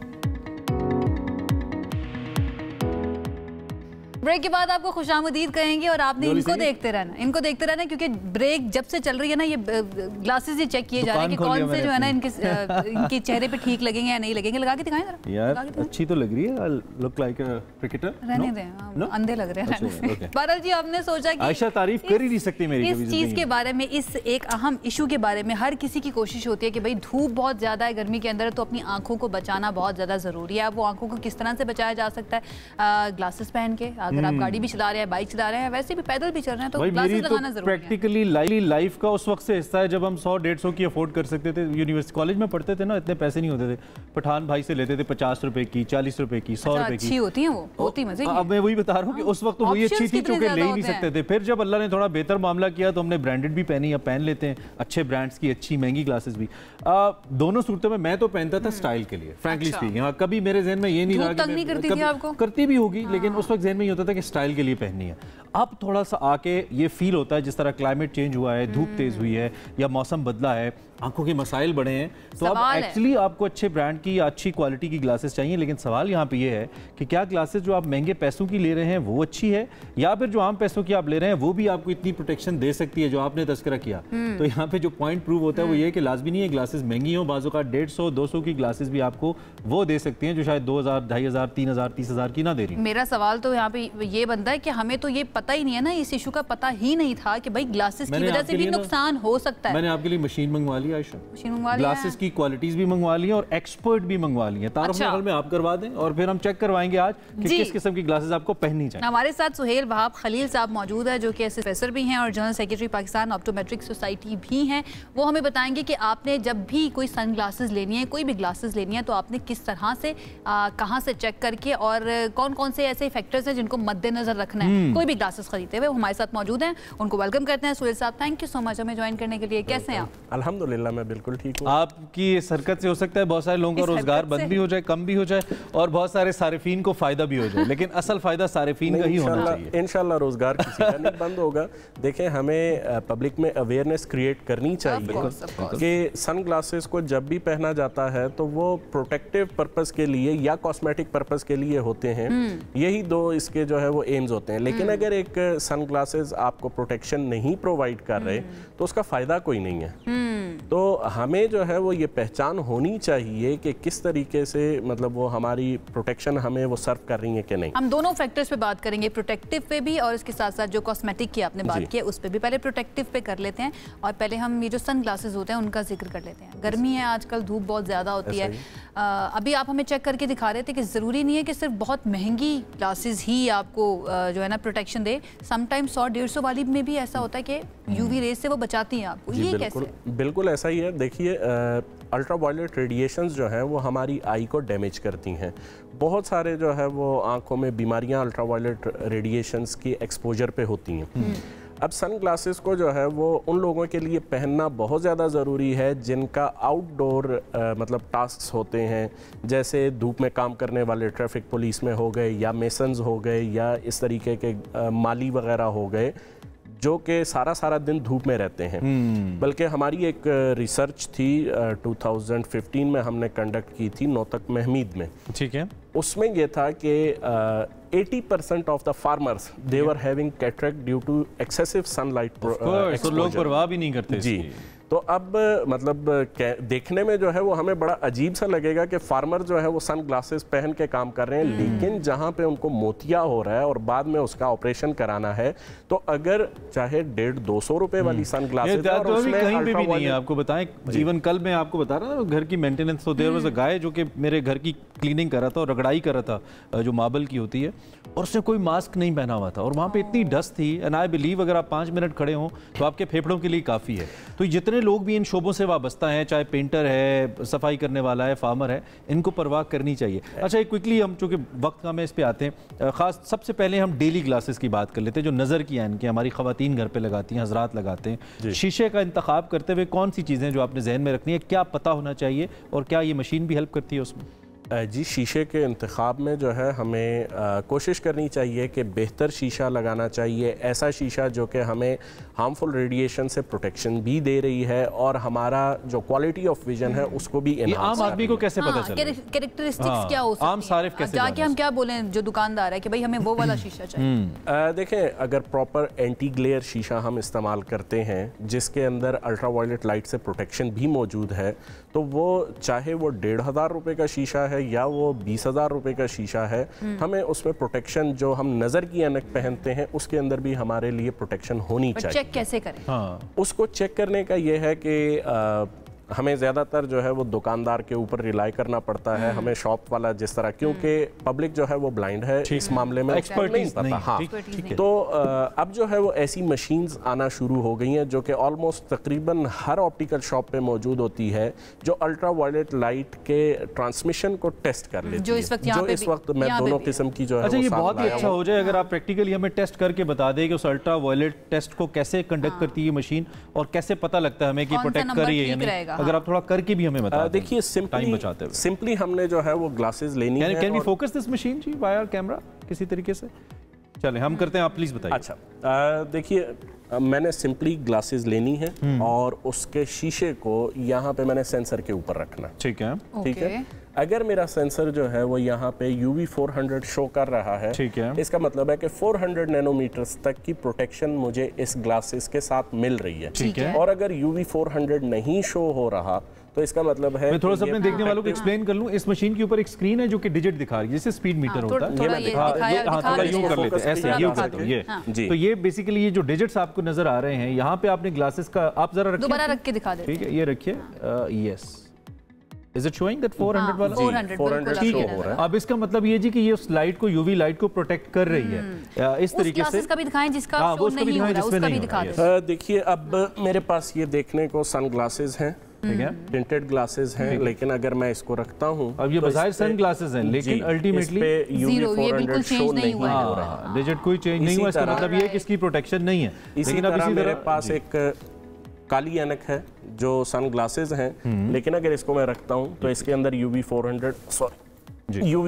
ब्रेक के बाद आपको खुशामदीद कहेंगे और आपने इनको देखते रहना क्योंकि ब्रेक जब से चल रही है ना, ये ग्लासेस ही चेक किए जा रहे हैं कि कौन से जो है ना इनके चेहरे पे ठीक लगेंगे या नहीं लगेंगे। लगा के दिखाएं जरा यार, अच्छी तो लग रही है, लुक लाइक अ क्रिकेटर। रहने दें, अंधे लग रहे हैं। बादल जी, आपने सोचा कि आयशा तारीफ कर ही नहीं सकती मेरी इस चीज के बारे में, इस एक अहम इशू के बारे में हर किसी की कोशिश होती है कि भाई धूप बहुत ज्यादा है गर्मी के अंदर, तो अपनी आंखों को बचाना बहुत ज्यादा जरूरी है। अब वो आंखों को किस तरह से बचाया जा सकता है? ग्लासेस पहन के, अगर आप गाड़ी भी चला रहे हैं, बाइक चला रहे हैं, वैसे भी पैदल भी चल रहे हैं, तो ग्लासेस लगाना जरूरी है। प्रैक्टिकली लाइफ का उस वक्त से हिस्सा है जब हम 100-150 की अफोर्ड कर सकते थे। यूनिवर्सिटी कॉलेज में पढ़ते थे ना, इतने पैसे नहीं होते थे। पठान भाई से लेते थे 50 रुपए की, 40 रुपए की, 100 रुपए की। अच्छी होती है वो, होती मजे की। अब मैं वही बता रहा हूँ कि उस वक्त तो वही अच्छी थी क्योंकि ले ही नहीं सकते थे। फिर जब अल्लाह ने थोड़ा बेहतर मामला किया तो हमने ब्रांडेड भी पहनी, या पहन लेते हैं अच्छे ब्रांड्स की अच्छी महंगी ग्लासेस भी। दोनों सूरतों में मैं तो पहनता था स्टाइल के लिए, फ्रैंकली स्पीकिंग। कभी मेरे जहन में ये नहीं रहा कि करती भी होगी, लेकिन उस वक्त जहन में ये होता था कि स्टाइल के लिए पहननी है। अब थोड़ा सा आके ये फील होता है जिस तरह क्लाइमेट चेंज हुआ है, धूप तेज हुई है या मौसम बदला है, आंखों के मसाइल बढ़े हैं, तो अब एक्चुअली आपको अच्छे ब्रांड की या अच्छी क्वालिटी की ग्लासेस चाहिए। लेकिन सवाल यहाँ पे ये है कि क्या ग्लासेस जो आप महंगे पैसों की ले रहे हैं वो अच्छी है, या फिर जो आम पैसों की आप ले रहे हैं वो भी आपको इतनी प्रोटेक्शन दे सकती है जो आपने तस्करा किया। तो यहाँ पे जो पॉइंट प्रूव होता है वो ये कि लाजमी नहीं है ग्लासेस महंगी हो, बाजू का 150-200 की ग्लासेस भी आपको वो दे सकती हैं जो शायद 2000, 2500, 3000, 30,000 की ना दे रही। मेरा सवाल तो यहाँ पे ये बनता है कि हमें तो ये पता ही नहीं है ना, इस इशू का पता ही नहीं था कि भाई ग्लासेस की वजह से भी नुकसान हो सकता है। मैंने आपके लिए मशीन मंगवा ली आयशा, ग्लासेस की क्वालिटीज भी मंगवा ली और एक्सपर्ट भी मंगवा ली है। तारुफ महल में आप करवा दें और फिर हम चेक करवाएंगे आज कि किस किस्म की ग्लासेस आपको पहननी चाहिए। हमारे साथ सुहेल वहाब खलील साहब मौजूद है जो कि प्रोफेसर भी हैं और general secretary Pakistan optometric society भी हैं। वो हमें बताएंगे कि आपने जब भी कोई सन ग्लासेस लेनी है, कोई भी ग्लासेस लेनी है, तो आपने किस तरह से कहाँ से चेक करके और कौन कौन से ऐसे फैक्टर्स हैं जिनको मद्देनजर रखना है कोई भी ग्लासेस खरीदते हुए। हमारे साथ मौजूद हैं, उनको वेलकम करते हैं। सुहेल साहब, थैंक यू सो मच हमें ज्वाइन करने के लिए। कैसे हैं आप? अल्हम्दुलिल्लाह अल्हम्दुलिल्लाह मैं बिल्कुल ठीक हूँ। आपकी इस हरकत से हो सकता है बहुत सारे लोगों का रोजगार बंद भी हो जाए, कम भी हो जाए, और बहुत सारे सारिफीन को फायदा भी हो जाए, लेकिन असल फायदा सारिफीन का ही होना चाहिए। इंशाल्लाह रोजगार किसी का नहीं बंद होगा। देखें, हमें पब्लिक में अवेयरनेस क्रिएट करनी चाहिए कि सन ग्लासेस को जब भी पहना जाता है तो वो प्रोटेक्टिव पर्पस के लिए या कॉस्मेटिक पर्पस के लिए होते हैं। यही दो इसके जो है वो एम्स होते हैं। लेकिन अगर एक सन ग्लासेस आपको प्रोटेक्शन नहीं प्रोवाइड कर रहे तो उसका फायदा कोई नहीं है। तो हमें जो है वो ये पहचान होनी चाहिए कि किस तरीके से मतलब वो हमारी प्रोटेक्शन हमें वो सर्व कर रही है कि नहीं। हम दोनों फैक्टर्स पे बात करेंगे, प्रोटेक्टिव पे भी और इसके साथ साथ जो कॉस्मेटिक की आपने बात की है उस पे भी। पहले प्रोटेक्टिव पे कर लेते हैं और पहले हम ये जो सन ग्लासेस होते हैं उनका जिक्र कर लेते हैं। गर्मी है आजकल, धूप बहुत ज़्यादा होती है। अभी आप हमें चेक करके दिखा रहे थे कि ज़रूरी नहीं है कि सिर्फ बहुत महंगी ग्लासेस ही आपको जो है ना प्रोटेक्शन दे। समटाइम्स 100-150 वाली में भी ऐसा होता है कि यूवी रेस से वो बचाती हैं आपको। ये कैसे? बिल्कुल ऐसा ही है। देखिए, अल्ट्रा वायलेट रेडिएशंस जो हैं वो हमारी आई को डैमेज करती हैं। बहुत सारे जो है वो आंखों में बीमारियां अल्ट्रा वायलेट रेडिएशंस की एक्सपोजर पे होती हैं। अब सन ग्लासेस को जो है वो उन लोगों के लिए पहनना बहुत ज़्यादा ज़रूरी है जिनका आउटडोर मतलब टास्क्स होते हैं, जैसे धूप में काम करने वाले ट्रैफिक पुलिस में हो गए या मेसन्स हो गए या इस तरीके के माली वगैरह हो गए जो कि सारा दिन धूप में रहते हैं। बल्कि हमारी एक रिसर्च थी 2015 में हमने कंडक्ट की थी नौतक महमीद में। ठीक है। उसमें यह था कि 80% of the farmers they were having cataract due to excessive sunlight. तो लोग परवाह भी नहीं करते जी। तो अब मतलब देखने में जो है वो हमें बड़ा अजीब सा लगेगा कि फार्मर जो है वो सन ग्लासेस पहन के काम कर रहे हैं, लेकिन जहाँ पे उनको मोतिया हो रहा है और बाद में उसका ऑपरेशन कराना है तो अगर चाहे 150-200 रुपए वाली सन ग्लासेस और उसमें कहीं पे भी नहीं है। आपको बताएं, जीवन कल मैं आपको बता रहा था घर की मेंटेनेंस, तो देयर वाज अ गाय जो कि मेरे घर की क्लीनिंग कर रहा था और रगड़ाई कर रहा था जो मार्बल की होती है, और उसने कोई मास्क नहीं पहना हुआ था और वहाँ पे इतनी डस्ट थी। एंड आई बिलीव अगर आप 5 मिनट खड़े हों तो आपके फेफड़ों के लिए काफ़ी है। तो जितने लोग भी इन शोबों से वाबस्ता हैं, चाहे पेंटर है, सफाई करने वाला है, फार्मर है, इनको परवाह करनी चाहिए। अच्छा, एक क्विकली हम चूँकि वक्त का में इस पर आते हैं, ख़ास सबसे पहले हम डेली ग्लासेस की बात कर लेते हैं जो नज़र की हैं इनकी, हमारी ख़वातीन घर पर लगाती हैं, हजरात लगाते हैं। शीशे का इंतखाब करते हुए कौन सी चीज़ें जो आपने जहन में रखनी है, क्या पता होना चाहिए और क्या ये मशीन भी हेल्प करती है उसमें? जी, शीशे के इंतखाब में जो है हमें कोशिश करनी चाहिए कि बेहतर शीशा लगाना चाहिए, ऐसा शीशा जो कि हमें हार्मफुल रेडिएशन से प्रोटेक्शन भी दे रही है और हमारा जो क्वालिटी ऑफ विजन है उसको भी आम आदमी को कैसे पता चले? कैरेक्टरिस्टिक्स क्या हो सकती हैं? आम सारिफ कैसे जाके हम क्या बोलें जो दुकानदार है कि भाई हमें वो वाला शीशा चाहिए? देखें, अगर प्रॉपर एंटी ग्लेयर शीशा हम इस्तेमाल करते हैं जिसके अंदर अल्ट्रा वायलेट लाइट से प्रोटेक्शन भी मौजूद है, तो वो चाहे वो 1,500 रुपये का शीशा है या वो 20,000 रुपए का शीशा है, हमें उसमें प्रोटेक्शन जो हम नज़र की ऐनक पहनते हैं उसके अंदर भी हमारे लिए प्रोटेक्शन होनी चाहिए। चेक कैसे करें? उसको चेक करने का ये है कि हमें ज़्यादातर जो है वो दुकानदार के ऊपर रिलाई करना पड़ता है, हमें शॉप वाला जिस तरह, क्योंकि पब्लिक जो है वो ब्लाइंड है इस मामले में, एक्सपर्टीज नहीं पता। हाँ, तो अब जो है वो ऐसी मशीन्स आना शुरू हो गई हैं जो कि ऑलमोस्ट तकरीबन हर ऑप्टिकल शॉप पे मौजूद होती है जो अल्ट्रा वायलेट लाइट के ट्रांसमिशन को टेस्ट कर लेती है, जो इस वक्त मैं दोनों किस्म की जो है। अच्छा, ये बहुत ही अच्छा हो जाए अगर आप प्रैक्टिकली हमें टेस्ट करके बता दें कि उस अल्ट्रा वायलेट टेस्ट को कैसे कंडक्ट करती है मशीन और कैसे पता लगता है हमें कि प्रोटेक्ट कर रही है या नहीं। अगर आप थोड़ा करके भी हमें बता देखिए, सिंपली हमने जो है वो ग्लासेस लेनी है। Can we focus this machine जी वाया कैमरा किसी तरीके से? चलें हम करते हैं, आप प्लीज बताइए। अच्छा, देखिए मैंने सिंपली ग्लासेस लेनी है और उसके शीशे को यहाँ पे मैंने सेंसर के ऊपर रखना। ठीक है, ठीक है। अगर मेरा सेंसर जो है वो यहाँ पे UV 400 शो कर रहा है, ठीक है, इसका मतलब है कि 400 नैनोमीटर्स तक की प्रोटेक्शन मुझे इस ग्लासेस के साथ मिल रही है। ठीक है। और अगर UV 400 नहीं शो हो रहा तो इसका मतलब है, मैं थोड़ा सा अपने देखने वालों को एक्सप्लेन कर लूं। इस मशीन के ऊपर एक स्क्रीन है जो कि डिजिट दिखा रही है, जैसे स्पीड मीटर होता है। थोड़ा यूं कर लेते हैं, ऐसे यूं करते हैं ये। तो ये बेसिकली ये जो डिजिट्स आपको नजर आ रहे हैं, यहाँ पे आपने ग्लासेस का, आप जरा रखिए, दोबारा रख के दिखा देते हैं। ठीक है, ये रखिए। Yes, is it showing that 400 वाला? 400 ठीक है। अब इसका मतलब ये जी कि ये उस लाइट को, UV लाइट को प्रोटेक्ट कर रही है इस तरीके से। उसका भी दिखाएं जिसका शो नहीं हो रहा, उसका भी दिखा दें। देखिए, अब मेरे पास ये देखने को सन ग्लासेस हैं, ठीक है, टिंटेड ग्लासेस हैं, लेकिन अगर मैं इसको रखता हूं, अब ये बजाय सन ग्लासेस हैं, लेकिन अल्टीमेटली जीरो, ये बिल्कुल चेंज नहीं हुआ है। डिजिट कोई चेंज नहीं हुआ, इसका मतलब ये है कि इसकी प्रोटेक्शन नहीं है। लेकिन अब मेरे पास एक काली ऐनक है जो सन ग्लासेस हैं, लेकिन अगर इसको मैं रखता हूँ तो इसके अंदर UV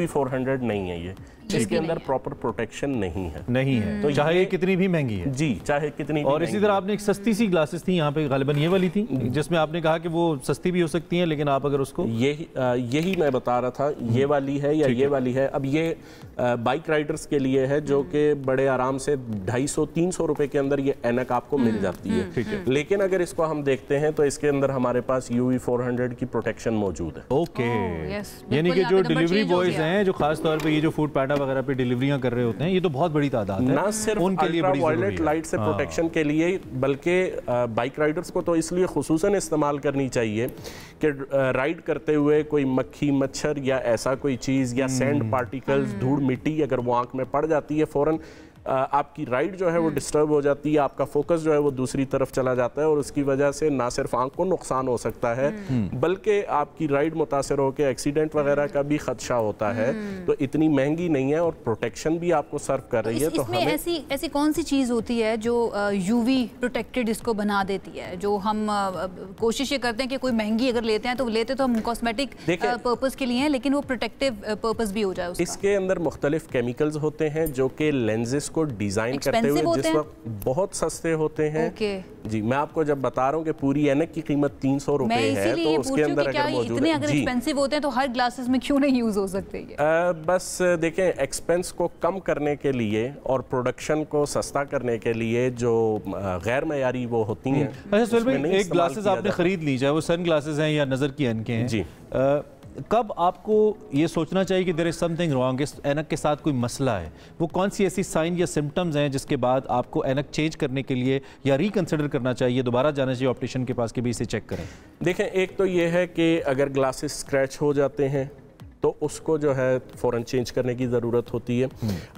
400 नहीं है, ये इसके अंदर प्रॉपर प्रोटेक्शन नहीं है। तो चाहे कितनी भी महंगी है जी, चाहे कितनी भी। और इसी तरह आपने एक सस्ती सी ग्लासेस थी यहाँ पे, गालिबन ये वाली थी, जिसमें आपने कहा कि वो सस्ती भी हो सकती हैं, लेकिन आप अगर उसको यही मैं बता रहा था, ये वाली है या ये वाली है। अब ये बाइक राइडर्स के लिए है जो कि बड़े आराम से 250-300 रुपए के अंदर ये ऐनक आपको मिल जाती है। लेकिन अगर इसको हम देखते हैं तो इसके अंदर हमारे पास UV 400 की प्रोटेक्शन मौजूद है। ओके, यानी कि जो डिलीवरी बॉयज हैं, जो खास तौर पे ये जो फूड पैडा वगैरह पे डिलीवरियां कर रहे होते हैं, ये तो बहुत बड़ी तादाद है, ना सिर्फ अल्ट्रावायलेट लाइट से प्रोटेक्शन के लिए, बल्कि बाइक राइडर्स को तो इसलिए खुसूसन इस्तेमाल करनी चाहिए कि राइड करते हुए कोई मक्खी, मच्छर या ऐसा कोई चीज़ या सैंड पार्टिकल्स, धूल मिट्टी अगर वो आंख में पड़ जाती है, फ़ौरन आपकी राइड जो है वो डिस्टर्ब हो जाती है, आपका फोकस जो है वो दूसरी तरफ चला जाता है और उसकी वजह से ना सिर्फ आंख को नुकसान हो सकता है बल्कि आपकी राइड मुतासर होकर एक्सीडेंट वगैरह का भी खदशा होता है। तो इतनी महंगी नहीं है और प्रोटेक्शन भी आपको सर्व कर रही है। तो इसमें ऐसी कौन सी चीज़ होती है जो UV प्रोटेक्टेड इसको बना देती है? जो हम कोशिश ये करते हैं कि कोई महंगी अगर लेते हैं तो लेते तो हम कॉस्मेटिक पर्पज़ के लिए हैं, लेकिन वो प्रोटेक्टिव पर्पज़ भी हो जाए उसका। इसके अंदर मुख्तलिफ केमिकल्स होते हैं जो कि लेंजेस को डिजाइन करते हुए जिस वक्त बहुत सस्ते होते हैं। जी, मैं आपको जब बता रहा हूँ कि पूरी ऐनक की कीमत 300 रुपए है, तो उसके अंदर अगर मौजूद है, अगर एक्सपेंसिव होते हैं तो हर ग्लासेस में क्यों नहीं यूज हो सकते ये? बस देखें, एक्सपेंस को कम करने के लिए और प्रोडक्शन को सस्ता करने के लिए जो गैर मयारी वो होती हैं। अच्छा, एक ग्लासेस आपने खरीद ली, चाहे वो सन ग्लासेस हैं या नजर की ऐनकें हैं, जी, कब आपको ये सोचना चाहिए कि देयर इज समथिंग रॉन्ग, इस ऐनक के साथ कोई मसला है? वो कौन सी ऐसी साइन या सिम्टम्स हैं जिसके बाद आपको ऐनक चेंज करने के लिए या रिकंसिडर करना चाहिए, दोबारा जाना चाहिए ऑप्टिशियन के पास कि भी इसे चेक करें? देखें, एक तो ये है कि अगर ग्लासेस स्क्रैच हो जाते हैं तो उसको जो है फ़ौरन चेंज करने की ज़रूरत होती है।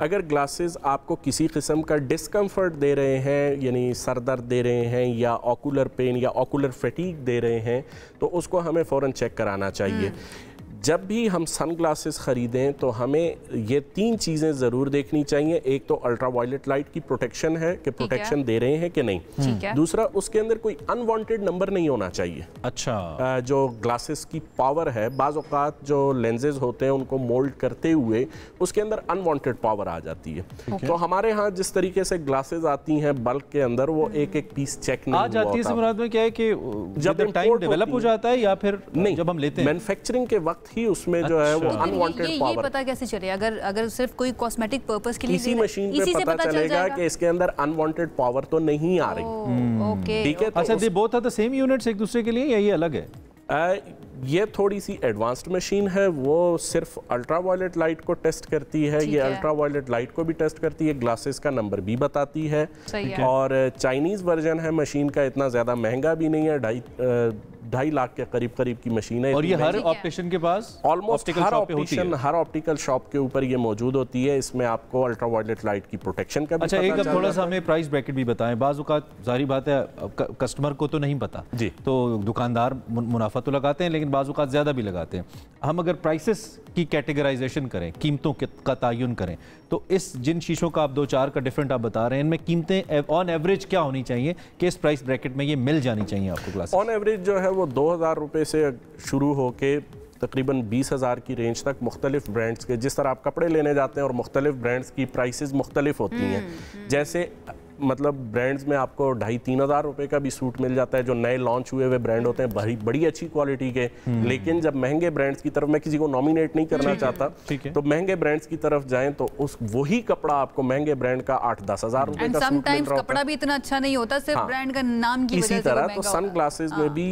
अगर ग्लासेस आपको किसी किस्म का डिस्कम्फर्ट दे रहे हैं, यानी सर दर्द दे रहे हैं या ऑकुलर पेन या ऑकुलर फैटीग दे रहे हैं, तो उसको हमें फ़ौरन चेक कराना चाहिए। जब भी हम सन ग्लासेस ख़रीदें तो हमें ये 3 चीज़ें ज़रूर देखनी चाहिए। एक तो अल्ट्रा वायलेट लाइट की प्रोटेक्शन है कि प्रोटेक्शन दे रहे हैं कि नहीं। दूसरा, उसके अंदर कोई अनवांटेड नंबर नहीं होना चाहिए। अच्छा, जो ग्लासेस की पावर है, बाज़ औक़ात जो लेंसेज होते हैं उनको मोल्ड करते हुए उसके अंदर अनवांटेड पावर आ जाती है। तो हमारे यहाँ जिस तरीके से ग्लासेस आती हैं बल्क के अंदर, वो एक पीस चेक नहीं आ जाती है। मुराद में क्या है कि जब टाइम डेवलप हो जाता है या फिर नहीं, जब हम लेते हैं मैन्युफैक्चरिंग के वक्त ही उसमें जो है वो अनवांटेड पावर। ये पता कैसे चले? अगर सिर्फ कोई कॉस्मेटिक पर्पस के लिए इसी मशीन पे पता चलेगा कि इसके अंदर अनवांटेड पावर तो नहीं आ रही। ठीक है, अच्छा, they both are the same units एक दूसरे के लिए या ये अलग है? ये थोड़ी सी एडवांस्ड मशीन है, वो सिर्फ अल्ट्रा वायलेट लाइट को टेस्ट करती है, ये अल्ट्रा वायलेट लाइट को भी टेस्ट करती है, ग्लासेस का नंबर भी बताती है। और चाइनीज़ वर्जन है मशीन का, इतना ज़्यादा महंगा भी नहीं है, 2.5 लाख के करीब की मशीन है। और ये हर ऑप्टिशियन के पास, ऑलमोस्ट हर ऑप्टिकल शॉप के ऊपर ये मौजूद होती है। इसमें आपको अल्ट्रा वायलेट लाइट की प्रोटेक्शन का भी अच्छा, एक अब थोड़ा सा हमें प्राइस ब्रैकेट भी बताएं। बाज़ औक़ात ज़ाहिर बात है कस्टमर को तो नहीं पता जी, तो दुकानदार मुनाफा तो लगाते हैं लेकिन बाज़ औक़ात ज़्यादा भी लगाते हैं। हम अगर प्राइसेस की कैटेगराइजेशन करें, कीमतों का तयन करें, तो इस जिन शीशों का आप 2-4 का डिफरेंट आप बता रहे हैं, इनमें कीमतें ऑन एवरेज क्या होनी चाहिए कि इस प्राइस ब्रैकेट में ये मिल जानी चाहिए आपको ग्लास? ऑन एवरेज जो है वो 2000 रुपये से शुरू होके तकरीबन 20,000 की रेंज तक मुख्तलिफ ब्रांड्स के, जिस तरह आप कपड़े लेने जाते हैं और मुख्तलिफ ब्रांड्स की प्राइसेस मुख्तलिफ होती हैं। जैसे मतलब ब्रांड्स में आपको 2,500-3 हज़ार रुपये का भी सूट मिल जाता है जो नए लॉन्च हुए हुए ब्रांड होते हैं, बड़ी अच्छी क्वालिटी के। लेकिन जब महंगे ब्रांड्स की तरफ, मैं किसी को नॉमिनेट नहीं करना चाहता, तो महंगे ब्रांड्स की तरफ जाएं तो उस वही कपड़ा आपको महंगे ब्रांड का 8-10 हज़ार रुपये का सूट मिल रहा है। कपड़ा भी इतना अच्छा नहीं होता, सिर्फ ब्रांड का नाम की वजह से। इसी तरह तो सन ग्लासेस में भी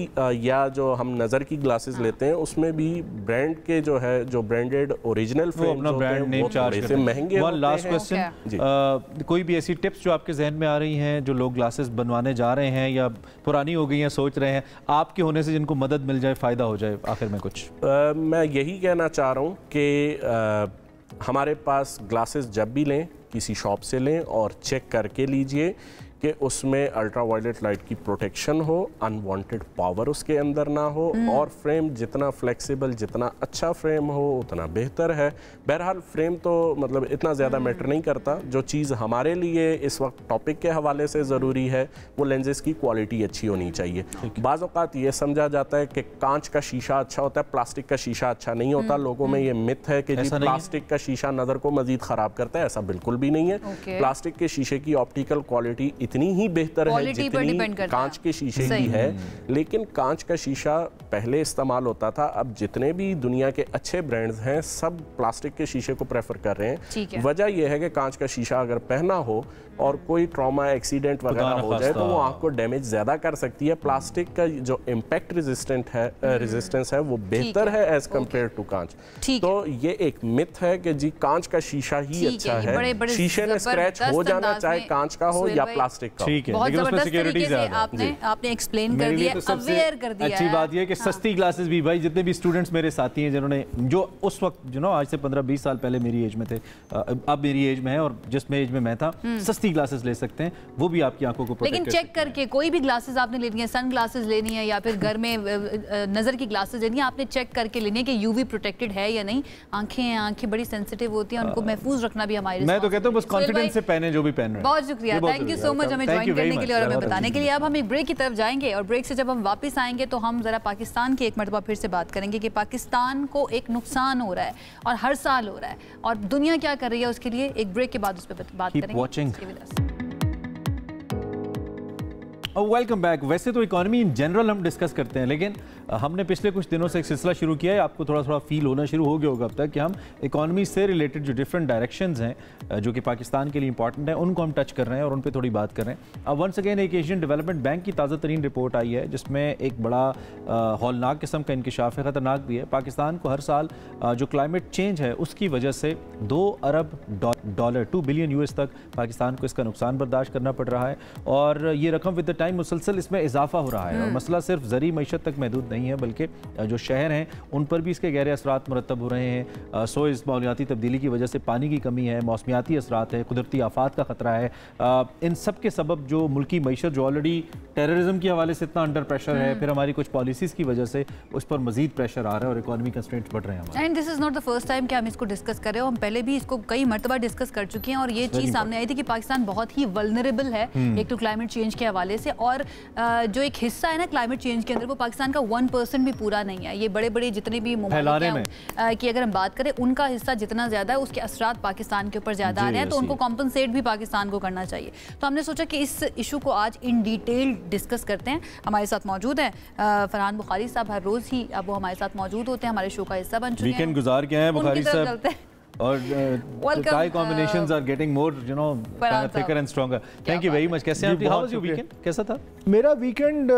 या जो हम नजर की ग्लासेस लेते हैं उसमें भी ब्रांड के जो है, जो ब्रांडेड ओरिजिनल फ्रेम्स होते हैं वो थोड़े से महंगे होते हैं। लास्ट क्वेश्चन, कोई भी ऐसी टिप्स जो आपके जहन में आ रही हैं, जो लोग ग्लासेस बनवाने जा रहे हैं या पुरानी हो गई हैं, सोच रहे हैं आपके होने से जिनको मदद मिल जाए, फ़ायदा हो जाए, आखिर में कुछ? मैं यही कहना चाह रहा हूँ कि हमारे पास ग्लासेस जब भी लें किसी शॉप से लें और चेक करके लीजिए कि उसमें अल्ट्रा वायलेट लाइट की प्रोटेक्शन हो, अनवांटेड पावर उसके अंदर ना हो, और फ्रेम जितना फ्लेक्सिबल, जितना अच्छा फ्रेम हो उतना बेहतर है। बहरहाल फ्रेम तो मतलब इतना ज़्यादा मैटर नहीं करता, जो चीज़ हमारे लिए इस वक्त टॉपिक के हवाले से ज़रूरी है वो लेंसेज की क्वालिटी अच्छी होनी चाहिए। बाज़ औक़ात ये समझा जाता है कि कांच का शीशा अच्छा होता है, प्लास्टिक का शीशा अच्छा नहीं होता। लोगों में ये मिथ है कि जी प्लास्टिक का शीशा नज़र को मज़ीद ख़राब करता है, ऐसा बिल्कुल भी नहीं है। प्लास्टिक के शीशे की ऑप्टिकल क्वालिटी इतनी ही बेहतर है जितनी कांच के शीशे की है, लेकिन कांच का शीशा पहले इस्तेमाल होता था, अब जितने भी दुनिया के अच्छे ब्रांड्स हैं सब प्लास्टिक के शीशे को प्रेफर कर रहे हैं। वजह यह है कि कांच का शीशा अगर पहना हो और कोई ट्रॉमा एक्सीडेंट वगैरह हो जाए तो वो आंख को डैमेज ज़्यादा कर सकती है। प्लास्टिक का जो इम्पैक्ट रेजिस्टेंस है वो बेहतर है एज कम्पेयर टू कांच। तो ये एक मिथ है कि जी कांच का शीशा ही अच्छा है, शीशे में स्क्रैच हो जाना चाहे कांच का हो या प्लास्टिक का। ठीक है, लेकिन उसमें सिक्योरिटी ज़्यादा है। आपने एक्सप्लेन कर दिया, अवेयर कर दिया। अच्छी बात यह है कि सस्ती ग्लासेस भी, भाई जितने भी स्टूडेंट्स मेरे साथी हैं जिन्होंने जो उस वक्त आज से 15-20 साल पहले मेरी एज में थे, अब मेरी एज में है और जिस एज में मैं था, सस्ती ग्लासेस ले सकते हैं, वो भी आपकी आंखों को प्रोटेक्ट लेकिन चेक करके। कोई भी ग्लासेस आपने लेनी है, सन ग्लासेस लेनी है या फिर घर में नजर की ग्लासेस लेनी है, आपने चेक करके लेनी है कि यूवी प्रोटेक्टेड है या नहीं। आंखें बड़ी सेंसिटिव होती हैं, उनको महफूज रखना भी हमारी। मैं तो कहता हूं बस कॉन्फिडेंस से पहने जो भी पहन रहे हैं। बहुत शुक्रिया, थैंक यू सो मच हमें ज्वाइन करने के लिए और हमें बताने के लिए। अब हम एक ब्रेक की तरफ जाएंगे और ब्रेक से जब हम वापस आएंगे तो हम जरा पाकिस्तान की एक मरतबा फिर से बात करेंगे कि पाकिस्तान को एक नुकसान हो रहा है और हर साल हो रहा है और दुनिया क्या कर रही है उसके लिए। एक ब्रेक के बाद उस पर बात करेंगे। Welcome back. वैसे तो इकॉनमी इन जनरल हम डिस्कस करते हैं, लेकिन हमने पिछले कुछ दिनों से एक सिलसिला शुरू किया है, आपको थोड़ा थोड़ा फील होना शुरू हो गया होगा अब तक, कि हम इकॉनमी से रिलेटेड जो डिफरेंट डायरेक्शंस हैं जो कि पाकिस्तान के लिए इंपॉर्टेंट हैं उनको हम टच कर रहे हैं और उन पे थोड़ी बात कर रहे हैं। अब वंस अगेन एक एशियन डेवलपमेंट बैंक की ताज़ा तरीन रिपोर्ट आई है जिसमें एक बड़ा हौलनाक किस्म का इंकिशाफ है, ख़तरनाक भी है। पाकिस्तान को हर साल जो क्लाइमेट चेंज है उसकी वजह से $2 अरब $2 बिलियन यूएस तक पाकिस्तान को इसका नुकसान बर्दाश्त करना पड़ रहा है और ये रकम विद द टाइम मुसलसल इसमें इजाफा हो रहा है। और मसला सिर्फ ज़री मईशत तक महदूद नहीं है बल्कि जो शहर हैं उन पर भी इसके गहरे असरात मुरतब हो रहे हैं। सो इस माहौलियाती तब्दीली की वजह से पानी की कमी है, मौसमियाती असरात है, कुदरती आफात का ख़तरा है। इन सब के सबब जो मुल्की मईशत जो ऑलरेडी टेररिज्म के हवाले से इतना अंडर प्रेशर है, फिर हमारी कुछ पॉलिसीज़ की वजह से उस पर मजीद प्रेशर आ रहा है और इकॉनमी कंस्ट्रेंट्स बढ़ रहे हैं। And this is not the first time कि हम इसको डिस्कस कर रहे हो, हम पहले भी इसको कई मरतबा डिस्कस कर चुके हैं और ये चीज़ सामने आई थी कि पाकिस्तान बहुत ही वल्नरेबल है एक तो क्लाइमेट चेंज के हवाले से, और जो एक हिस्सा है ना क्लाइमेट चेंज के अंदर वो पाकिस्तान का 1% भी पूरा नहीं है। ये बड़े बड़े जितने भी मुमालिक की अगर हम बात करें उनका हिस्सा जितना ज़्यादा है उसके असरात पाकिस्तान के ऊपर ज़्यादा आ रहे हैं, तो उनको कॉम्पनसेट भी पाकिस्तान को करना चाहिए। तो हमने सोचा कि इस इशू को आज इन डिटेल डिस्कस करते हैं। हमारे साथ मौजूद हैं फरहान बुखारी साहब, हर रोज़ ही अब वो हमारे साथ मौजूद होते हैं, हमारे शो का हिस्सा बन चुके हैं। वीकेंड गुजार के हैं बुखारी साहब और Thai combinations are getting more, thicker and stronger. Thank you very much. कैसे हैं आप? How was your weekend? कैसा था? मेरा वीकेंड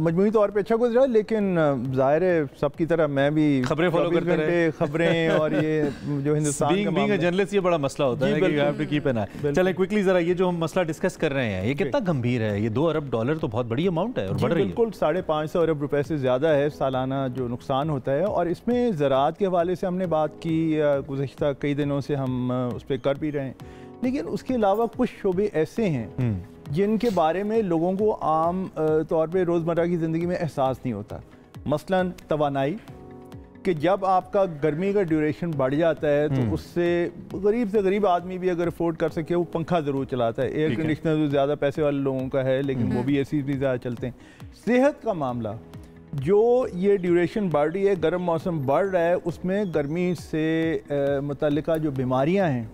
मजमूई तौर पे अच्छा गुजरा, लेकिन जाहिर है सबकी तरह मैं भी खबरें फॉलो करते रहे, खबरें और ये जो हिंदुस्तान का बीइंग अ जर्नलिस्ट ये बड़ा मसला होता है कि you have to keep an eye. चलें क्विकली जरा ये जो हम मसला डिस्कस कर रहे हैं ये कितना गंभीर है? ये $2 अरब तो बहुत बड़ी अमाउंट है और बढ़ रही है। बिल्कुल, $550 अरब रुपए से ज़्यादा है सालाना जो नुकसान होता है। और इसमें ज़राअत के हवाले से हमने बात की, गुज़िश्ता कई दिनों से हम उस पर कर भी रहे हैं, लेकिन उसके अलावा कुछ शोबे ऐसे हैं जिनके बारे में लोगों को आम तौर पे रोज़मर्रा की ज़िंदगी में एहसास नहीं होता। मसलन तवानाई, कि जब आपका गर्मी का ड्यूरेशन बढ़ जाता है तो उससे गरीब से गरीब आदमी भी अगर अफोर्ड कर सके वो पंखा ज़रूर चलाता है। एयर कंडीशनर तो ज़्यादा पैसे वाले लोगों का है, लेकिन वो भी एसी भी ज़्यादा चलते हैं। सेहत का मामला, जो ये ड्यूरेशन बढ़ रही है, गर्म मौसम बढ़ रहा है, उसमें गर्मी से मुतल्लिका जो बीमारियां हैं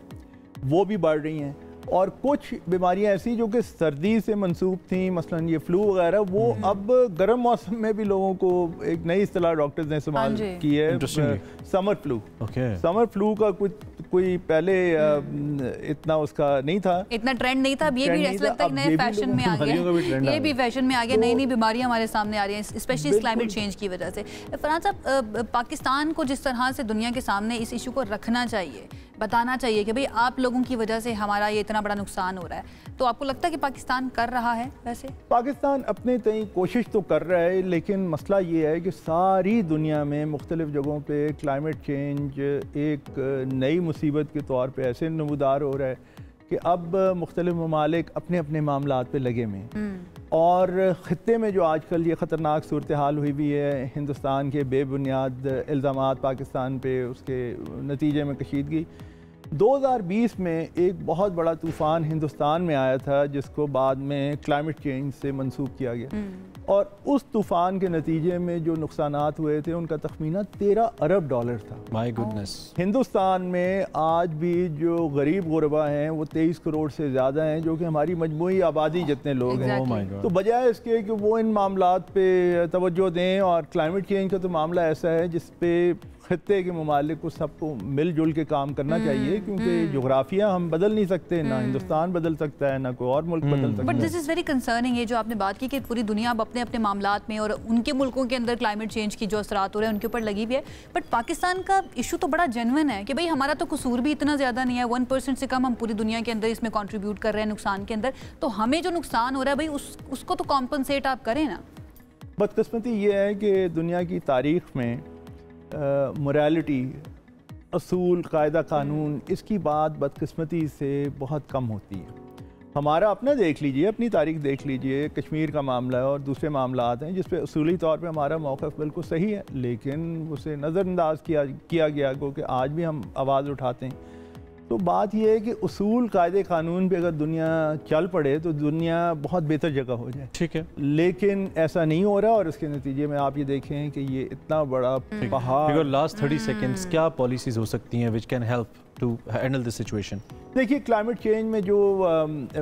वो भी बढ़ रही हैं। और कुछ बीमारियां ऐसी जो कि सर्दी से मंसूब थी, मसलन ये फ्लू वगैरह, वो अब गर्म मौसम में भी लोगों को एक नई इस्तिलाह डॉक्टर्स ने इस्तेमाल की है, समर फ्लू। समर फ्लू का कोई पहले इतना उसका नहीं था, इतना ट्रेंड नहीं था। अब ये भी ऐसा लगता है नए फैशन में आ गया, ये भी फैशन में आ गया, नई नई बीमारियां हमारे सामने आ रही हैं, स्पेशली क्लाइमेट चेंज की वजह से। फरहान साहब, पाकिस्तान को जिस तरह से दुनिया के सामने इस इशू को रखना चाहिए, बताना चाहिए कि भाई आप लोगों की वजह से हमारा ये इतना बड़ा नुकसान हो रहा है, तो आपको लगता है कि पाकिस्तान कर रहा है? वैसे पाकिस्तान अपने तय कोशिश तो कर रहा है, लेकिन मसला ये है कि सारी दुनिया में मुख्तलिफ जगहों पे क्लाइमेट चेंज एक नई मुसीबत के तौर पे ऐसे नमूदार हो रहा है कि अब मुख्तलिफ ममालिक अपने अपने मामलात पे लगे हुए हैं और ख़त्ते में जो आजकल ये ख़तरनाक सूरत हाल हुई भी है, हिंदुस्तान के बेबुनियाद इल्ज़ामात पाकिस्तान पे, उसके नतीजे में कशीदगी। 2020 में एक बहुत बड़ा तूफ़ान हिंदुस्तान में आया था जिसको बाद में क्लाइमेट चेंज से मंसूब किया गया और उस तूफ़ान के नतीजे में जो नुकसानात हुए थे उनका तखमीना 13 अरब डॉलर था। My goodness. हिंदुस्तान में आज भी जो गरीब गुरबा हैं वो 23 करोड़ से ज़्यादा हैं, जो कि हमारी मजमूई आबादी जितने लोग हैं। तो बजाय इसके कि वो इन मामलात पे तवज्जो दें, और क्लाइमेट चेंज का तो मामला ऐसा है जिस पे खत्ते के ममालिक को सबको मिलजुल के काम करना चाहिए, क्योंकि जोग्राफिया हम बदल नहीं सकते, ना हिंदुस्तान बदल सकता है ना कोई और मुल्क बदल सकता है। But this is very concerning, ये जो आपने बात की कि पूरी दुनिया अब अपने अपने मामलात में और उनके मुल्कों के अंदर क्लाइमेट चेंज की जो असरात हो रहे हैं उनके ऊपर लगी हुई है। बट पाकिस्तान का इशू तो बड़ा जेन्युइन है कि भाई हमारा तो कसूर भी इतना ज़्यादा नहीं है, 1% से कम हम पूरी दुनिया के अंदर इसमें कॉन्ट्रीब्यूट कर रहे हैं नुकसान के अंदर, तो हमें जो नुकसान हो रहा है भाई उसको तो कॉम्पनसेट आप करें ना। बदकिस्मती ये है कि दुनिया की तारीख में मोरालिटी, असूल, कायदा कानून, इसकी बात बदकिस्मती से बहुत कम होती है। हमारा अपना देख लीजिए, अपनी तारीख देख लीजिए, कश्मीर का मामला है और दूसरे मामलात हैं जिस पे असूली तौर पे हमारा मौक़िफ़ बिल्कुल सही है, लेकिन उसे नज़रअंदाज किया गया, क्योंकि आज भी हम आवाज़ उठाते हैं। तो बात यह है कि उसूल, कायदे कानून पे अगर दुनिया चल पड़े तो दुनिया बहुत बेहतर जगह हो जाए। ठीक है, लेकिन ऐसा नहीं हो रहा और इसके नतीजे में आप ये देखें कि ये इतना बड़ा पहाड़। लास्ट 30 सेकेंड्स क्या पॉलिसीज हो सकती हैं which can help to handle this situation? देखिए, क्लाइमेट चेंज में जो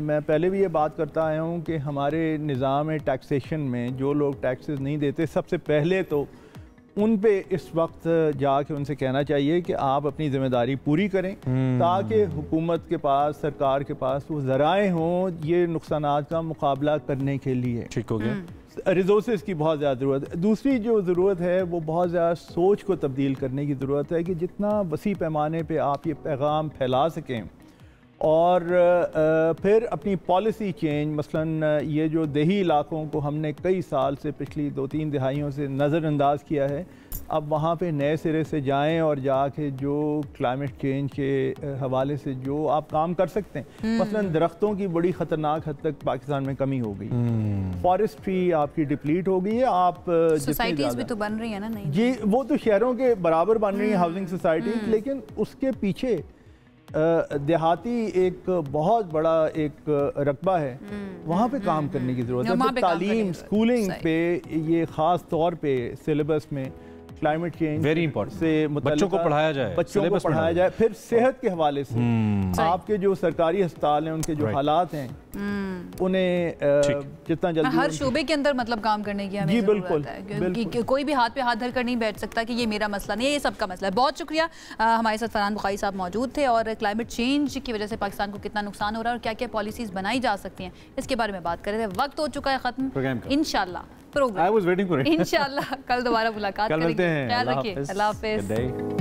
मैं पहले भी ये बात करता आया हूँ कि हमारे निज़ाम टैक्सेशन में जो लोग टैक्सेस नहीं देते, सबसे पहले तो उन पे इस वक्त जाके उनसे कहना चाहिए कि आप अपनी ज़िम्मेदारी पूरी करें, ताकि हुकूमत के पास, सरकार के पास वो ज़राए हों ये नुकसानात का मुकाबला करने के लिए। ठीक हो गया। रिसोर्सेज की बहुत ज़्यादा ज़रूरत है। दूसरी जो ज़रूरत है वो बहुत ज़्यादा सोच को तब्दील करने की ज़रूरत है कि जितना वसी पैमाने पे आप ये पैगाम फैला सकें और फिर अपनी पॉलिसी चेंज, मसलन ये जो देही इलाकों को हमने कई साल से, पिछली 2-3 दिहाइयों से नज़रअंदाज किया है, अब वहाँ पे नए सिरे से जाएं और जाके जो क्लाइमेट चेंज के हवाले से जो आप काम कर सकते हैं, मसलन दरख्तों की बड़ी ख़तरनाक हद तक पाकिस्तान में कमी हो गई, फॉरेस्ट्री आपकी डिप्लीट हो गई है। आप सोसाइटीज़ भी तो बन रही है ना? नहीं जी, वो तो शहरों के बराबर बन रही है हाउसिंग सोसाइटीज़, लेकिन उसके पीछे देहाती एक बहुत बड़ा एक रकबा है, वहाँ पे काम करने की ज़रूरत है। तालीम, स्कूलिंग पे ये ख़ास तौर पे सिलेबस में क्लाइमेट चेंज वेरी इंपॉर्टेंट से बच्चों को पढ़ाया जाए, बच्चों को पढ़ाया जाए। फिर सेहत के हवाले से आपके जो सरकारी अस्पताल हैं उनके जो हालात हैं उन्हें जितना जल्दी हर शोबे के अंदर मतलब काम करने की हमें ज़रूरत है, क्योंकि कोई भी हाथ पे हाथ धर कर नहीं बैठ सकता कि ये मेरा मसला नहीं है, ये सबका मसला है। बहुत शुक्रिया, हमारे साथ फरहान बुखारी साहब मौजूद थे और क्लाइमेट चेंज की वजह से पाकिस्तान को कितना नुकसान हो रहा है और क्या क्या पॉलिसीज़ बनाई जा सकती हैं इसके बारे में बात कर रहे थे। वक्त हो चुका है ख़त्म, इंशाल्लाह प्रोग्राम इंशाल्लाह कल दोबारा मुलाकात करेंगे। ख्याल रखिए, अल्लाह हाफ़िज़।